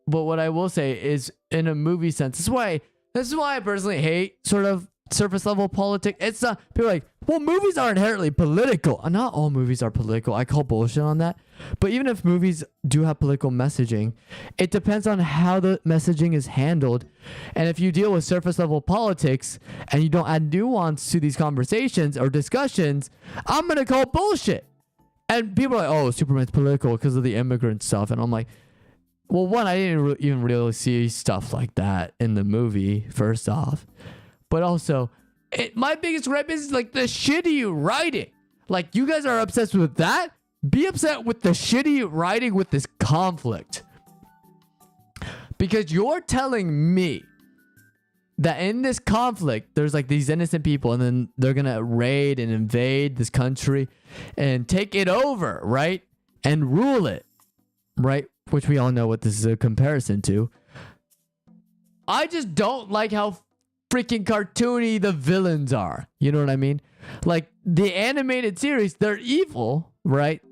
what I will say is in a movie sense, this is why I personally hate sort of surface level politics. It's not people are like, well, movies are inherently political. Not all movies are political. I call bullshit on that. But even if movies do have political messaging, it depends on how the messaging is handled. And if you deal with surface level politics and you don't add nuance to these conversations or discussions, I'm gonna call bullshit. And people are like, oh, Superman's political because of the immigrant stuff. And I'm like, well, one, I didn't even really see stuff like that in the movie, first off. But also, my biggest gripe is like the shitty writing. Like, you guys are obsessed with that? Be upset with the shitty writing with this conflict. Because you're telling me that in this conflict, there's like these innocent people and then they're going to raid and invade this country and take it over, right? And rule it, right? Which we all know what this is a comparison to. I just don't like how freaking cartoony the villains are. You know what I mean? Like the animated series, they're evil, right?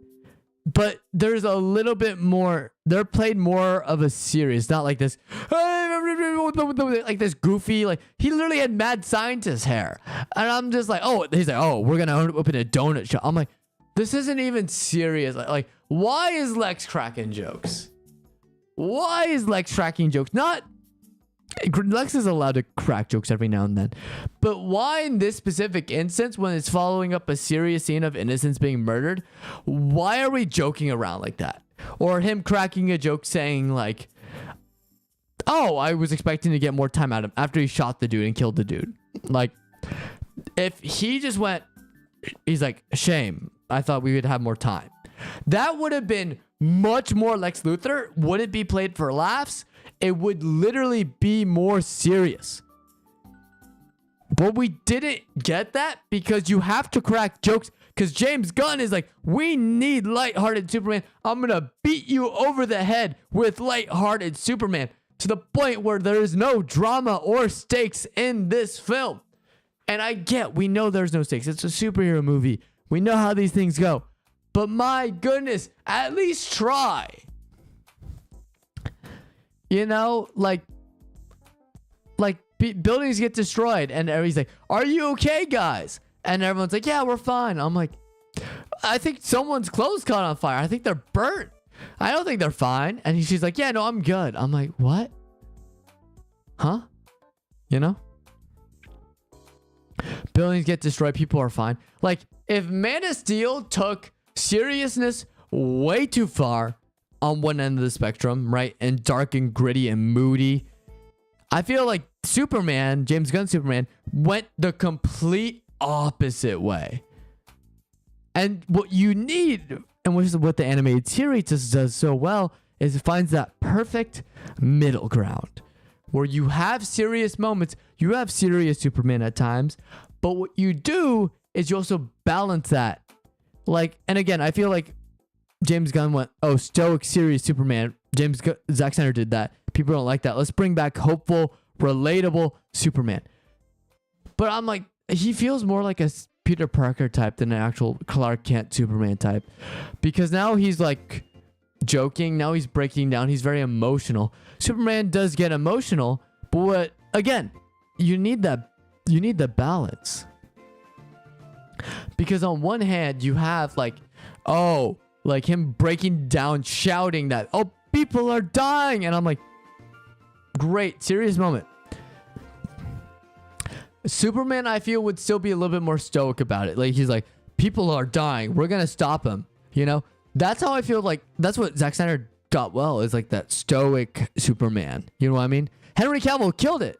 But there's a little bit more. They're played more of a serious, not like this, like this goofy. Like he literally had mad scientist hair, and I'm just like, oh, he's like, oh, we're gonna open a donut shop. I'm like, this isn't even serious. Like why is Lex cracking jokes? Why is Lex cracking jokes? Not. Lex is allowed to crack jokes every now and then. But why in this specific instance, when it's following up a serious scene of innocents being murdered, why are we joking around like that? Or him cracking a joke saying like, oh, I was expecting to get more time out of him after he shot the dude and killed the dude. Like, if he just went, he's like, shame, I thought we would have more time. That would have been much more Lex Luthor. Would it be played for laughs? It would literally be more serious. But we didn't get that because you have to crack jokes. Because James Gunn is like, we need lighthearted Superman. I'm going to beat you over the head with lighthearted Superman. To the point where there is no drama or stakes in this film. And we know there's no stakes. It's a superhero movie. We know how these things go. But my goodness, at least try. You know, like buildings get destroyed and everybody's like, are you okay, guys? And everyone's like, yeah, we're fine. I'm like, I think someone's clothes caught on fire. I think they're burnt. I don't think they're fine. And she's like, yeah, no, I'm good. I'm like, what? Huh? You know? Buildings get destroyed. People are fine. Like, if Man of Steel took seriousness way too far on one end of the spectrum, right? And dark and gritty and moody. I feel like Superman, James Gunn Superman, went the complete opposite way. And what you need, and which is what the animated series does so well, is it finds that perfect middle ground. Where you have serious moments, you have serious Superman at times, but what you do is you also balance that. Like, and again, I feel like James Gunn went, oh, stoic, serious Superman. Zack Snyder did that. People don't like that. Let's bring back hopeful, relatable Superman. But I'm like, he feels more like a Peter Parker type than an actual Clark Kent Superman type. Because now he's like joking. Now he's breaking down. He's very emotional. Superman does get emotional. But again, you need the balance. Because on one hand, you have like, oh, like him breaking down, shouting that, oh, people are dying. And I'm like, great, serious moment. Superman, I feel, would still be a little bit more stoic about it. Like, he's like, people are dying. We're going to stop them. You know, that's how I feel. Like, that's what Zack Snyder got well, is like that stoic Superman. You know what I mean? Henry Cavill killed it.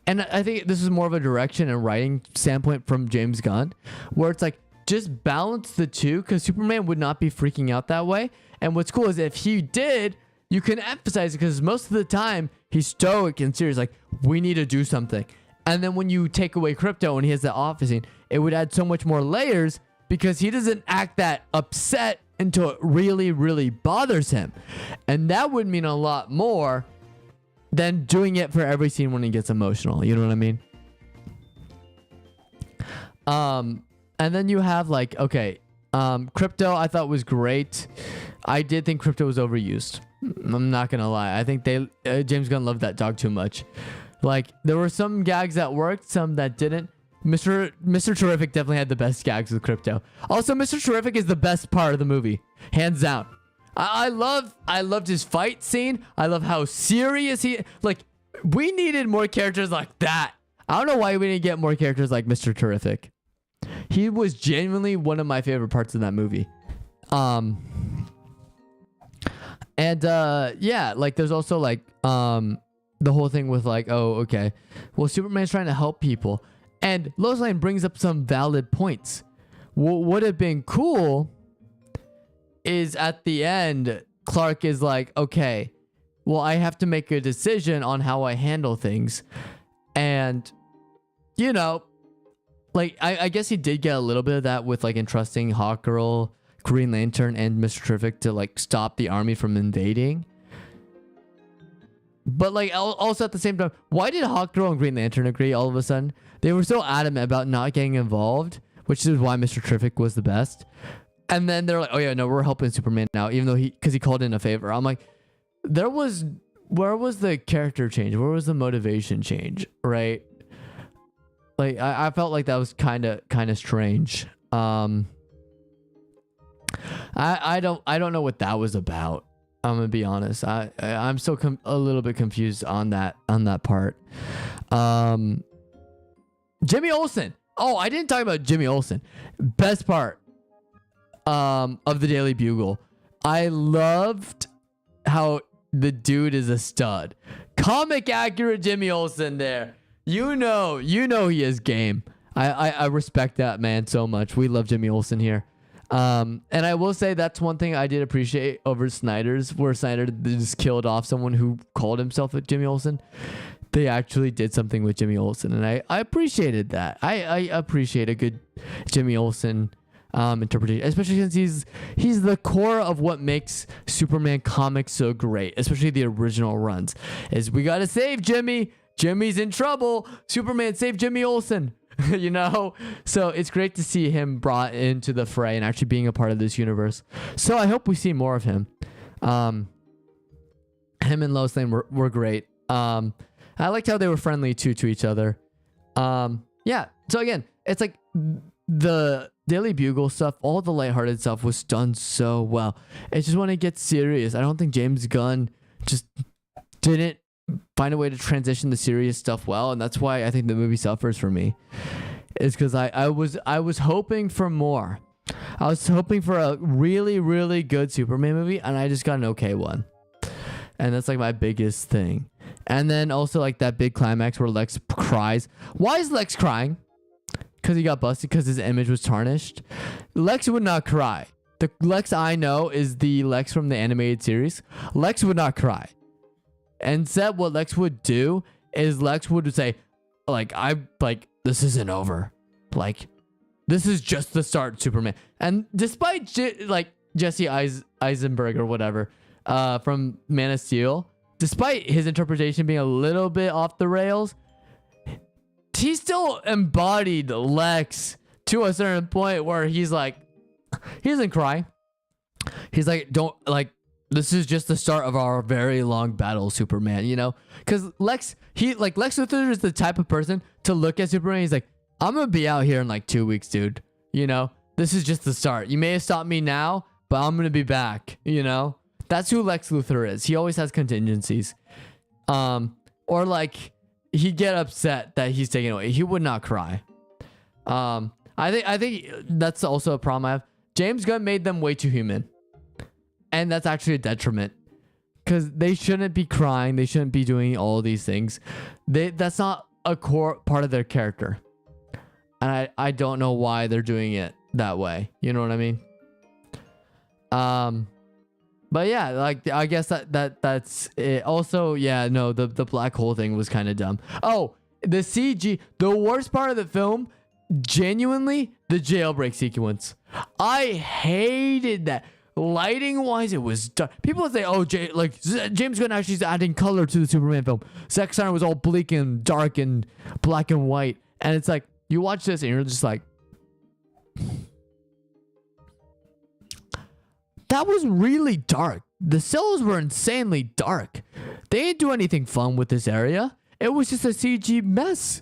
And I think this is more of a direction and writing standpoint from James Gunn, where it's like, just balance the two, because Superman would not be freaking out that way. And what's cool is if he did, you can emphasize it, because most of the time he's stoic and serious, like, we need to do something. And then when you take away Crypto and he has that office scene, it would add so much more layers, because he doesn't act that upset until it really, really bothers him. And that would mean a lot more than doing it for every scene when he gets emotional. You know what I mean? And then you have like, okay, Crypto I thought was great. I did think Crypto was overused. I'm not gonna lie. I think James Gunn loved that dog too much. Like, there were some gags that worked, some that didn't. Mr. Terrific definitely had the best gags with Crypto. Also, Mr. Terrific is the best part of the movie, hands down. I loved his fight scene. I love how serious like, we needed more characters like that. I don't know why we didn't get more characters like Mr. Terrific. He was genuinely one of my favorite parts of that movie. Yeah, like, there's also like the whole thing with like, oh, okay, well, Superman's trying to help people, and Lois Lane brings up some valid points. What would have been cool is at the end, Clark is like, okay, well, I have to make a decision on how I handle things. And, you know, like, I guess he did get a little bit of that with like entrusting Hawkgirl, Green Lantern, and Mr. Terrific to like stop the army from invading. But like, also at the same time, why did Hawkgirl and Green Lantern agree all of a sudden? They were so adamant about not getting involved, which is why Mr. Terrific was the best. And then they're like, oh yeah, no, we're helping Superman now, even though because he called in a favor. I'm like, where was the character change? Where was the motivation change? Right? Like, I felt like that was kind of strange. I don't know what that was about. I'm gonna be honest. I'm still a little bit confused on that part. Jimmy Olsen. Oh, I didn't talk about Jimmy Olsen. Best part of the Daily Bugle. I loved how the dude is a stud. Comic accurate Jimmy Olsen there. You know he is game. I respect that man so much. We love Jimmy Olsen here. And I will say that's one thing I did appreciate over Snyder's, where Snyder just killed off someone who called himself a Jimmy Olsen. They actually did something with Jimmy Olsen, and I appreciated that. I appreciate a good Jimmy Olsen interpretation, especially since he's the core of what makes Superman comics so great, especially the original runs. Is we gotta save Jimmy. Jimmy's in trouble. Superman, save Jimmy Olsen. You know, so it's great to see him brought into the fray and actually being a part of this universe. So I hope we see more of him. Him and Lois Lane were great. I liked how they were friendly too to each other. Yeah. So again, it's like the Daily Bugle stuff, all the lighthearted stuff was done so well. It's just when it gets serious, I don't think James Gunn just didn't find a way to transition the serious stuff well, and that's why I think the movie suffers for me. Is because I was hoping for more. I was hoping for a really, really good Superman movie, and I just got an okay one. And that's like my biggest thing. And then also like that big climax where Lex cries. Why is Lex crying? Because he got busted, because his image was tarnished. Lex would not cry. The Lex I know is the Lex from the animated series. Lex would not cry. And said what Lex would do is Lex would say, this isn't over. Like, this is just the start, Superman. And despite Jesse Eisenberg or whatever from Man of Steel, despite his interpretation being a little bit off the rails, he still embodied Lex to a certain point where he's like, he doesn't cry. He's like, don't, like, this is just the start of our very long battle, Superman, you know? Because Lex Luthor is the type of person to look at Superman. He's like, I'm going to be out here in like 2 weeks, dude. You know, this is just the start. You may have stopped me now, but I'm going to be back, you know? That's who Lex Luthor is. He always has contingencies. Or like he'd get upset that he's taken away. He would not cry. I think that's also a problem I have. James Gunn made them way too human. And that's actually a detriment. Because they shouldn't be crying. They shouldn't be doing all these things. That's not a core part of their character. And I don't know why they're doing it that way. You know what I mean? But yeah, like I guess that's it. Also, yeah, no, the black hole thing was kind of dumb. Oh, the CG, the worst part of the film, genuinely, the jailbreak sequence. I hated that. Lighting wise, it was dark. People say, "Oh, James Gunn actually is adding color to the Superman film." Zack Snyder was all bleak and dark and black and white, and it's like you watch this and you're just like, that was really dark. The cells were insanely dark. They didn't do anything fun with this area. It was just a CG mess.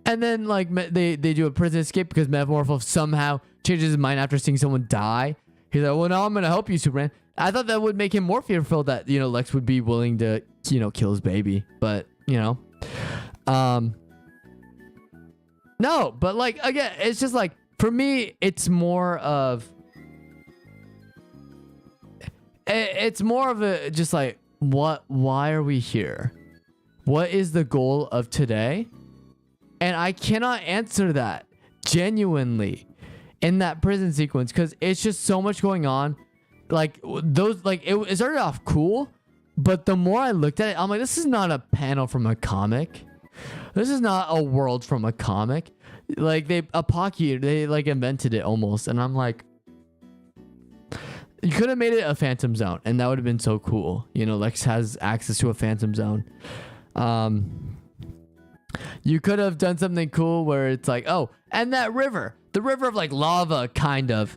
And then like they do a prison escape because Metamorpho somehow changes his mind after seeing someone die. He's like, well, now I'm going to help you, Superman. I thought that would make him more fearful that, you know, Lex would be willing to, you know, kill his baby. But, you know. No, but like, again, it's just like, for me, it's more of... It's more of a, just like, why are we here? What is the goal of today? And I cannot answer that genuinely in that prison sequence because it's just so much going on. Like those, like it started off cool, but the more I looked at it, I'm like, this is not a panel from a comic. This is not a world from a comic. Like they like invented it almost, and I'm like, you could have made it a Phantom Zone, and that would have been so cool. You know, Lex has access to a Phantom Zone. You could have done something cool where it's like, oh, and that river. The river of like lava, kind of,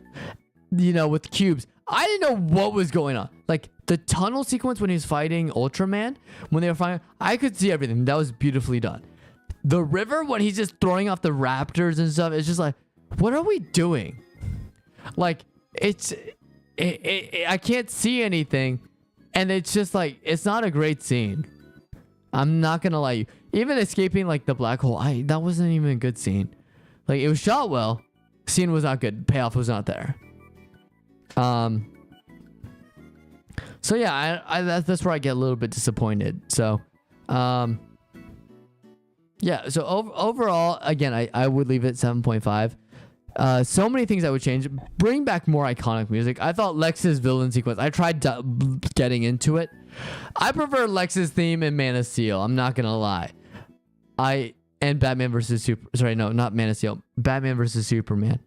you know, with cubes. I didn't know what was going on. Like the tunnel sequence when he's fighting Ultraman, when they were fighting, I could see everything. That was beautifully done. The river when he's just throwing off the raptors and stuff, it's just like, what are we doing? Like I can't see anything, and it's just like, it's not a great scene. I'm not gonna lie you. Even escaping like the black hole, that wasn't even a good scene. Like it was shot well, scene was not good, payoff was not there. So yeah, that's where I get a little bit disappointed. So, yeah. So overall, again, I would leave it 7.5. So many things I would change. Bring back more iconic music. I thought Lex's villain sequence, I tried getting into it. I prefer Lex's theme in Man of Steel. I'm not gonna lie. And Batman versus not Man of Steel. Batman versus Superman.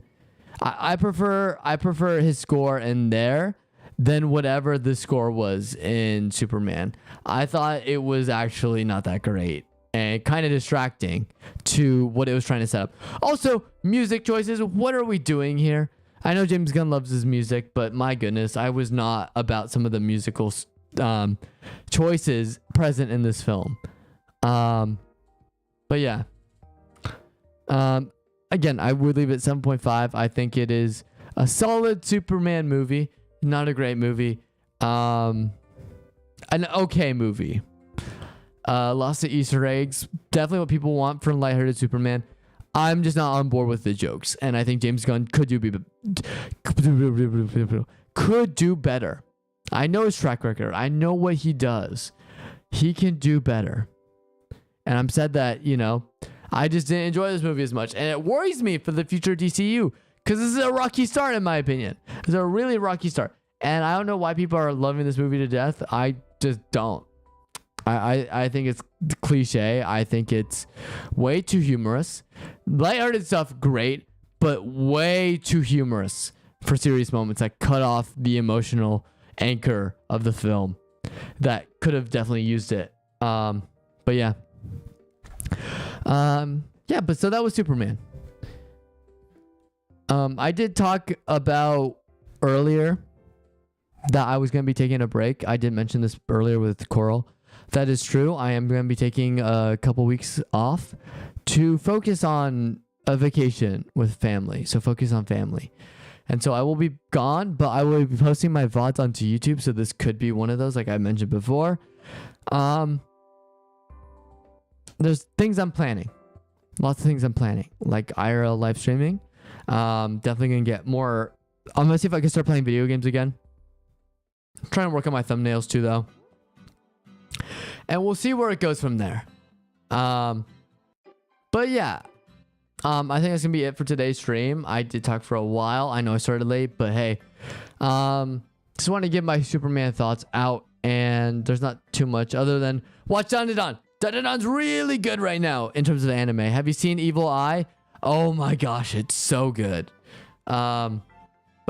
I prefer his score in there than whatever the score was in Superman. I thought it was actually not that great and kind of distracting to what it was trying to set up. Also, music choices. What are we doing here? I know James Gunn loves his music, but my goodness, I was not about some of the musical choices present in this film. But yeah. Again, I would leave it 7.5. I think it is a solid Superman movie. Not a great movie. An okay movie. Lots of Easter eggs. Definitely what people want from lighthearted Superman. I'm just not on board with the jokes. And I think James Gunn could do better. I know his track record. I know what he does. He can do better. And I'm sad that, you know, I just didn't enjoy this movie as much. And it worries me for the future DCU. Because this is a rocky start, in my opinion. It's a really rocky start. And I don't know why people are loving this movie to death. I just don't. I think it's cliche. I think it's way too humorous. Lighthearted stuff, great. But way too humorous for serious moments that cut off the emotional anchor of the film. That could have definitely used it. But yeah. Yeah, but so that was Superman. I did talk about earlier that I was going to be taking a break. I did mention this earlier with Coral. That is true. I am going to be taking a couple weeks off to focus on a vacation with family. So focus on family. And so I will be gone, but I will be posting my VODs onto YouTube. So this could be one of those, like I mentioned before. There's things I'm planning. Lots of things I'm planning, like IRL live streaming. Definitely going to get more. I'm going to see if I can start playing video games again. I'm trying to work on my thumbnails too, though. And we'll see where it goes from there. But yeah. I think that's going to be it for today's stream. I did talk for a while. I know I started late, but hey. Just want to get my Superman thoughts out. And there's not too much other than watch Dandadan. Dandadan's really good right now in terms of anime. Have you seen Evil Eye? Oh my gosh, it's so good. But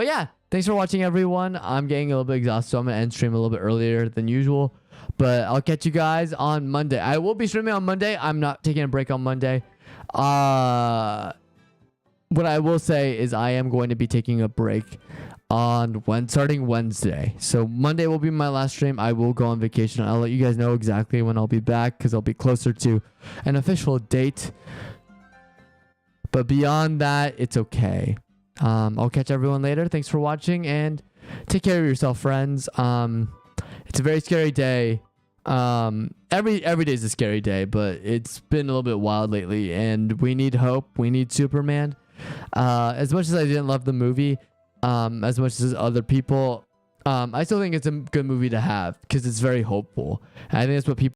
yeah, thanks for watching, everyone. I'm getting a little bit exhausted, so I'm going to end stream a little bit earlier than usual. But I'll catch you guys on Monday. I will be streaming on Monday. I'm not taking a break on Monday. What I will say is I am going to be taking a break on starting Wednesday. So Monday will be my last stream. I will go on vacation. I'll let you guys know exactly when I'll be back because I'll be closer to an official date. But beyond that, it's okay. I'll catch everyone later. Thanks for watching and take care of yourself, friends. It's a very scary day. Every day is a scary day, but it's been a little bit wild lately, and we need hope. We need Superman. As much as I didn't love the movie, as much as other people, I still think it's a good movie to have because it's very hopeful. And I think that's what people